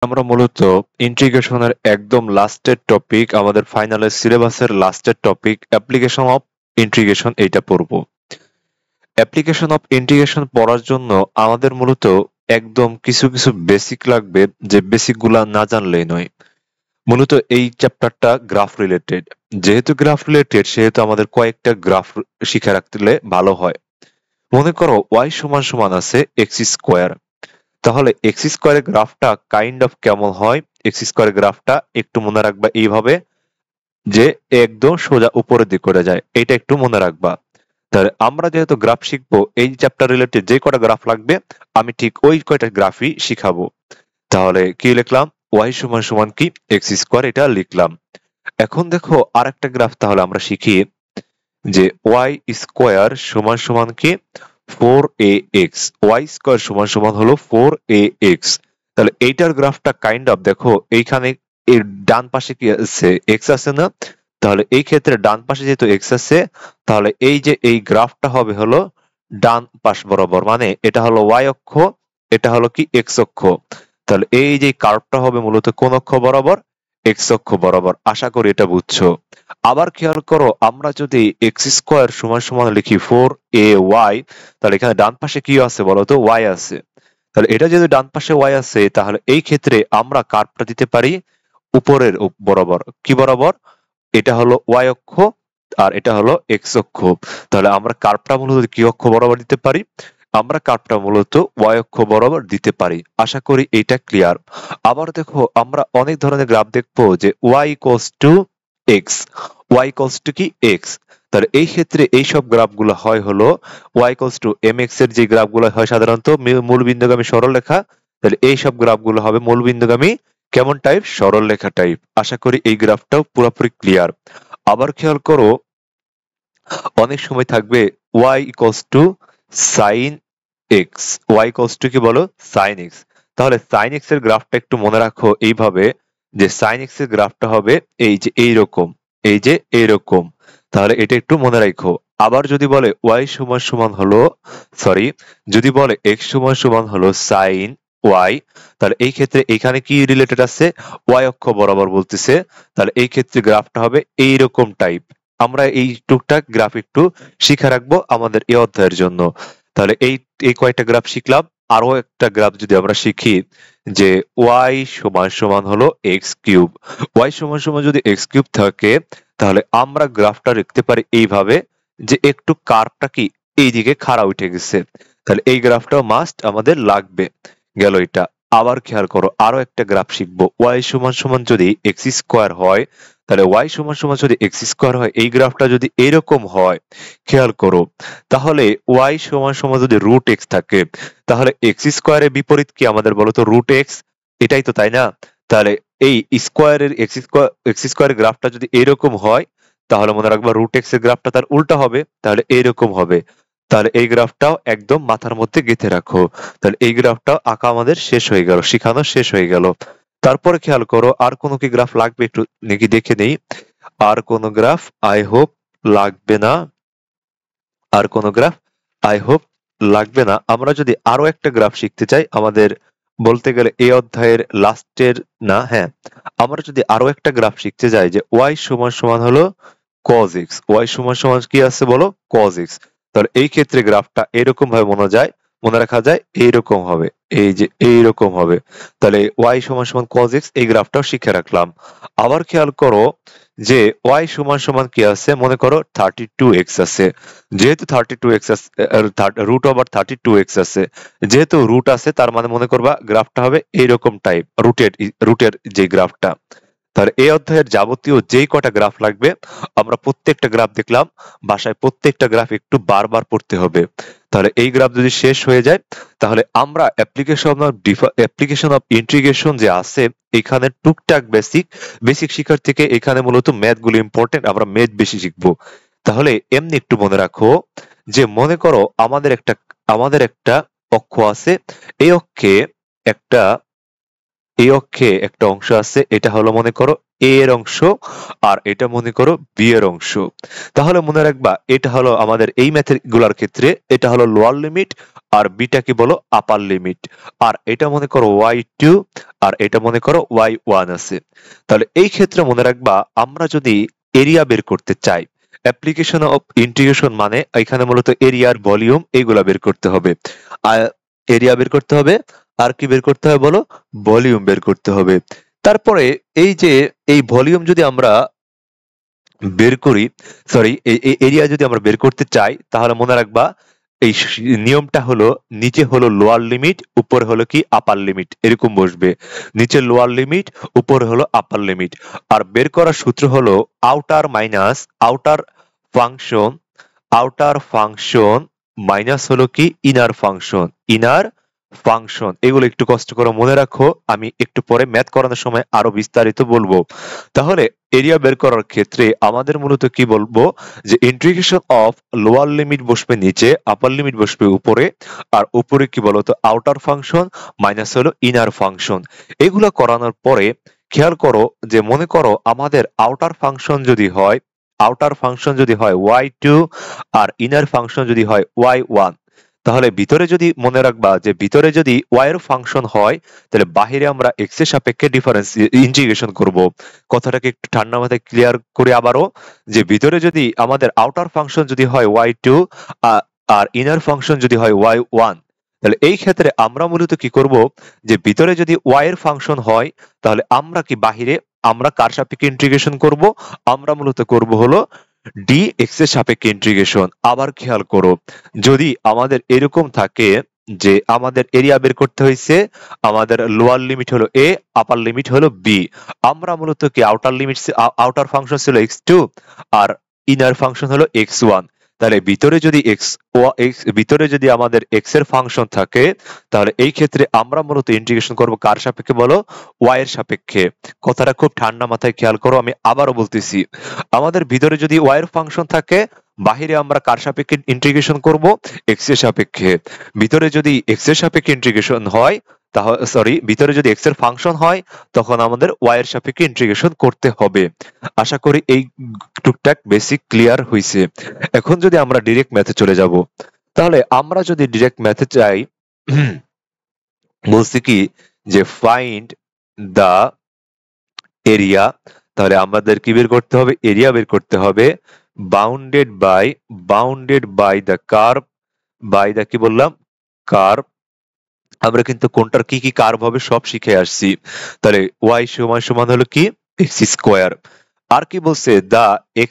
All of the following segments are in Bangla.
আমরা মূলত ইন্টিগ্রেশনের একদম লাস্টের টপিক, আমাদের ফাইনালের সিলেবাসের লাস্টের টপিক অ্যাপ্লিকেশন অফ ইন্টিগ্রেশন এইটা পড়বো। অ্যাপ্লিকেশন অফ ইন্টিগ্রেশন পড়ার জন্য আমাদের মূলত একদম কিছু কিছু বেসিক লাগবে, যে বেসিক গুলা না জানলেই নয়। মূলত এই চ্যাপ্টারটা গ্রাফ রিলেটেড, যেহেতু গ্রাফ রিলেটেড সেহেতু আমাদের কয়েকটা গ্রাফ শিখে রাখলে ভালো হয়। মনে করো ওয়াই সমান সমান আছে এক্স স্কোয়ার, তাহলে এক্স স্কোয়ারের গ্রাফটা কাইন্ড অফ কেমন হয়? এক্স স্কোয়ারের গ্রাফটা একটু মনে রাখবা এইভাবে, যে একদম সোজা উপরের দিক করে যায়, এটা একটু মনে রাখবা। তাহলে আমরা যেহেতু গ্রাফ শিখবো, এই চ্যাপ্টার রিলেটেড যে কটা গ্রাফ লাগবে আমি ঠিক ওই কয়টা গ্রাফই শিখাবো। তাহলে কি লিখলাম? ওয়াই সমান সমান কি এক্স স্কোয়ার, এটা লিখলাম। এখন দেখো আর একটা গ্রাফ তাহলে আমরা শিখি, যে ওয়াই স্কোয়ার সমান সমান কি 4ax, ওয়াই স্কোয়ার সমান সমান হলো 4ax। তাহলে এইটার গ্রাফটা কাইন্ড অফ দেখো, এইখানে এর ডান পাশে কি আছে? এক্স আছে না? তাহলে এই ক্ষেত্রে ডান পাশে যেহেতু এক্স আছে, তাহলে এই যে এই গ্রাফটা হবে হলো ডান পাশ বরাবর, মানে এটা হলো ওয়াই অক্ষ, এটা হলো কি এক্স অক্ষ। তাহলে এই যে কার্ভটা হবে মূলত কোন অক্ষ বরাবর? এক্স অক্ষ বরাবর। আশা করি এটা বুঝছো। আবার খেয়াল করো, আমরা যদি এক্স স্কোয়ার সমান সমান লিখি 4ay, তাহলে এখানে ডান পাশে কি আছে বলতো? ওয়াই আছে। তাহলে এটা যদি ডান পাশে ওয়াই আছে, তাহলে এই ক্ষেত্রে আমরা কার্ভটা দিতে পারি উপরের বরাবর। কি বরাবর? এটা হলো ওয়াই অক্ষ আর এটা হলো এক্স অক্ষ। তাহলে আমরা কার্ভটা মূলত কি অক্ষ বরাবর দিতে পারি? আমরা কার্ভটা মূলত ওয়াই অক্ষ বরাবর দিতে পারি। আশা করি এটা ক্লিয়ার। আবার দেখো, আমরা অনেক ধরনের গ্রাফ দেখবো, যে Y equals to X, Y equals to কি এক্স। তাহলে এই ক্ষেত্রে এইসব গ্রাফগুলো হয় হলো Y equals to M X এর যে গ্রাফগুলো হয় সাধারণত মূলবিন্দুগামী সরলরেখা, তাহলে এইসব গ্রাফগুলো হবে মূলবিন্দুগামী কেমন টাইপ? সরলরেখা টাইপ। আশা করি এই গ্রাফটাও পুরোপুরি ক্লিয়ার। আবার খেয়াল করো, অনেক সময় থাকবে Y equals to sine X, Y equals to কি বলো? Sine X. তাহলে সাইন এক্স এর গ্রাফটা একটু মনে রাখো এইভাবে, যে সাইন এক্স এর গ্রাফটা হবে এই যে এইরকম, এই যে এইরকম। তাহলে এটা একটু মনে রাখো। আবার যদি বলে ওয়াই সমান সমান হলো, সরি, যদি বলে এক্স সমান সমান হলো সাইন ওয়াই, তাহলে এই ক্ষেত্রে এখানে কি রিলেটেড আছে? ওয়াই অক্ষ বরাবর বলতেছে। তাহলে এই ক্ষেত্রে গ্রাফটা হবে এইরকম টাইপ। আমরা এই টুকটাক গ্রাফ একটু শিখে রাখবো আমাদের এই অধ্যায়ের জন্য। তাহলে এই এই কয়টা গ্রাফ শিখলাম। আরো একটা গ্রাফ যদি আমরা শিখি, যে ওয়াই সমান সমান হলো এক্স কিউব, ওয়াই সমান সমান যদি এক্স কিউব থাকে, তাহলে আমরা গ্রাফটা লিখতে পারি এইভাবে, যে একটু কার্ভটা কি এইদিকে খাড়া উঠে গেছে। তাহলে এই গ্রাফটাও মাস্ট আমাদের লাগবে। গেল এটা। আবার খেয়াল করো, আরো একটা গ্রাফ শিখবো, ওয়াই সমান সমান যদি এক্স স্কোয়ার হয়, তাহলে ওয়াই সমান সমান যদি এক্স স্কোয়ার হয়, এই গ্রাফটা যদি এরকম হয়, খেয়াল করো, তাহলে ওয়াই সমান সমান যদি রুট এক্স থাকে, তাহলে এক্স স্কোয়ারের বিপরীত কি আমাদের বলতো? Root X. এটাই তো, তাই না? তাহলে এই স্কোয়ারের এক্স স্কোয়ারের গ্রাফটা যদি এরকম হয়, তাহলে মনে রাখবা রুট এক্স এর গ্রাফটা তার উল্টা হবে, তাহলে এইরকম হবে। তাহলে এই গ্রাফটাও একদম মাথার মধ্যে গেঁথে রাখো। তাহলে এই গ্রাফটাও আঁকা আমাদের শেষ হয়ে গেল, শিখানো শেষ হয়ে গেল। তারপরে খেয়াল করো, আর কোনো কি গ্রাফ লাগবে একটু নাকি দেখে নেই। আর কোনো গ্রাফ আই হোপ লাগবে না। আর কোনো গ্রাফ আই হোপ লাগবে না। আমরা যদি আরো একটা গ্রাফ শিখতে চাই, আমাদের বলতে গেলে এই অধ্যায়ের লাস্টের, না, হ্যাঁ, আমরা যদি আরো একটা গ্রাফ শিখতে যাই, যে ওয়াই সমান সমান হলো cos x, ওয়াই সমান সমান কি আছে বলো? cos x। তাহলে এই ক্ষেত্রে গ্রাফটা এরকম ভাবে মনে রাখা যায় এইরকম হবে, এই যে এইরকম হবে। তাহলে ওয়াই সমান সমান cos x, এই গ্রাফটাও শিখে রাখলাম। আবার খেয়াল করো, যে ওয়াই সমান সমান কি আছে? মনে করো 32x আছে। যেহেতু 32x আছে, রুট ওভার 32x আছে, যেহেতু রুট আছে, তার মানে মনে করবা গ্রাফটা হবে এইরকম টাইপ, রুটের যে গ্রাফটা। তাহলে এই অধ্যায়ের যাবতীয় যেই কটা গ্রাফ লাগবে, আমরা প্রত্যেকটা গ্রাফ দেখলাম, বাসায় প্রত্যেকটা গ্রাফ একটু বারবার পড়তে হবে। তাহলে এই গ্রাফ যদি শেষ হয়ে যায়, তাহলে আমরা অ্যাপ্লিকেশন অফ ইন্টিগ্রেশন যে আছে, এখানে টুকটাক বেসিক শিখার থেকে এখানে মূলত ম্যাথ গুলো ইম্পর্টেন্ট, আমরা ম্যাথ বেশি শিখবো। তাহলে এমনি একটু মনে রাখো, যে মনে করো আমাদের একটা অক্ষ আছে, এই অক্ষে একটা এই অক্ষে একটা অংশ আছে, এটা হলো মনে করো এ এর অংশ, আর এটা মনে করো বি এর অংশ। তাহলে মনে রাখবা এটা হলো আমাদের এই ম্যাথের গুলার ক্ষেত্রে এটা হলো লোয়ার লিমিট, আর বিটা কি বলো আপার লিমিট, আর এটা মনে করো y2, আর এটা মনে করো y1 আছে। তাহলে এই ক্ষেত্রে মনে রাখবা আমরা যদি এরিয়া বের করতে চাই, অ্যাপ্লিকেশন অফ ইন্টিগ্রেশন মানে এখানে মূলত এরিয়ার ভলিউম এইগুলা বের করতে হবে। আর এরিয়া বের করতে হবে, আর কি বের করতে হবে বলো, ভলিউম বের করতে হবে। তারপরে এই যে এই ভলিউম যদি আমরা বের করি, সরি এই এরিয়া যদি আমরা বের করতে চাই, তাহলে মনে রাখবা এই নিয়মটা হলো নিচে হলো লোয়ার লিমিট, উপরে হলো কি আপার লিমিট, এরকম বসবে। নিচে লোয়ার লিমিট, উপরে হলো আপার লিমিট। আর বের করার সূত্র হলো outer minus outer function, outer function minus হলো কি ইনার ফাংশন, ইনার ফাংশন। এগুলো একটু কষ্ট করে মনে রাখো, আমি একটু পরে ম্যাথ করানোর সময় আরো বিস্তারিত বলবো। তাহলে এরিয়া বের করার ক্ষেত্রে আমাদের মূলত কি বলবো, যে ইন্টিগ্রেশন অফ লোয়ার লিমিট বসবে নিচে, আপার লিমিট বসবে উপরে, আর উপরে কি বলতো আউটার ফাংশন মাইনাস হলো ইনার ফাংশন। এগুলো করানোর পরে খেয়াল করো যে মনে করো আমাদের আউটার ফাংশন যদি হয়, আউটার ফাংশন যদি হয় y2, আর ইনার ফাংশন যদি হয় y1, তাহলে ভিতরে যদি মনে রাখবা যে ভিতরে যদি y এর ফাংশন হয়, তাহলে বাহিরে আমরা x এর সাপেক্ষে ডিফারেন্স ইন্টিগ্রেশন করব। কথাটাকে একটু ঠান্ডা মাথায় ক্লিয়ার করে আবারও, যে ভিতরে যদি আমাদের আউটার ফাংশন যদি হয় y2, আর ইনার ফাংশন যদি হয় y1, তাহলে এই ক্ষেত্রে আমরা মূলত কি করব, যে ভিতরে যদি y এর ফাংশন হয়, তাহলে আমরা কি বাহিরে আমরা কার সাপেক্ষে ইন্টিগ্রেশন করব, আমরা মূলত করব হলো dx এর সাপেক্ষে ইন্টিগ্রেশন। আবার খেয়াল করো, যদি আমাদের এরকম থাকে যে আমাদের এরিয়া বের করতে হয়েছে, আমাদের লোয়ার লিমিট হলো a, আপার লিমিট হলো b, আমরা মূলত কি আউটার লিমিট, আউটার ফাংশন ছিল x2, আর ইনার ফাংশন হলো x1। তাহলে ভিতরে যদি ভিতরে যদি আমাদের x এর ফাংশন থাকে, তাহলে এই ক্ষেত্রে আমরা মূলত ইন্টিগ্রেশন করব কার সাপেক্ষে বলো, y এর সাপেক্ষে। কথাটা খুব ঠান্ডা মাথায় খেয়াল করো, আমি আবারও বলতেছি, আমাদের ভিতরে যদি y এর ফাংশন থাকে, বাহিরে আমরা কার সাপেক্ষে ইন্টিগ্রেশন করব, x এর সাপেক্ষে। ভিতরে যদি x এর সাপেক্ষে ইন্টিগ্রেশন হয়, তাহলে সরি ভিতরে যদি x এর ফাংশন হয়, তখন আমাদের y এর সাপেক্ষে ইন্টিগ্রেশন করতে হবে। আশা করি এই টুকটাক বেসিক ক্লিয়ার হইছে। এখন যদি আমরা ডাইরেক্ট ম্যাথে চলে যাব, তাহলে আমরা যদি ডাইরেক্ট ম্যাথে চাই, বলছি কি যে ফাইন্ড দা এরিয়া, তাহলে আমাদের কি বের করতে হবে, এরিয়া বের করতে হবে bounded by the curve, by the কি বললাম কার্ভ। আমরা কিন্তু কোনটার কি কি কার্ভ হবে সব শিখে আসছি। তাহলে y সমান সমান হলো কি x স্কয়ার। আর কি বলছে দা x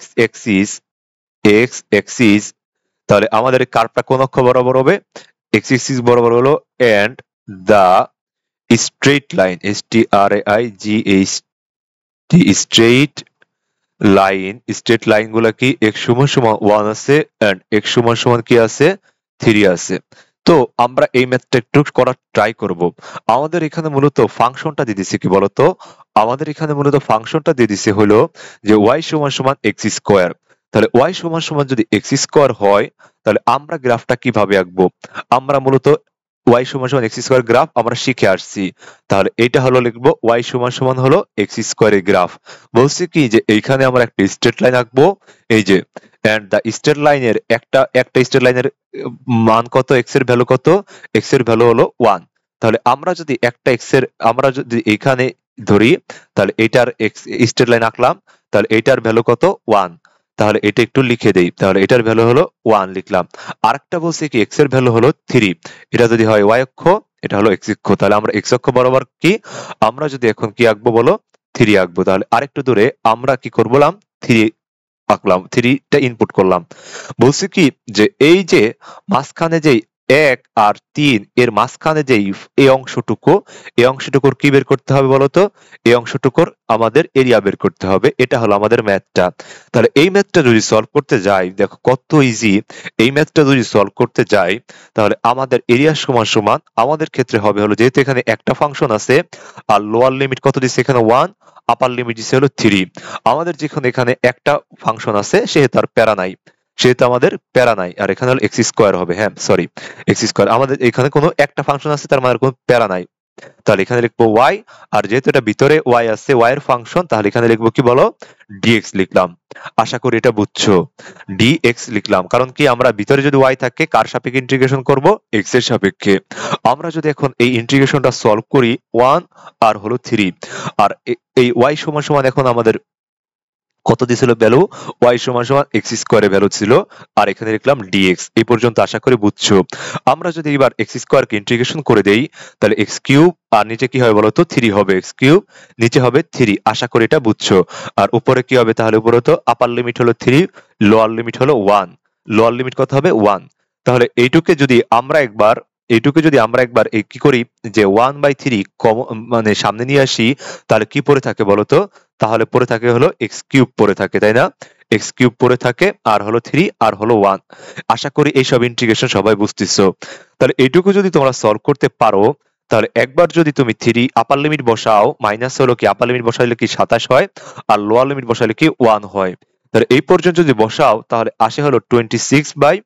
এক্সিস, তাহলে আমাদের কার্ভটা কোন অক্ষ বরাবর হবে, x এক্সিস বরাবর হলো, and the straight line, STRAIGHT, straight line, straight line গুলা কি x সমান সমান 1 আছে, এন্ড x সমান সমান কি আছে 3 আছে। তো আমরা এই ম্যাথটা একটু করার ট্রাই করব। আমাদের এখানে মূলত ফাংশনটা দিয়ে দিছে কি বলতো, আমাদের এখানে মূলত ফাংশনটা দিয়ে দিছে হলো যে y সমান সমান x স্কয়ার। তাহলে y সমান সমান যদি x স্কয়ার হয়, তাহলে আমরা গ্রাফটা কিভাবে আঁকবো, আমরা মূলত y সমান সমান x স্কয়ার গ্রাফ আমরা শিখে আসছি। তাহলে এটা হলো লিখবো y সমান সমান হলো x স্কয়ারের গ্রাফ। বলছি কি যে এইখানে আমরা একটা স্ট্রেট লাইন আঁকবো, এই যে, এন্ড দা স্ট্রেট লাইনের একটা স্ট্রেট লাইনের মান কত, x এর ভ্যালু কত, x এর ভ্যালু হলো 1। তাহলে আমরা যদি একটা x এর আমরা যদি এখানে ধরি, তাহলে এটার x স্ট্রেট লাইন আঁকলাম, তাহলে এটার ভ্যালু কত 1। তাহলে এটা একটু লিখে দেই, তাহলে এটার ভ্যালু হলো 1 লিখলাম। আরেকটা বলছে কি x এর ভ্যালু হলো 3, এটা যদি হয় y অক্ষ, এটা হলো x অক্ষ, তাহলে আমরা x অক্ষ বরাবর কি আমরা যদি এখন কি আঁকবো বলো 3 আঁকবো। তাহলে আরেকটু দূরে আমরা কি করব, 3 আঁকলাম, 3টা ইনপুট করলাম। বলছি কি যে এই যে মাঝখানে যে 1 আর 3 এর মাঝখানে যে এই অংশটুকু, এই অংশটুকুর কি বের করতে হবে বলতো, এই অংশটুকুর আমাদের এরিয়া বের করতে হবে। এটা হলো আমাদের ম্যাথটা। তাহলে এই ম্যাথটা যদি সলভ করতে যাই, দেখো কত ইজি। এই ম্যাথটা যদি সলভ করতে যাই, তাহলে আমাদের এরিয়া সমান সমান আমাদের ক্ষেত্রে হবে হলো, যেহেতু এখানে একটা ফাংশন আছে, আর লোয়ার লিমিট কত দিচ্ছে এখানে 1, আপার লিমিট দিচ্ছে হলো 3। আমাদের যেখানে এখানে একটা ফাংশন আছে সেহেতু আর প্যারা নাই, সেহেতু আমাদের প্যারা নাই। আর এখানে হলো এক্স স্কোয়ার হবে, হ্যাঁ সরি এক্স স্কোয়ার, আমাদের এখানে কোনো একটা ফাংশন আছে তার মানে কোনো প্যারা নাই, তাহলে এখানে লিখবো y, আর যেহেতু এটা ভিতরে y আছে, y এর ফাংশন, তাহলে এখানে লিখবো কি বলো, dx লিখলাম। আশা করি এটা বুঝছো। dx লিখলাম কারণ কি, আমরা ভিতরে যদি y থাকে কার সাপেক্ষে ইন্টিগ্রেশন করব, x এর সাপেক্ষে। আমরা যদি এখন এই ইন্টিগ্রেশনটা সলভ করি, 1 আর হলো 3, আর এই y সমান সমান এখন আমাদের কত দিছিল ভ্যালু, y সমান সমান x স্কয়ারে ভ্যালু ছিল, আর এখানে লিখলাম dx। এই পর্যন্ত আশা করি বুঝছো। আমরা যদি এবার x স্কয়ার কে ইন্টিগ্রেশন করে দেই, তাহলে x কিউব, আর নিচে কি হবে বলতো, 3 হবে, x কিউব নিচে হবে 3। আশা করি এটা বুঝছো। আর উপরে কি হবে, তাহলে উপরে তো আপার লিমিট হলো 3, লোয়ার লিমিট হলো 1, লোয়ার লিমিট কত হবে 1। তাহলে এইটুকে যদি আমরা একবার এই কি করি, যে 1/3 মানে সামনে নিয়ে আসি, তাহলে কি পড়ে থাকে বলতো, তাহলে পড়ে থাকে হলো এক্স কিউব পড়ে থাকে, তাই না? এক্স কিউব পড়ে থাকে, আর হলো 3 আর হলো 1। আশা করি এইসব ইন্টিগ্রেশন সবাই বুঝতেছো। তাহলে এইটুকু যদি তোমরা সলভ করতে পারো, তাহলে একবার যদি তুমি 3 আপার লিমিট বসাও, মাইনাস হলো কি, আপার লিমিট বসাইলে কি 27 হয়, আর লোয়ার লিমিট বসাইলে কি 1 হয়। তাহলে এই পর্যন্ত যদি বসাও, তাহলে আসে হলো 26/3।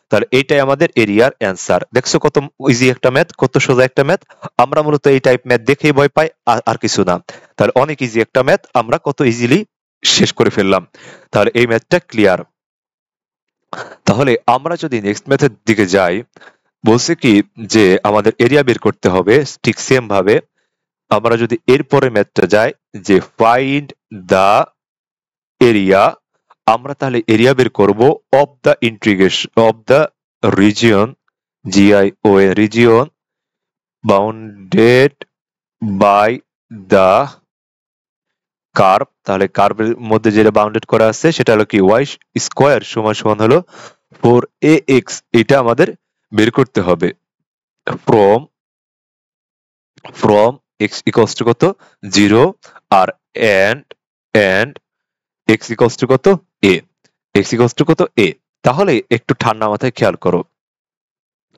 তাহলে এইটাই আমাদের এরিয়ার অ্যান্সার। দেখছো কত ইজি একটা ম্যাথ, কত সোজা একটা ম্যাথ। আমরা মূলত এই টাইপ ম্যাথ দেখেই ভয় পাই, আর কিছু না। তাহলে অনেক ইজি একটা ম্যাথ, আমরা কত ইজিলি শেষ করে ফেললাম। তাহলে এই ম্যাথটা ক্লিয়ার। তাহলে আমরা যদি নেক্সট ম্যাথের দিকে যাই, বলছে কি যে আমাদের এরিয়া বের করতে হবে, ঠিক সেম ভাবে আমরা যদি এরপরে ম্যাথটা যাই, যে ফাইন্ড দা এরিয়া, আমরা তাহলে এরিয়া বের করব of the integration of the region, GION region bounded by the curve. তাহলে কার্ভের মধ্যে যেটা বাউন্ডেড করা আছে সেটা হলো কি y স্কয়ার সমান সমান হলো 4ax। এটা আমাদের বের করতে হবে ফ্রম x ইকুয়ালস টু কত 0, আর এন্ড x ইকুয়ালস টু কত a, x ইকুয়ালস টু কত a। তাহলে একটু ঠান্ডা মাথায় খেয়াল করো।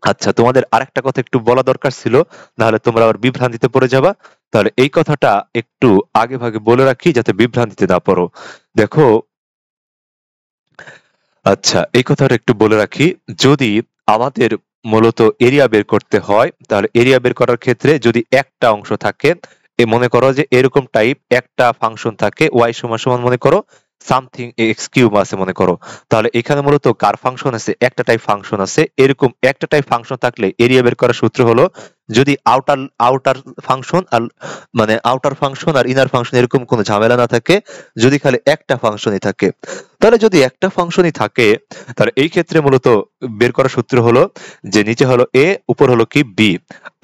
আচ্ছা, তোমাদের আরেকটা কথা একটু বলা দরকার ছিল, নাহলে তোমরা আবার বিভ্রান্তিতে পড়ে যাবা। তাহলে এই কথাটা একটু আগে ভাগে বলে রাখি, যাতে বিভ্রান্তিতে না পড়ো। দেখো, আচ্ছা এই কথাটা একটু বলে রাখি, যদি আমাদের মূলত এরিয়া বের করতে হয়, তাহলে এরিয়া বের করার ক্ষেত্রে যদি একটা অংশ থাকে, মনে করো যে এরকম টাইপ একটা ফাংশন থাকে, y সমান সমান মনে করো সামথিং এক্স কিউব আছে মনে করো, তাহলে এখানে মূলত কার ফাংশন আছে, একটা টাইপ ফাংশন আছে। এরকম একটা টাইপ ফাংশন থাকলে এরিয়া বের করার সূত্র হলো, যদি আউটার ফাংশন আর মানে আউটার ফাংশন আর ইনার ফাংশন এরকম কোনো ঝামেলা না থাকে, যদি খালি একটা ফাংশনই থাকে, তাহলে যদি একটা ফাংশনই থাকে, তাহলে এই ক্ষেত্রে মূলত বের করার সূত্র হলো যে নিচে হলো a, উপর হলো কি b,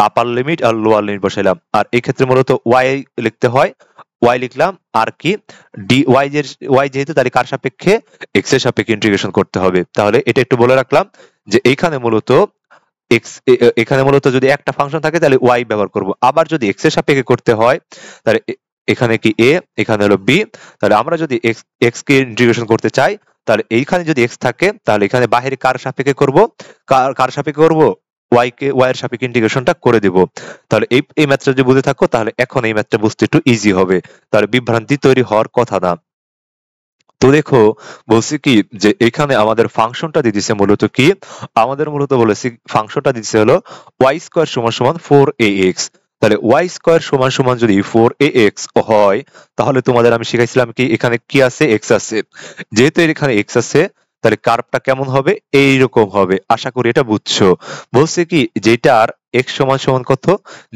আপার লিমিট আর লোয়ার লিমিট বসাইলাম। আর এই ক্ষেত্রে মূলত y লিখতে হয়, y লিখলাম, আর কি y যেহেতু, তাহলে কার সাপেক্ষে, x এর সাপেক্ষে ইন্টিগ্রেশন করতে হবে। তাহলে এটা একটু বলে রাখলাম যে এখানে মূলত যদি একটা ফাংশন থাকে তাহলে y ব্যবহার করব। আবার যদি x এর সাপেক্ষে করতে হয়, তাহলে এখানে কি a, এখানে হলো b। তাহলে আমরা যদি x কে ইন্টিগ্রেশন করতে চাই, তাহলে এইখানে যদি x থাকে, তাহলে এখানে বাহিরে কার সাপেক্ষে করব, কার সাপেক্ষে করব, y এর সাপেক্ষে ইন্টিগ্রেশনটা করে দেব। তাহলে এই ম্যাথটা যদি বুঝে থাকো, তাহলে এখন এই ম্যাথটা বুঝতে একটু ইজি হবে, তাহলে বিভ্রান্তি তৈরি হওয়ার কথা না। তো দেখো, বলছি কি যে এখানে আমাদের ফাংশনটা দিয়ে দিছে মূলত কি, আমাদের মূলত বলেছি ফাংশনটা দিছে হলো y স্কয়ার সমান সমান 4ax। তাহলে y স্কয়ার সমান সমান যদি 4ax হয়, তাহলে তোমাদের আমি শিখাইছিলাম কি, এখানে কি আছে, x আছে। যেহেতু এখানে x আছে, তাহলে কার্ভটা কেমন হবে, এইরকম হবে। আশা করি এটা বুঝছো। বলছে কি যেটার x সমান সমান কত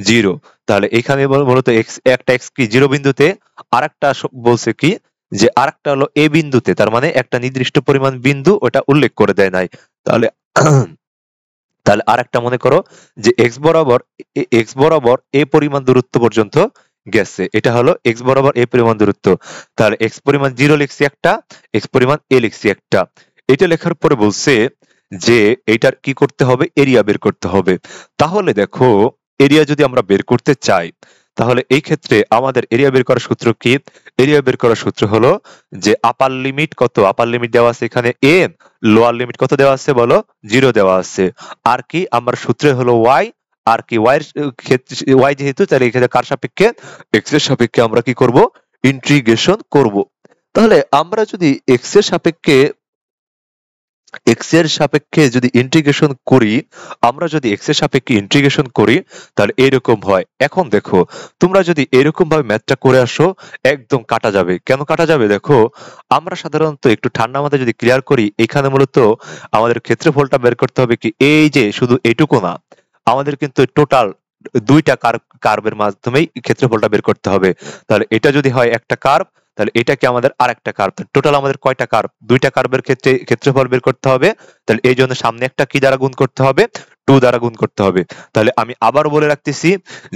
0, তাহলে এখানে মূলত একটা x কি 0 বিন্দুতে, আরেকটা বলছে কি যে আরেকটা হলো এ বিন্দুতে, তার মানে একটা নির্দিষ্ট পরিমাণ বিন্দু ওটা উল্লেখ করে দেয় নাই। তাহলে তাহলে আরেকটা মনে করো যে এক্স বরাবর এ পরিমাণ দূরত্ব পর্যন্ত গেছে, এটা হলো এক্স বরাবর এ পরিমাণ দূরত্ব। তাহলে এক্স পরিমাণ 0 লিখছি একটা, এক্স পরিমাণ এ লিখছি একটা। এটা লেখার পরে বলছে যে এটার কি করতে হবে, এরিয়া বের করতে হবে। তাহলে দেখো, এরিয়া যদি আমরা বের করতে চাই, তাহলে এই ক্ষেত্রে আমাদের এরিয়া বের করার সূত্র কি, এরিয়া বের করার সূত্র হলো যে আপার লিমিট কত, আপার লিমিট দেওয়া আছে এখানে a, লোয়ার লিমিট কত দেওয়া আছে বলো, 0 দেওয়া আছে। আর কি আমার সূত্রে হলো y, আর কি y এর ক্ষেত্রে y যেহেতু, তাহলে এখানে কার সাপেক্ষে, x এর সাপেক্ষে আমরা কি করব, ইন্টিগ্রেশন করব। তাহলে আমরা যদি x এর সাপেক্ষে এক্স এর সাপেক্ষে যদি ইন্টিগ্রেশন করি, আমরা যদি এক্স এর সাপেক্ষে ইন্টিগ্রেশন করি তাহলে এরকম হয়। এখন দেখো, তোমরা যদি এরকম ভাবে ম্যাথটা করে আসো একদম কাটা যাবে। কেন কাটা যাবে? দেখো, আমরা সাধারণত একটু ঠান্ডা মাথায় যদি ক্লিয়ার করি, এখানে মূলত আমাদের ক্ষেত্রফলটা বের করতে হবে কি, এই যে শুধু এইটুকু না, আমাদের কিন্তু টোটাল দুইটা কার্ভের মাধ্যমেই ক্ষেত্রফলটা বের করতে হবে। তাহলে এটা যদি হয় একটা কার্ভ, তাহলে এটা কি আমাদের আরেকটা কার্ভ। টোটাল আমাদের কয়টা কার্ভ? দুইটা কার্ভের ক্ষেত্রে ক্ষেত্রফল বের করতে হবে। তাহলে এই জন্য সামনে একটা কি দ্বারা গুণ করতে হবে? 2 দ্বারা গুণ করতে হবে। তাহলে আমি আবার বলে রাখতেছি,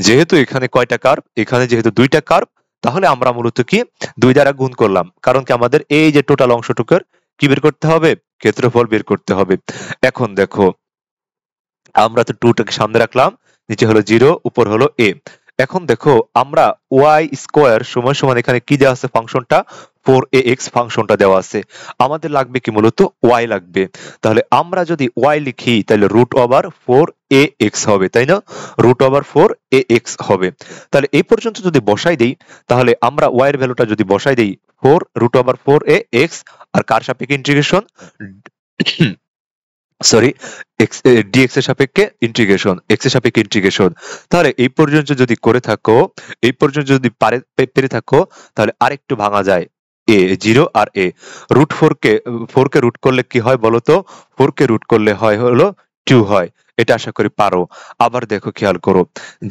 যেহেতু এখানে কয়টা কার্ভ, এখানে যেহেতু দুইটা কার্ভ, তাহলে আমরা মূলত কি 2 দ্বারা গুণ করলাম। কারণ কি আমাদের এই যে টোটাল অংশটুকুর কি বের করতে হবে? ক্ষেত্রফল বের করতে হবে। এখন দেখো, আমরা তো 2 টাকে সামনে রাখলাম, নিচে হলো 0, উপর হলো a। এখন দেখো, আমরা y স্কয়ার সমান সমান এখানে কি দেওয়া আছে? ফাংশনটা 4ax ফাংশনটা দেওয়া আছে। আমাদের লাগবে কি? মূলত y লাগবে। তাহলে আমরা যদি y লিখি তাহলে রুট ওভার 4ax হবে, তাই না? রুট ওভার 4ax হবে। তাহলে এই পর্যন্ত যদি বসাই দেই, তাহলে আমরা y এর ভ্যালুটা যদি বসাই দেই 4 রুট ওভার 4ax, আর কার সাপেক্ষে ইন্টিগ্রেশন? সরি, ডিএক্স এর সাপেক্ষে ইন্টিগ্রেশন, এক্স এর সাপেক্ষে ইন্টিগ্রেশন। তাহলে এই পর্যন্ত যদি করে থাকো, এই পর্যন্ত যদি পেরে থাকো, তাহলে আরেকটু ভাঙা যায়। এ 0 আর এ রুট 4 কে রুট করলে কি হয় বলো তো? 4 কে রুট করলে হয় হলো 2 হয়। এটা আশা করি পারো। আবার দেখো, খেয়াল করো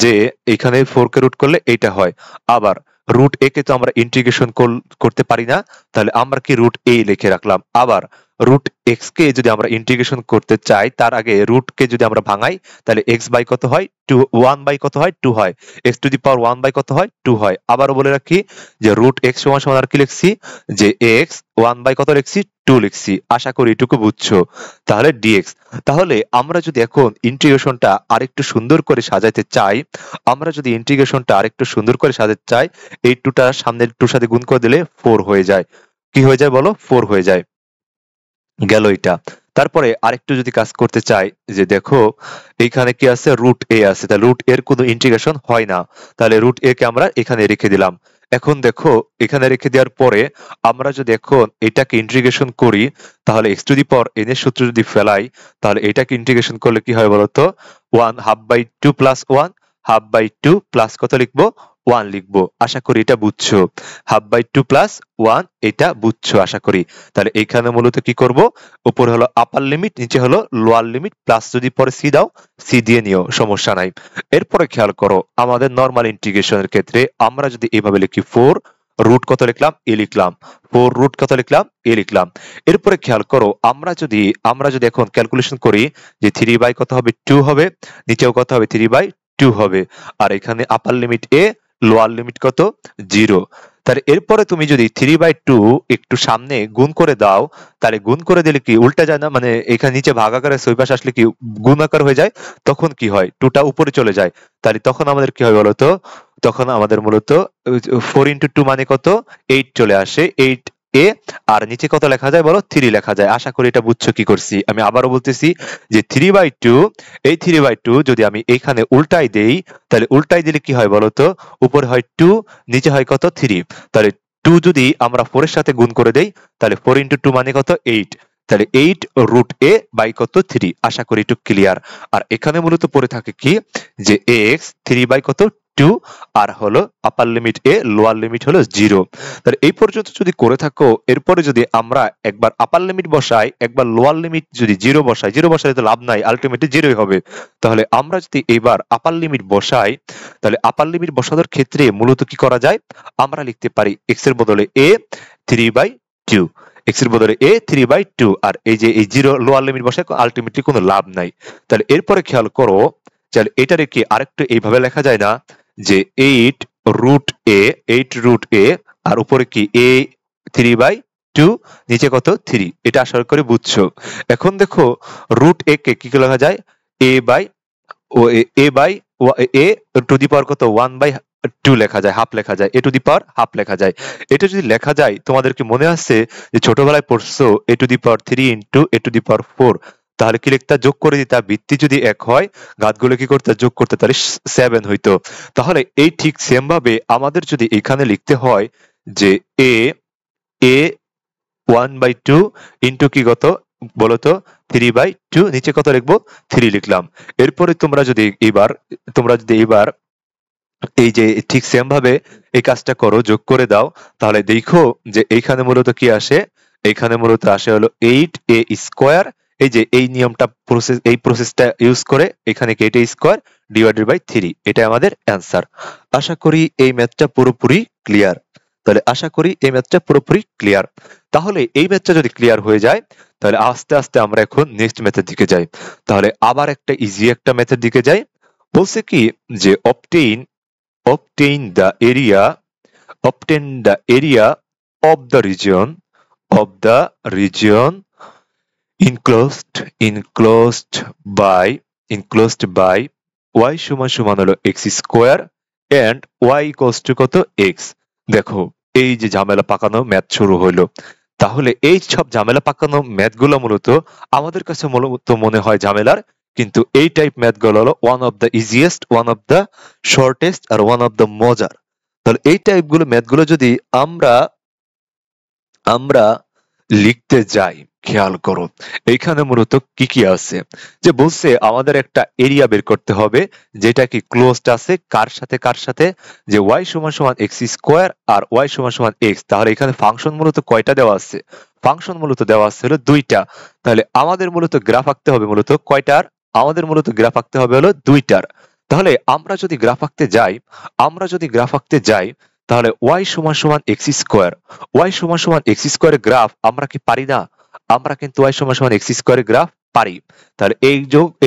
যে এখানে 4 কে রুট করলে এইটা হয়। আবার রুট এ কে তো আমরা ইন্টিগ্রেশন করতে পারি না, তাহলে আমরা কি রুট এ লিখে রাখলাম। আবার রুট এক্স কে যদি আমরা ইন্টিগ্রেশন করতে চাই, তার আগে রুট কে যদি আমরা ভাঙাই, তাহলে এক্স বাই কত হয়? 2। 1 বাই কত হয়? 2 হয়। X to the power 1 by কত হয়? 2 হয়। আবারও বলে রাখি যে রুট এক্স সমান সমান আর কি লিখছি, যে এক্স 1 বাই কত লিখছি? 2 লিখছি। আশা করি এটুকু বুঝছো। তাহলে ডিএক্স। তাহলে আমরা যদি এখন ইন্টিগ্রেশনটা আরেকটু সুন্দর করে সাজাইতে চাই, আমরা যদি ইন্টিগ্রেশনটা আরেকটু সুন্দর করে সাজাতে চাই, এই 2টা সামনের 2 সাথে গুণ করে দিলে 4 হয়ে যায়। কি হয়ে যায় বলো? 4 হয়ে যায়। গেল এটা। তারপরে আরেকটু যদি কাজ করতে চাই, যে দেখো এইখানে কি আছে? রুট এ আছে। তাহলে রুট এর কোনো ইন্টিগ্রেশন হয় না, তাহলে রুট এ কে আমরা এখানে রেখে দিলাম। এখন দেখো, এখানে রেখে দেওয়ার পরে আমরা যদি এখন এটাকে ইন্টিগ্রেশন করি, তাহলে x to the power N এর সূত্র যদি ফেলাই, তাহলে এটাকে ইন্টিগ্রেশন করলে কি হয় বলতো? 1 half by 2 plus 1, half by 2 plus কত লিখবো? 1 লিখবো। আশা করি এটা বুঝছো। হাফ বাই 2 প্লাস 1, এটা বুঝছো আশা করি। তাহলে এইখানে মূলত কি করব? উপরে হলো আপার লিমিট, নিচে হলো লোয়ার লিমিট, প্লাস যদি পরে সি দাও, সি দিয়ে নিও, সমস্যা নাই। এরপরে খেয়াল করো, আমাদের নরমাল ইন্টিগ্রেশনের ক্ষেত্রে আমরা যদি এভাবে লিখি 4 রুট কত লিখলাম? এ লিখলাম। 4 রুট কত লিখলাম? এ লিখলাম। এরপরে খেয়াল করো, আমরা যদি এখন ক্যালকুলেশন করি, যে 3 বাই কত হবে? 2 হবে। নিচেও কত হবে? 3 বাই 2 হবে। আর এখানে আপার লিমিট এ, লোয়ার লিমিট কত? 0। তাহলে এরপরে তুমি যদি 3/2 একটু সামনে গুণ করে দাও, তাহলে গুণ করে দিলে কি উল্টা যায় না? মানে এখানে নিচে ভাগ আকারে ওই পাশে আসলে কি গুণ আকার হয়ে যায়? তখন কি হয়? 2টা উপরে চলে যায়। তাহলে তখন আমাদের কি হয় বলতো? তখন আমাদের মূলত 4 × 2 মানে কত? 8 চলে আসে। 8 এ, আর নিচে কত লেখা যায় বলো? 3 লেখা যায়। আশা করি এটা বুঝছো কি করছি। আমি আবারও বলতেছি, যে 3/2, এই 3/2 যদি আমি এইখানে উল্টাই দেই, তাহলে উল্টাই দিলে কি হয় বলতো? উপরে হয় 2, নিচে হয় কত? 3। তাহলে 2 যদি আমরা 4 এর সাথে গুণ করে দেই, তাহলে 4 × 2 মানে কত? 8। তাহলে 8 রুট এ বাই কত? 3। আশা করি একটু ক্লিয়ার। আর এখানে মূলত পড়ে থাকে কি, যে এক্স 3 বাই কত? 2, আর হলো আপার লিমিট এ, লোয়ার লিমিট হলো 0। তাহলে এই পর্যন্ত যদি করে থাকো, এরপরে যদি আমরা একবার আপার লিমিট বসাই, একবার লোয়ার লিমিট যদি 0 বসাই, 0 বসালে তো লাভ নাই, আলটিমেটলি 0ই হবে। তাহলে আমরা যদি এবার আপার লিমিট বসাই, তাহলে আপার লিমিট বসানোর ক্ষেত্রে মূলত কি করা যায়? আমরা লিখতে পারি এক্স এর বদলে এ 3/2, এক্স এর বদলে এ 3/2, আর এই যে এই 0 লোয়ার লিমিট বসায় আলটিমেটলি কোনো লাভ নাই। তাহলে এরপরে খেয়াল করো, তাহলে এটা রেখে আরেকটু এইভাবে লেখা যায় না, যে 8 রুট এ, 8 রুট এ, আর উপরে কি এ 3/2, নিচে কত? 3। এটা আশা করি বুঝছো। এখন দেখো, রুট এ কে কি লেখা যায়? এ বাই ও a by a to the power কত? 1/2 লেখা যায়, হাফ লেখা যায়, এ টু দি পাওয়ার হাফ লেখা যায়। এটা যদি লেখা যায়, তোমাদের কি মনে আছে যে ছোটবেলায় পড়ছো a to the power 3 into a to the power 4? তাহলে কি লিখতা? যোগ করে দিতা। ভিত্তি যদি 1 হয়, ঘাতগুলো কি করতে? যোগ করতে, তাহলে 7 হইতো। তাহলে এই ঠিক সেম ভাবে আমাদের যদি এখানে লিখতে হয়, যে এ এ 1/2 ইন্টু কি কত? বলতো 3/2, নিচে কত লিখবো 3 লিখলাম। এরপরে তোমরা যদি এবার এই যে ঠিক সেম ভাবে এই কাজটা করো, যোগ করে দাও, তাহলে দেখো যে এইখানে মূলত কি আসে, এইখানে মূলত আসে হলো 8a²। এই যে এই নিয়মটা এই প্রসেসটা ইউজ করে এখানে কি 8a² ডিভাইডেড বাই 3, এটা আমাদের অ্যান্সার। আশা করি এই ম্যাথটা পুরোপুরি ক্লিয়ার। তাহলে এই ম্যাথটা যদি ক্লিয়ার হয়ে যায়, তাহলে আস্তে আস্তে আমরা এখন নেক্সট ম্যাথের দিকে যাই। তাহলে আবার একটা ইজি একটা ম্যাথের দিকে যাই। বলছে কি যে obtain the area of the region enclosed by y সমান সমান হলো x² and y equals to কত x। দেখো এই যে ঝামেলা পাকানো ম্যাথ শুরু হলো। তাহলে এই সব ঝামেলা পাকানো ম্যাথগুলো মূলত আমাদের কাছে মূলত মনে হয় ঝামেলার, কিন্তু এই টাইপ ম্যাথগুলো হলো one of the easiest, one of the shortest আর ওয়ান অফ দ্য মজার। তাহলে এই টাইপগুলো ম্যাথগুলো যদি আমরা আমরা লিখতে যাই, খেয়াল করো এইখানে মূলত কি কি আছে। যে বলছে আমাদের একটা এরিয়া বের করতে হবে যেটা কি ক্লোজড আছে কার সাথে, যে y সমান সমান x² আর y সমান সমান x। তাহলে এখানে ফাংশন মূলত কয়টা দেওয়া আছে? ফাংশন মূলত দেওয়া আছে হলো 2টা। তাহলে আমাদের মূলত গ্রাফ আঁকতে হবে মূলত কয়টার? আমাদের মূলত গ্রাফ আঁকতে হবে হলো 2টার। তাহলে আমরা যদি গ্রাফ আঁকতে যাই তাহলে y সমান সমান x² এর গ্রাফ আমরা কি পারি না? আমরা কিন্তু y সমান সমান x² এর গ্রাফ পারি। তাহলে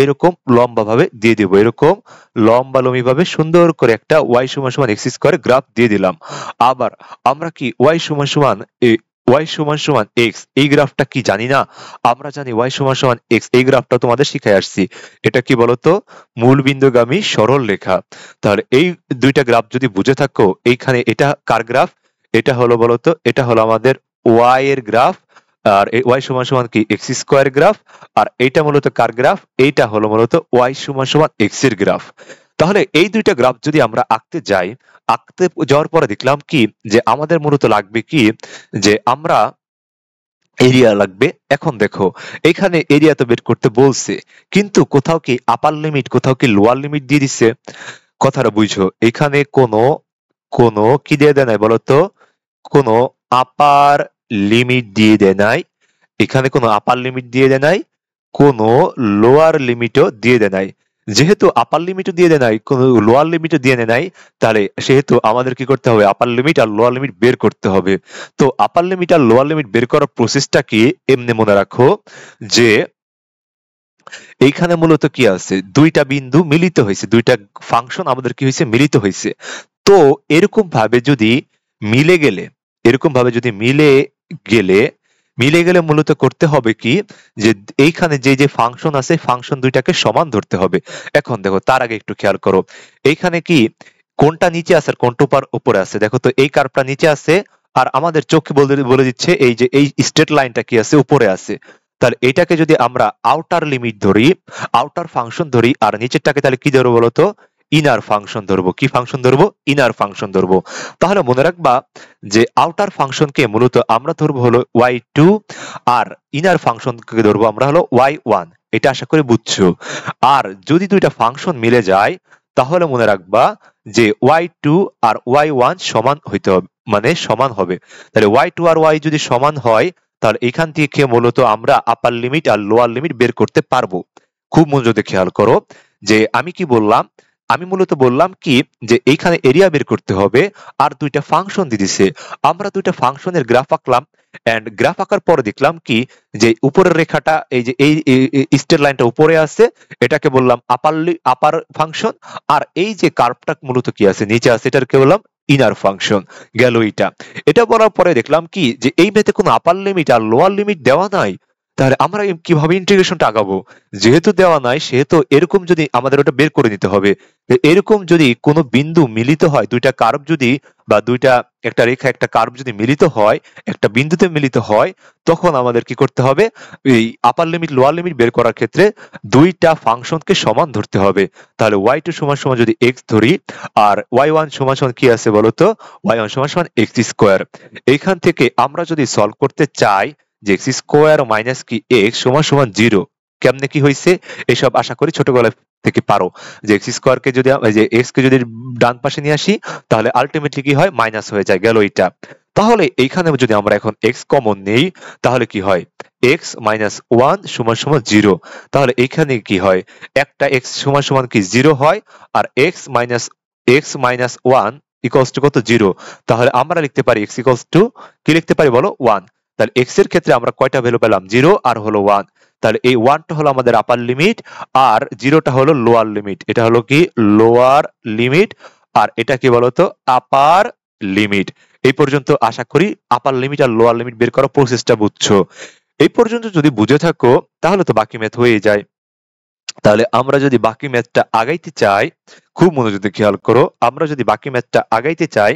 এরকম লম্বা ভাবে দিয়ে দিব, এরকম লম্বালম্বি ভাবে সুন্দর করে একটা y সমান সমান x² এর গ্রাফ দিয়ে দিলাম। আবার আমরা কি y সমান সমান x এই গ্রাফটা কি জানি না? আমরা জানি y সমান সমান x, এই গ্রাফটা তোমাদের শিখাই আসছি। এটা কি বলতো? মূলবিন্দুগামী সরল রেখা। তাহলে এই দুইটা গ্রাফ যদি বুঝে থাকো, এইখানে এটা কার গ্রাফ? এটা হলো বলতো, এটা হলো আমাদের y এর গ্রাফ, আর y সমান সমান কি x² গ্রাফ। আর এইটা মূলত কার গ্রাফ? এইটা হলো মূলত y সমান সমান x এর গ্রাফ। তাহলে এই দুইটা গ্রাফ যদি আমরা আঁকতে যাওয়ার পরে দেখলাম কি যে আমাদের মূলত লাগবে কি যে আমরা এরিয়া লাগবে। এখন দেখো এখানে এরিয়া তো বের করতে বলছে, কিন্তু কোথাও কি আপার লিমিট কোথাও কি লোয়ার লিমিট দিয়ে দিচ্ছে। কথাটা বুঝো, এখানে কোনো কি দিয়ে দেয় নাই বলতো? কোনো আপার লিমিট দিয়ে দেয় নাই। এখানে কোনো আপার লিমিট দিয়ে দেয় নাই, কোনো লোয়ার লিমিটও দিয়ে দেয় নাই। যেহেতু আপার লিমিটও দিয়ে দেয় নাই, কোনো লোয়ার লিমিটও দিয়ে দেয় নাই, তাহলে সেহেতু আমাদের কি করতে হবে? আপার লিমিট আর লোয়ার লিমিট বের করতে হবে। তো আপার লিমিট আর লোয়ার লিমিট বের করার প্রসেসটা কি এমনি মনে রাখো যে এইখানে মূলত কি আছে? দুইটা বিন্দু মিলিত হয়েছে, দুইটা ফাংশন আমাদের কি হয়েছে? মিলিত হয়েছে। তো এরকম ভাবে যদি মিলে গেলে মূলত করতে হবে কি যে এইখানে যে ফাংশন আছে ফাংশন দুইটাকে সমান ধরতে হবে। এখন দেখো তার আগে একটু খেয়াল করো, এইখানে কি কোনটা নিচে আছে আর কোনটা উপরে আছে? দেখো তো এই কার্ভটা নিচে আছে, আর আমাদের চোখে বলে দিচ্ছে এই যে এই স্ট্রেট লাইনটা কি আছে? উপরে আছে। তাহলে এটাকে যদি আমরা আউটার লিমিট ধরি, আউটার ফাংশন ধরি, আর নিচেরটাকে তাহলে কি ধরবো বলতো? ইনার ফাংশন ধরবো। কি ফাংশন ধরবো? ইনার ফাংশন ধরবো। তাহলে মনে রাখবা যে আউটার ফাংশনকে মূলত আমরা ধরবো হলো y2, আর ইনার ফাংশনকে ধরবো আমরা হলো y1। এটা আশা করি বুঝছো। আর যদি দুইটা ফাংশন মিলে যায় তাহলে মনে রাখবা যে y2 আর y1 সমান হইতে হবে, মানে সমান হবে। তাহলে y2 আর y যদি সমান হয় তাহলে এখান থেকে মূলত আমরা আপার লিমিট আর লোয়ার লিমিট বের করতে পারবো। খুব মনোযোগ দিয়ে খেয়াল করো যে আমি কি বললাম। আমি মূলত বললাম কি যে এইখানে এরিয়া বের করতে হবে, আর দুইটা ফাংশন দিয়ে দিছে। আমরা দুইটা ফাংশনের গ্রাফ আঁকলাম, এন্ড গ্রাফ আঁকার পরে দেখলাম কি যে উপরের রেখাটা এই যে এই স্ট্রেট লাইনটা উপরে আছে, এটাকে বললাম আপার ফাংশন। আর এই যে কার্ভটা মূলত কি আছে? নিচে আছে, এটাকে বললাম ইনার ফাংশন। গেল এটা বলার পরে দেখলাম কি যে এই ম্যাথে কোনো আপার লিমিট আর লোয়ার লিমিট দেওয়া নাই। তাহলে আমরা কিভাবে ইন্টিগ্রেশনটা আগাবো? যেহেতু দেওয়া নাই সেহেতু এরকম যদি আমাদের ওটা বের করে নিতে হবে। এরকম যদি কোনো বিন্দু মিলিত হয়, দুইটা কার্ভ যদি বা একটা রেখা একটা কার্ভ যদি মিলিত হয়, একটা বিন্দুতে মিলিত হয়, তখন আমাদের কি করতে হবে? এই আপার লিমিট লোয়ার লিমিট বের করার ক্ষেত্রে দুইটা ফাংশনকে সমান ধরতে হবে। তাহলে y2 সমান সমান যদি x ধরি, আর y1 সমান সমান কি আছে বলতো? y1 সমান সমান x²। এইখান থেকে আমরা যদি সলভ করতে চাই যে এক্স স্কোয়ার মাইনাস কি এক্স সমান সমান 0। কেমনে কি হয়েছে এসব আশা করি ছোটবেলা থেকে পারো, যে এক্স স্কোয়ারকে যদি যে এক্স কে যদি ডান পাশে নিয়ে আসি তাহলে আলটিমেটলি কি হয় মাইনাস হয়ে যায়, গেল এটা। তাহলে এইখানে যদি আমরা এখন এক্স কমন নেই তাহলে কি হয় এক্স মাইনাস 1 সমান সমান 0। তাহলে এইখানে কি হয় একটা এক্স সমান সমান কি 0 হয়, আর এক্স মাইনাস 1 ইকুয়ালস টু কত 0। তাহলে আমরা লিখতে পারি এক্স ইকুয়ালস টু কি লিখতে পারি বলো 1। তাহলে এক্স এর ক্ষেত্রে আমরা কয়টা ভ্যালু পেলাম 0 আর হলো 1। তাহলে এই 1টা হলো আমাদের আপার লিমিট আর 0টা হলো লোয়ার লিমিট, এটা হলো কি লোয়ার লিমিট আর এটা কি বলতো আপার লিমিট। এই পর্যন্ত আশা করি আপার লিমিট আর লোয়ার লিমিট বের করার প্রসেসটা বুঝছো। এই পর্যন্ত যদি বুঝে থাকো তাহলে তো বাকি ম্যাথ হয়ে যায়। তাহলে আমরা যদি বাকি ম্যাথটা আগাইতে চাই, খুব মনোযোগ দিয়ে খেয়াল করো, আমরা যদি বাকি ম্যাথটা আগাইতে চাই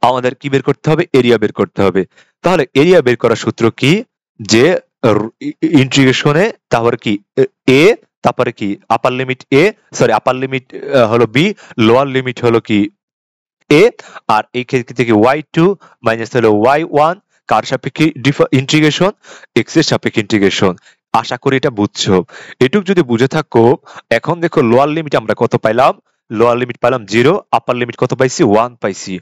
আমাদের কি বের করতে হবে এরিয়া বের করতে হবে। তাহলে এরিয়া বের করার সূত্র কি যে ইন্টিগ্রেশনে তারপরে কি এ তারপরে কি আপার লিমিট এ সরি আপার লিমিট হলো বি, লোয়ার লিমিট হলো কি এ, আর এই ক্ষেত্রে থেকে y2 মাইনাস হলো y1 কার সাপেক্ষে ইন্টিগ্রেশন এক্স এর সাপেক্ষে ইন্টিগ্রেশন। আশা করি এটা বুঝছো। এটুক যদি বুঝে থাকো এখন দেখো লোয়ার লিমিট আমরা কত পাইলাম, লোয়ার লিমিট পেলাম 0, আপার লিমিট কত পাইছি 1 পাইছি।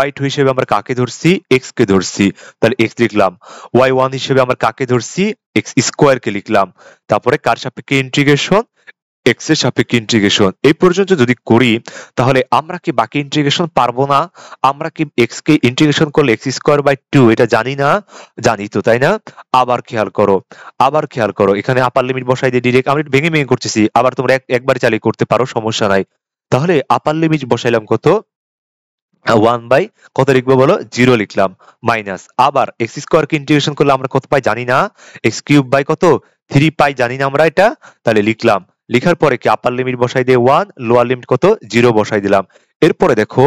y2 হিসেবে আমরা কাকে ধরছি এক্স কে ধরছি, তাহলে এক্স লিখলাম। y1 হিসেবে আমরা কাকে ধরছি এক্স স্কোয়ার কে লিখলাম। তারপরে কার সাপেক্ষে ইন্টিগ্রেশন এক্স এর সাপেক্ষে ইন্টিগ্রেশন। এই পর্যন্ত যদি করি তাহলে আমরা কি বাকি ইন্টিগ্রেশন পারবো না? আমরা কি এক্স কে ইন্টিগ্রেশন করলে এক্স স্কোয়ার বাই 2 এটা জানি না? জানি তো, তাই না? আবার খেয়াল করো এখানে আপার লিমিট বসাই দিয়ে ডিরেক্ট আমি ভেঙে ভেঙে করতেছি, আবার তোমরা একবারে চালিয়ে করতে পারো, সমস্যা নাই। তাহলে আপার লিমিট বসাইলাম কত 1 বাই কত লিখবো বলো 0 লিখলাম, মাইনাস আবার এক্স স্কোয়ার কে ইন্টিগ্রেশন করলে আমরা কত পাই জানি না, এক্স কিউব বাই কত 3 পাই জানি না আমরা এটা, তাহলে লিখলাম। লিখার পরে কি আপার লিমিট বসাই দিয়ে 1, লোয়ার লিমিট কত 0 বসাই দিলাম। এরপরে দেখো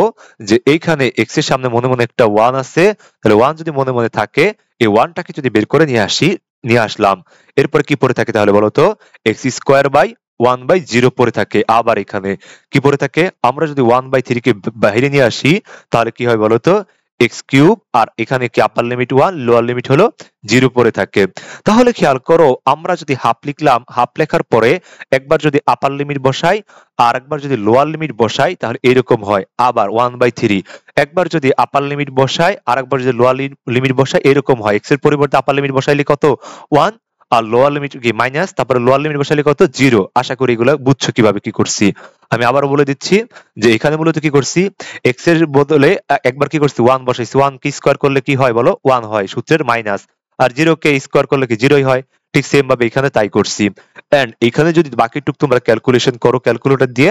যে এইখানে এক্স এর সামনে মনে মনে একটা 1 আছে, তাহলে 1 যদি মনে মনে থাকে এই 1টাকে যদি বের করে নিয়ে আসলাম। এরপরে কি পড়ে থাকে তাহলে বলো তো এক্স স্কোয়ার বাই 1/0 পড়ে থাকে। আবার এখানে কি পড়ে থাকে, আমরা যদি 1/3 কে বাইরে নিয়ে আসি তাহলে কি হয় বলতো এক্স কিউব, আর এখানে কি আপার লিমিট 1 লোয়ার লিমিট হলো 0 পড়ে থাকে। তাহলে খেয়াল করো আমরা যদি হাফ লিখলাম, হাফ লেখার পরে একবার যদি আপার লিমিট বসাই আর একবার যদি লোয়ার লিমিট বসাই তাহলে এরকম হয় আবার 1/3। একবার যদি আপার লিমিট বসাই আর একবার যদি লোয়ার লিমিট বসাই এরকম হয়, এক্স এর পরিবর্তে আপার লিমিট বসাইলে কত 1 আর লোয়ার লিমিট কি মাইনাস, তারপরে লোয়ার লিমিট বসাইলে কত 0। আশা করি এগুলো বুঝছো কিভাবে কি করছি। আমি আবারও বলে দিচ্ছি যে এখানে মূলত কি করছি এক্স এর বদলে একবার কি করছি 1 বসাইছি, 1 কে স্কোয়ার করলে কি হয় বলো 1 হয় সূত্রের মাইনাস, আর 0 কে স্কোয়ার করলে কি 0ই হয়। ঠিক সেম ভাবে এখানে তাই করছি। এন্ড এখানে যদি বাকিটুক তোমরা ক্যালকুলেশন করো ক্যালকুলেটর দিয়ে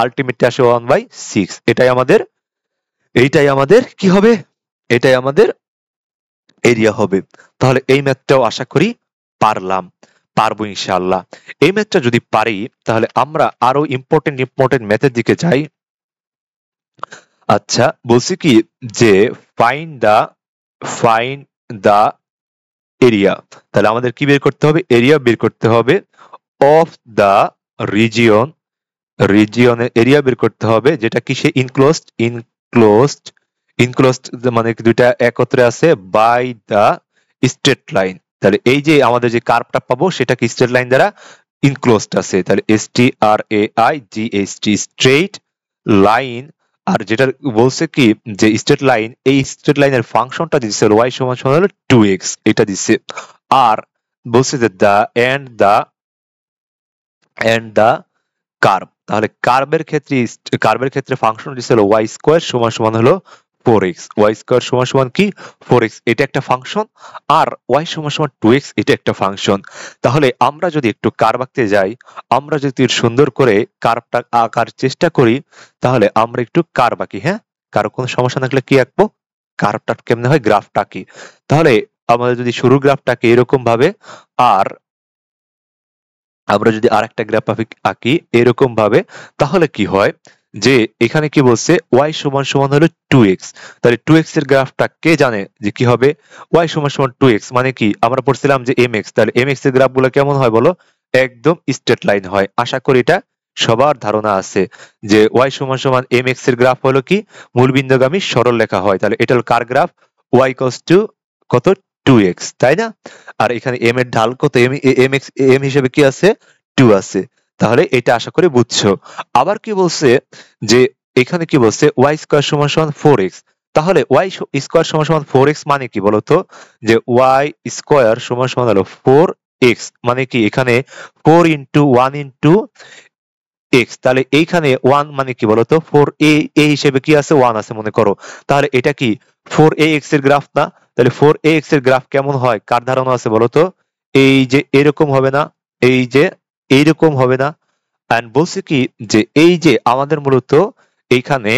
আলটিমেটলি আসে 1/6। এইটাই আমাদের কি হবে, এটাই আমাদের এরিয়া হবে। তাহলে এই ম্যাথটাও আশা করি পারবো ইনশাআল্লাহ। এই ম্যাথটা যদি পারি তাহলে আমরা আরো ইম্পর্টেন্ট ম্যাথের দিকে যাই। আচ্ছা বলছি কি যে ফাইন্ড দা এরিয়া, তাহলে আমাদের কি বের করতে হবে এরিয়া বের করতে হবে অফ দা রিজিয়নের এরিয়া বের করতে হবে যেটা কিসে ইনক্লোজড মানে দুইটা একত্রে আছে বাই দা স্ট্রেট লাইন। তাহলে এই যে আমাদের যে কার্ভটা পাবো সেটা কি স্ট্রেট লাইন দ্বারা ইনক্লোজড আছে, তাহলে STRAIGHT স্ট্রেট লাইন। আর যেটা বলছে কি যে স্ট্রেট লাইন, এই স্ট্রেট লাইনের ফাংশনটা দিচ্ছে y সমান সমান হলো 2x, এটা দিচ্ছে। আর বলছে যে দা কার্ভ, তাহলে কার্ভের ক্ষেত্রে ফাংশন দিচ্ছে হলো y স্কয়ার সমান সমান হলো 4x, y স্কয়ার সমান সমান কি 4x, এটা একটা ফাংশন, আর y সমান সমান 2x এটা একটা ফাংশন। তাহলে আমরা যদি একটু কার্ভ আঁকতে যাই, আমরা যদি সুন্দর করে কার্ভটা আঁকার চেষ্টা করি তাহলে আমরা একটু কার্ভ আঁকি। হ্যাঁ, কারো কোনো সমস্যা থাকলে কি আঁকবো, কার্ভটা কেমনে হয় গ্রাফটা আঁকি। তাহলে আমাদের যদি শুরুর গ্রাফটাকে এরকম ভাবে, আর আমরা যদি আরেকটা গ্রাফ আঁকি এরকম ভাবে, তাহলে কি হয় যে এখানে কি বলছে y সমান সমান হলো 2x, তাহলে 2x এর গ্রাফটা কে জানে যে কি হবে, y সমান সমান 2x মানে কি আমরা পড়ছিলাম যে mx, তাহলে mx এর গ্রাফগুলো কেমন হয় বলো একদম স্ট্রেট লাইন হয়। আশা করি এটা সবার ধারণা আছে যে y সমান সমান mx এর গ্রাফ হলো কি মূলবিন্দুগামী সরল রেখা হয়। তাহলে এটা হলো কার গ্রাফ, y ইকুয়ালস টু কত 2x, তাই না? আর এখানে m এর ঢাল কত, m হিসেবে কি আছে, 2 আছে। তাহলে এটা আশা করি বুঝছো। আবার কি বলছে যে এখানে কি বলছে y স্কয়ার সমান সমান 4x। তাহলে y স্কয়ার সমান সমান 4x মানে কি বলতো, যে y স্কয়ার সমান সমান হলো 4x, মানে কি এখানে 4 ইন্টু 1 ইন্টু এক্স। তাহলে এইখানে 1 মানে কি বলতো, 4a হিসেবে কি আছে, 1 আছে মনে করো। তাহলে এটা কি 4ax এর গ্রাফ না? তাহলে 4ax এর গ্রাফ কেমন হয়, কার ধারণা আছে বলতো? এই যে এরকম হবে না, এই যে এইরকম হবে না। এন্ড বলছে কি যে এই যে আমাদের মূলত এইখানে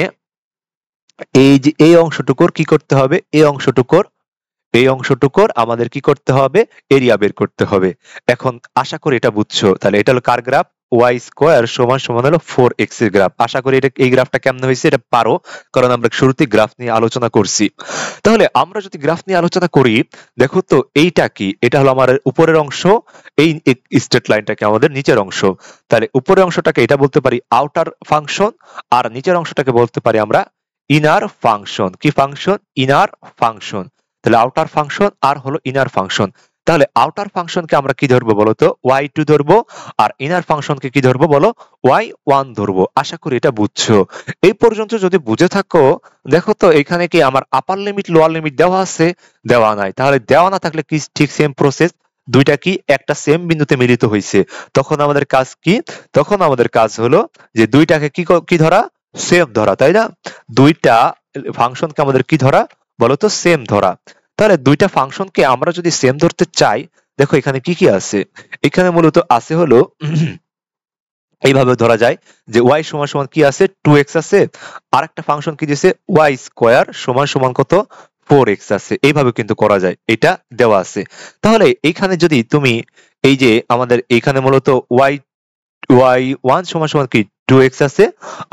এই যে এই অংশটুকুর কি করতে হবে, এই অংশটুকুর আমাদের কি করতে হবে, এরিয়া বের করতে হবে। এখন আশা করি এটা বুঝছো। তাহলে এটা হলো কার গ্রাফ, y স্কয়ার সমান সমান হলো 4x এর গ্রাফ। আশা করি এটা এই গ্রাফটা কেমনে হয়েছে এটা পারো, কারণ আমরা শুরুতেই গ্রাফ নিয়ে আলোচনা করছি। তাহলে আমরা যদি গ্রাফ নিয়ে আলোচনা করি, দেখো তো এইটা কি, এটা হলো আমার উপরের অংশ, এই স্ট্রেট লাইনটাকে আমাদের নিচের অংশ। তাহলে উপরের অংশটাকে এটা বলতে পারি আউটার ফাংশন, আর নিচের অংশটাকে বলতে পারি আমরা ইনার ফাংশন। কি ফাংশন, ইনার ফাংশন। তাহলে আউটার ফাংশন আর হলো ইনার ফাংশন। তাহলে আউটার ফাংশনকে আমরা কি ধরবো বলতো, y2 ধরবো, আর ইনার ফাংশনকে কি ধরবো বলো, y1 ধরবো। আশা করি এটা বুঝছো। এই পর্যন্ত যদি বুঝে থাকো, দেখো তো এখানে কি আমার আপার লিমিট লোয়ার লিমিট দেওয়া আছে, দেওয়া নাই। তাহলে দেওয়া না থাকলে কি ঠিক সেম প্রসেস, দুইটা কি একটা সেম বিন্দুতে মিলিত হয়েছে। তখন আমাদের কাজ কি, তখন আমাদের কাজ হলো যে দুইটাকে কি ধরা, সেম ধরা, তাই না? দুইটা ফাংশনকে আমাদের কি ধরা বলতো, সেম ধরা। তাহলে দুইটা ফাংশনকে আমরা যদি সেম ধরতে চাই, দেখো এখানে কি কি আছে, এখানে মূলত আছে হলো এইভাবে ধরা যায় যে y সমান সমান কি আছে, 2x আছে, আর একটা ফাংশন কি দিয়েছে y স্কয়ার সমান সমান কত, 4x আছে। এইভাবে কিন্তু করা যায়, এটা দেওয়া আছে। তাহলে এইখানে যদি তুমি এই যে আমাদের এইখানে মূলত y1 সমান সমান কি 2x আছে,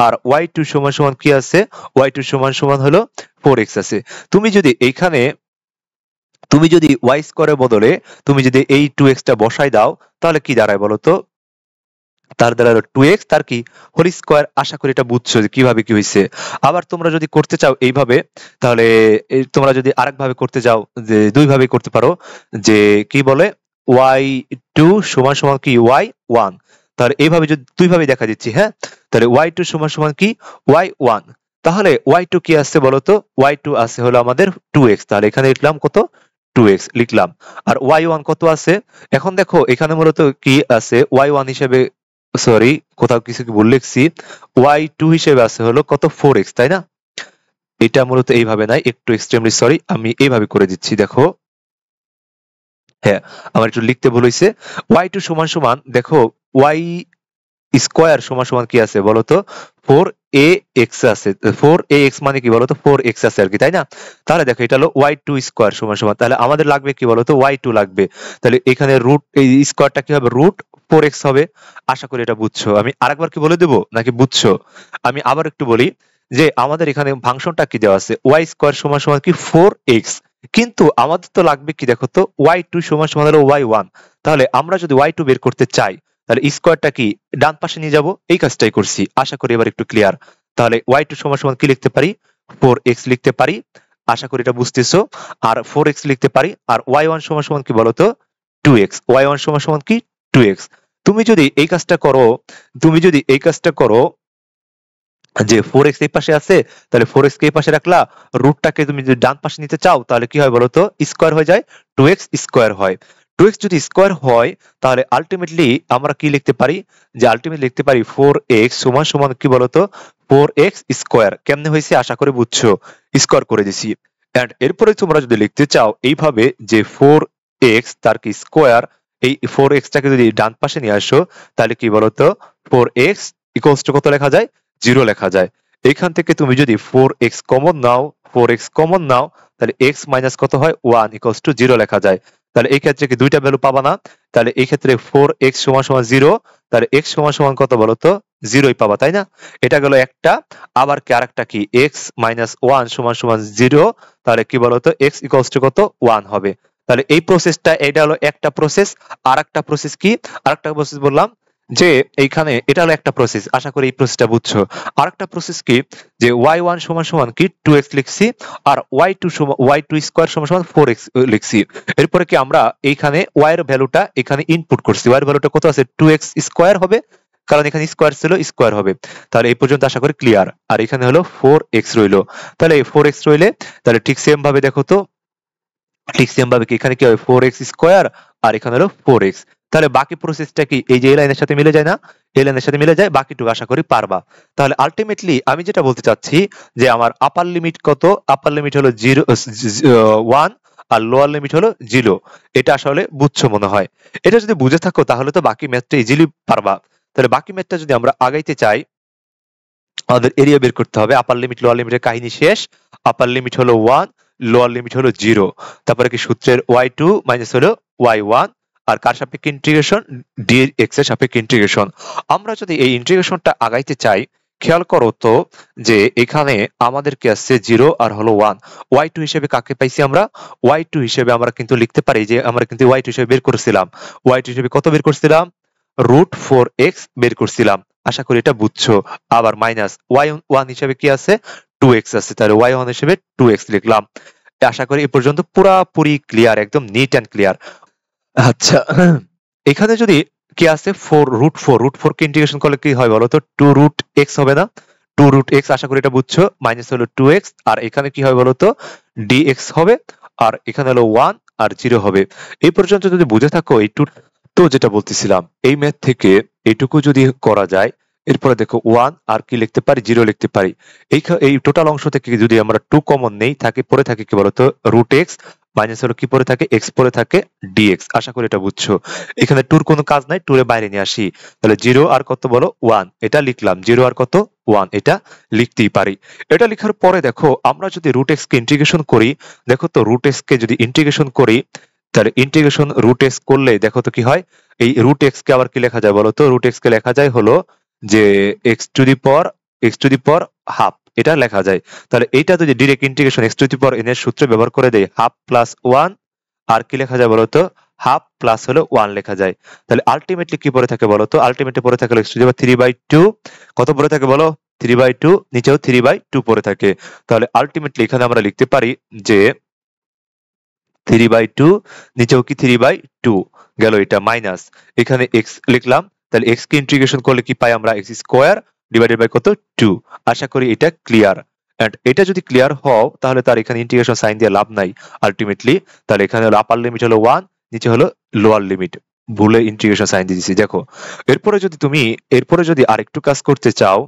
আর y2 সমান সমান কি আছে, y2 সমান সমান হলো 4x আছে। তুমি যদি এইখানে y স্কয়ারের বদলে তুমি যদি এই 2x টা বসাই দাও, তাহলে কি দাঁড়ায় বলতো, তার দ্বারা 2x তার কি হোল স্কয়ার। আশা করি এটা বুঝছো যে কিভাবে কি হয়েছে। আবার তোমরা যদি করতে চাও এইভাবে, তাহলে তোমরা যদি আরেক ভাবে করতে যাও, যে দুই ভাবে করতে পারো, যে কি বলে y2 সমান সমান কি y1। তাহলে এইভাবে যদি দুই ভাবে দেখা দিচ্ছি, হ্যাঁ। তাহলে y2 সমান সমান কি y1। তাহলে y2 কি আসছে বলতো, y2 আছে হলো আমাদের 2x। তাহলে এখানে লিখলাম কত, 2x লিখলাম। আর y1 কত আছে, এখন দেখো এখানে মূলত কি আছে, y1 হিসেবে, সরি কোথাও কিছু কি ভুল লিখছি, y2 হিসেবে আছে হলো কত, 4x, তাই না? এটা মূলত এইভাবে নাই, একটু এক্সট্রিমলি সরি, আমি এইভাবে করে দিচ্ছি, দেখো। হ্যাঁ, আমার একটু লিখতে ভুল হয়েছে। y2 সমান সমান দেখো y স্কয়ার সমান সমান কি আছে বলতো, 4ax আছে। 4ax মানে কি বলতো, 4x আছে আর কি, তাই না? তাহলে দেখো এটা হলো y2 স্কয়ার সমান সমান, তাহলে আমাদের লাগবে কি বলতো, y2 লাগবে। তাহলে এখানে রুট এই স্কয়ারটা কি হবে, রুট 4x হবে। আশা করি এটা বুঝছো। আমি আরেকবার কি বলে দেবো নাকি বুঝছো? আমি আবার একটু বলি, যে আমাদের এখানে ফাংশনটা কি দেওয়া আছে, y স্কয়ার সমান সমান কি 4x, কিন্তু আমাদের তো লাগবে কি দেখো তো, y2 সমান সমান হলো y1। তাহলে আমরা যদি y2 বের করতে চাই, তাহলে স্কয়ারটা কি ডান পাশে নিয়ে যাব, এই কাজটাই করছি। আশা করি এবার একটু ক্লিয়ার। তাহলে y2 সমান সমান কি লিখতে পারি, 4x লিখতে পারি। আশা করি এটা বুঝতেছো। আর 4x লিখতে পারি, আর y1 সমান সমান কি বলতো, 2x। y1 সমান সমান কি 2x। তুমি যদি এই কাজটা করো, তুমি যদি এই কাজটা করো, যে 4x এই পাশে আছে, তাহলে 4x কে এই পাশে রাখলা, রুটটাকে তুমি যদি ডান পাশে নিতে চাও, তাহলে কি হয় বলতো, স্কয়ার হয়ে যায়, 2x স্কয়ার হয়। 2x যদি স্কয়ার হয়, তাহলে আলটিমেটলি আমরা কি লিখতে পারি, যে আলটিমেটলি লিখতে পারি 4x সমান সমান কি বলতো, 4x স্কয়ার। কেমনে হয়েছে আশা করি বুঝছো, স্কয়ার করে দিছি। এন্ড এরপরে তোমরা যদি লিখতে চাও এইভাবে, যে 4x তার কি স্কয়ার, এই 4x টাকে যদি ডান পাশে নিয়ে আসো, তাহলে কি বলতো, 4x ইকুয়ালস টু কত লেখা যায়, 0 লেখা যায়। এখান থেকে তুমি যদি 4x কমন নাও, 4x কমন নাও, তাহলে x মাইনাস কত হয়, 1 ইকুয়ালস টু 0 লেখা যায়। তাহলে এই ক্ষেত্রে কি দুইটা ভ্যালু পাবা না? তাহলে এই ক্ষেত্রে 4x সমান সমান 0, তাহলে x সমান সমান কত বলতো, 0ই পাবা, তাই না? এটা গেল একটা। আবার কি আরেকটা কি, x মাইনাস 1 সমান সমান 0, তাহলে কি বলতো, x ইকুয়ালস টু কত, 1 হবে। তাহলে এই প্রসেসটা, এটা হলো একটা প্রসেস। আর একটা প্রসেস কি, আরেকটা প্রসেস বললাম, যে এইখানে এটা হলো একটা প্রসেস, আশা করি এই প্রসেসটা বুঝছো। আর একটা প্রসেস কি, যে y1 সমান সমান কি 2x লিখছি, আর y2 সমান y2 স্কয়ার সমান সমান 4x লিখছি। এরপরে কি আমরা এইখানে y এর ভ্যালুটা এখানে ইনপুট করছি, y এর ভ্যালুটা কত আছে 2x স্কয়ার হবে, কারণ এখানে স্কয়ার ছিল, স্কয়ার হবে। তাহলে এই পর্যন্ত আশা করি ক্লিয়ার। আর এখানে হলো 4x রইলো। তাহলে এই 4x রইলে তাহলে ঠিক সেম ভাবে দেখো তো, ঠিক সেম ভাবে কি এখানে কি হবে 4x স্কয়ার, আর এখানে হলো 4x। তাহলে বাকি প্রসেসটা কি এই যে এই লাইনের সাথে মিলে যায় না, এই লাইনের সাথে মিলে যায়, বাকিটুকু আশা করি পারবা। তাহলে আলটিমেটলি আমি যেটা বলতে চাচ্ছি যে আমার আপার লিমিট কত, আপার লিমিট হলো 1 আর লোয়ার লিমিট হলো 0। এটা আসলে বুঝছো মনে হয়। এটা যদি বুঝে থাকো তাহলে তো বাকি ম্যাথটা ইজিলি পারবা। তাহলে বাকি ম্যাথটা যদি আমরা আগাইতে চাই, আমাদের এরিয়া বের করতে হবে। আপার লিমিট লোয়ার লিমিটের কাহিনী শেষ। আপার লিমিট হলো 1, লোয়ার লিমিট হলো 0। তারপরে কি সূত্রের y2 মাইনাস হলো y1, আর কার সাপেক্ষে ইন্টিগ্রেশন, dx এর সাপেক্ষে ইন্টিগ্রেশন। আমরা যদি এই ইন্টিগ্রেশনটা আগাইতে চাই, খেয়াল করো তো যে এখানে আমাদের কি আছে 0 আর হলো 1। y2 হিসেবে কাকে পাইছি আমরা, y2 হিসেবে আমরা কিন্তু লিখতে পারি যে আমরা কিন্তু y2 হিসেবে বের করেছিলাম, y2 হিসেবে কত বের করছিলাম, √4x বের করছিলাম। আশা করি এটা বুঝছো। আবার মাইনাস y1 হিসেবে কি আছে 2x আছে, তাহলে y1 হিসেবে 2x লিখলাম। আশা করি এ পর্যন্ত পুরাপুরি ক্লিয়ার, একদম নিট এন্ড ক্লিয়ার। আচ্ছা, এখানে যদি কি আছে 4 √4 কে ইন্টিগ্রেশন করলে কি হয় বলো তো, 2√x হবে না, 2√x। আশা করি এটা বুঝছো। মাইনাস হলো 2x, আর এখানে কি হয় বলো তো, dx হবে, আর এখানে হলো 1 আর 0 হবে। এই পর্যন্ত যদি বুঝে থাকো এই তো যেটা বলতেছিলাম, এই ম্যাথ থেকে এইটুকু যদি করা যায়, এরপরে দেখো 1 আর কি লিখতে পারি, 0 লিখতে পারি। এই টোটাল অংশ থেকে যদি আমরা 2 কমন নেই, থাকে পরে থাকে কি বলতো √x, মাইনাস হলো কি পরে থাকে x, পরে থাকে dx। আশা করি এটা বুঝছো। এখানে টুর কোনো কাজ নাই, টুরে বাইরে নিয়ে আসি। তাহলে 0 আর কত বলো 1, এটা লিখলাম। 0 আর কত 1, এটা লিখতেই পারি। এটা লেখার পরে দেখো আমরা যদি √x কে ইন্টিগ্রেশন করি, দেখো তো √x কে যদি ইন্টিগ্রেশন করি, তাহলে ইন্টিগ্রেশন √x করলে দেখো তো কি হয়। এই √x কে আবার কি লেখা যায় বলো তো, √x কে লেখা যায় হলো যে x two the power half, এটা লেখা যায়। তাহলে এইটা যদি direct integration x two the power n এর সূত্র ব্যবহার করে দেয়, হাফ প্লাস 1, আর কি লেখা যায় বলতো, হাফ প্লাস হলো 1 লেখা যায়। তাহলে আলটিমেটলি কি পড়ে থাকে বলতো, আলটিমেটলি পড়ে থাকে x টু দি পাওয়ার 3/2। কত পড়ে থাকে বলো, 3/2, নিচেও 3/2 পড়ে থাকে। তাহলে আলটিমেটলি এখানে আমরা লিখতে পারি যে 3/2, নিচেও কি 3/2 গেল, এটা মাইনাস, এখানে x লিখলাম। তাহলে x কে ইন্টিগ্রেশন করলে কি পাই আমরা, x স্কয়ার ডিভাইডেড বাই কত 2। আশা করি এটা ক্লিয়ার। এন্ড এটা যদি ক্লিয়ার হও তাহলে তার এখানে ইন্টিগ্রেশন সাইন দিয়ে লাভ নাই আলটিমেটলি। তাহলে এখানে হলো আপার লিমিট হলো 1, নিচে হলো লোয়ার লিমিট, ভুলে ইন্টিগ্রেশন সাইন দিয়ে দিছি দেখো। এরপরে যদি আরেকটু কাজ করতে চাও,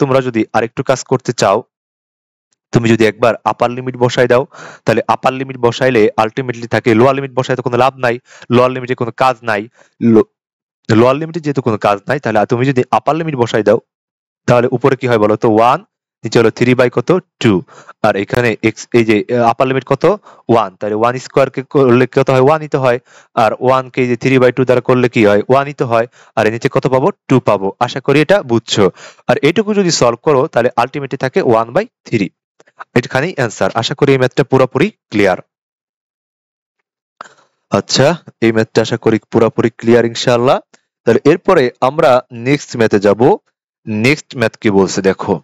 তোমরা যদি আরেকটু কাজ করতে চাও, তুমি যদি একবার আপার লিমিট বসাই দাও, তাহলে আপার লিমিট বসাইলে আলটিমেটলি থাকে লোয়ার লিমিট বসাইতে কোনো লাভ নাই, লোয়ার লিমিটে কোনো কাজ নাই। লোয়ার লিমিটে যেহেতু কোনো কাজ নাই, তাহলে তুমি যদি আপার লিমিট বসাই দাও, তাহলে উপরে কি হয় বলো তো 1, নিচে হলো 3/2। আর এখানে x, এই যে আপার লিমিট কত 1, তাহলে 1 স্কয়ার কে করলে কত হয় 1 ই তো হয়। আর 1 কে এই যে 3/2 দ্বারা করলে কি হয় 1 ই তো হয়। আর এর নিচে কত পাবো 2 পাবো। আশা করি এটা বুঝছো। আর এইটুকু যদি সলভ করো তাহলে আলটিমেটলি থাকে 1/3। এখানেই অ্যান্সার। আশা করি এই ম্যাথটা পুরোপুরি ক্লিয়ার। আচ্ছা, এই ম্যাথটা আশা করি পুরোপুরি ক্লিয়ার ইনশাআল্লাহ। তাহলে এরপরে আমরা নেক্সট ম্যাথে যাব। নেক্সট ম্যাথ কি বলছে দেখো,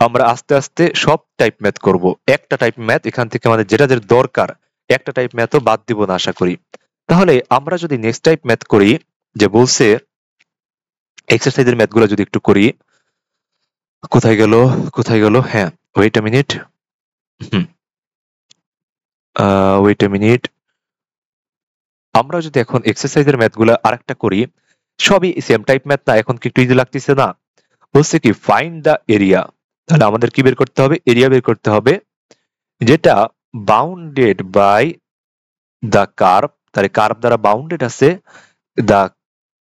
আমরা আস্তে আস্তে সব টাইপ ম্যাথ করব। একটা টাইপ ম্যাথ এখান থেকে আমাদের যেটা যেটা দরকার, একটা টাইপ ম্যাথও বাদ দিব না আশা করি। তাহলে আমরা যদি নেক্সট টাইপ ম্যাথ করি, যে বলছে এক্সারসাইজের ম্যাথগুলো যদি একটু করি, কোথায় গেল, হ্যাঁ wait a minute, wait a minute. আমরা যদি এখন এক্সারসাইজের ম্যাথগুলো আরেকটা করি, সবই সেম টাইপ ম্যাথ না, এখন কি একটু ইজি লাগতেছে না? বলছে কি ফাইন্ড দ্য এরিয়া। তাহলে আমাদের কি বের করতে হবে, এরিয়া বের করতে হবে, যেটা বাউন্ডেড বাই দ্য কার্ভ। তাহলে কার্ভ দ্বারা বাউন্ডেড আছে, দ্য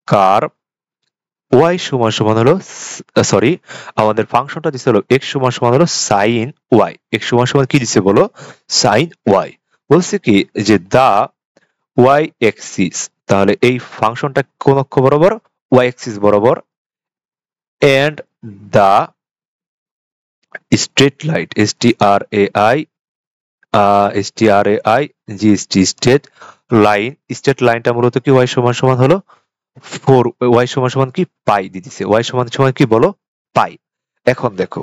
কার্ভ y সমান সমান হলো, সরি আমাদের ফাংশনটা দিছে হলো x সমান সমান হলো sin y। x সমান সমান কি দিছে বলো, sin y। বলছে কি যে দা y axis, তাহলে এই ফাংশনটা কোন অক্ষ বরাবর, y axis বরাবর, and the straight line straight line, straight লাইনটা মূলত কি y সমান সমান হলো 4 ওয়াই সমান সমান কি পাই দিয়ে দিছে, ওয়াই সমান সমান কি বলো পাই। এখন দেখো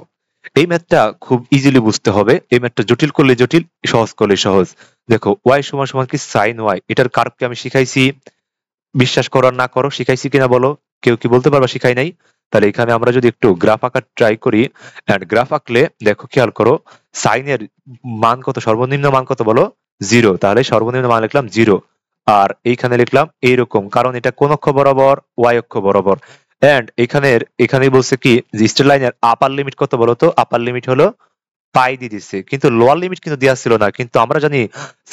এই ম্যাথটা খুব ইজিলি বুঝতে হবে, এই ম্যাথটা জটিল করলে জটিল, সহজ করলে সহজ। দেখো ওয়াই সমান সমান কি সাইন ওয়াই, এটার কার্ভকে আমি শিখাইছি, বিশ্বাস করো আর না করো, শিখাইছি কিনা বলো, কেউ কি বলতে পারবা শিখাই নাই? তাহলে এখানে আমরা যদি একটু গ্রাফ আঁকার ট্রাই করি, এন্ড গ্রাফ আঁকলে দেখো খেয়াল করো সাইনের মান কত, সর্বনিম্ন মান কত বলো 0, তাহলে সর্বনিম্ন মান লিখলাম 0। আর এইখানে লিখলাম এইরকম, কারণ এটা কোন অক্ষ বরাবর, ওয়াই অক্ষ বরাবর। এন্ড এখানে বলছে কি যে স্ট্রেট লাইনের আপার লিমিট কত বলো তো, আপার লিমিট হলো পাই দিয়ে দিচ্ছে, কিন্তু লোয়ার লিমিট কিন্তু দেওয়া ছিল না, কিন্তু আমরা জানি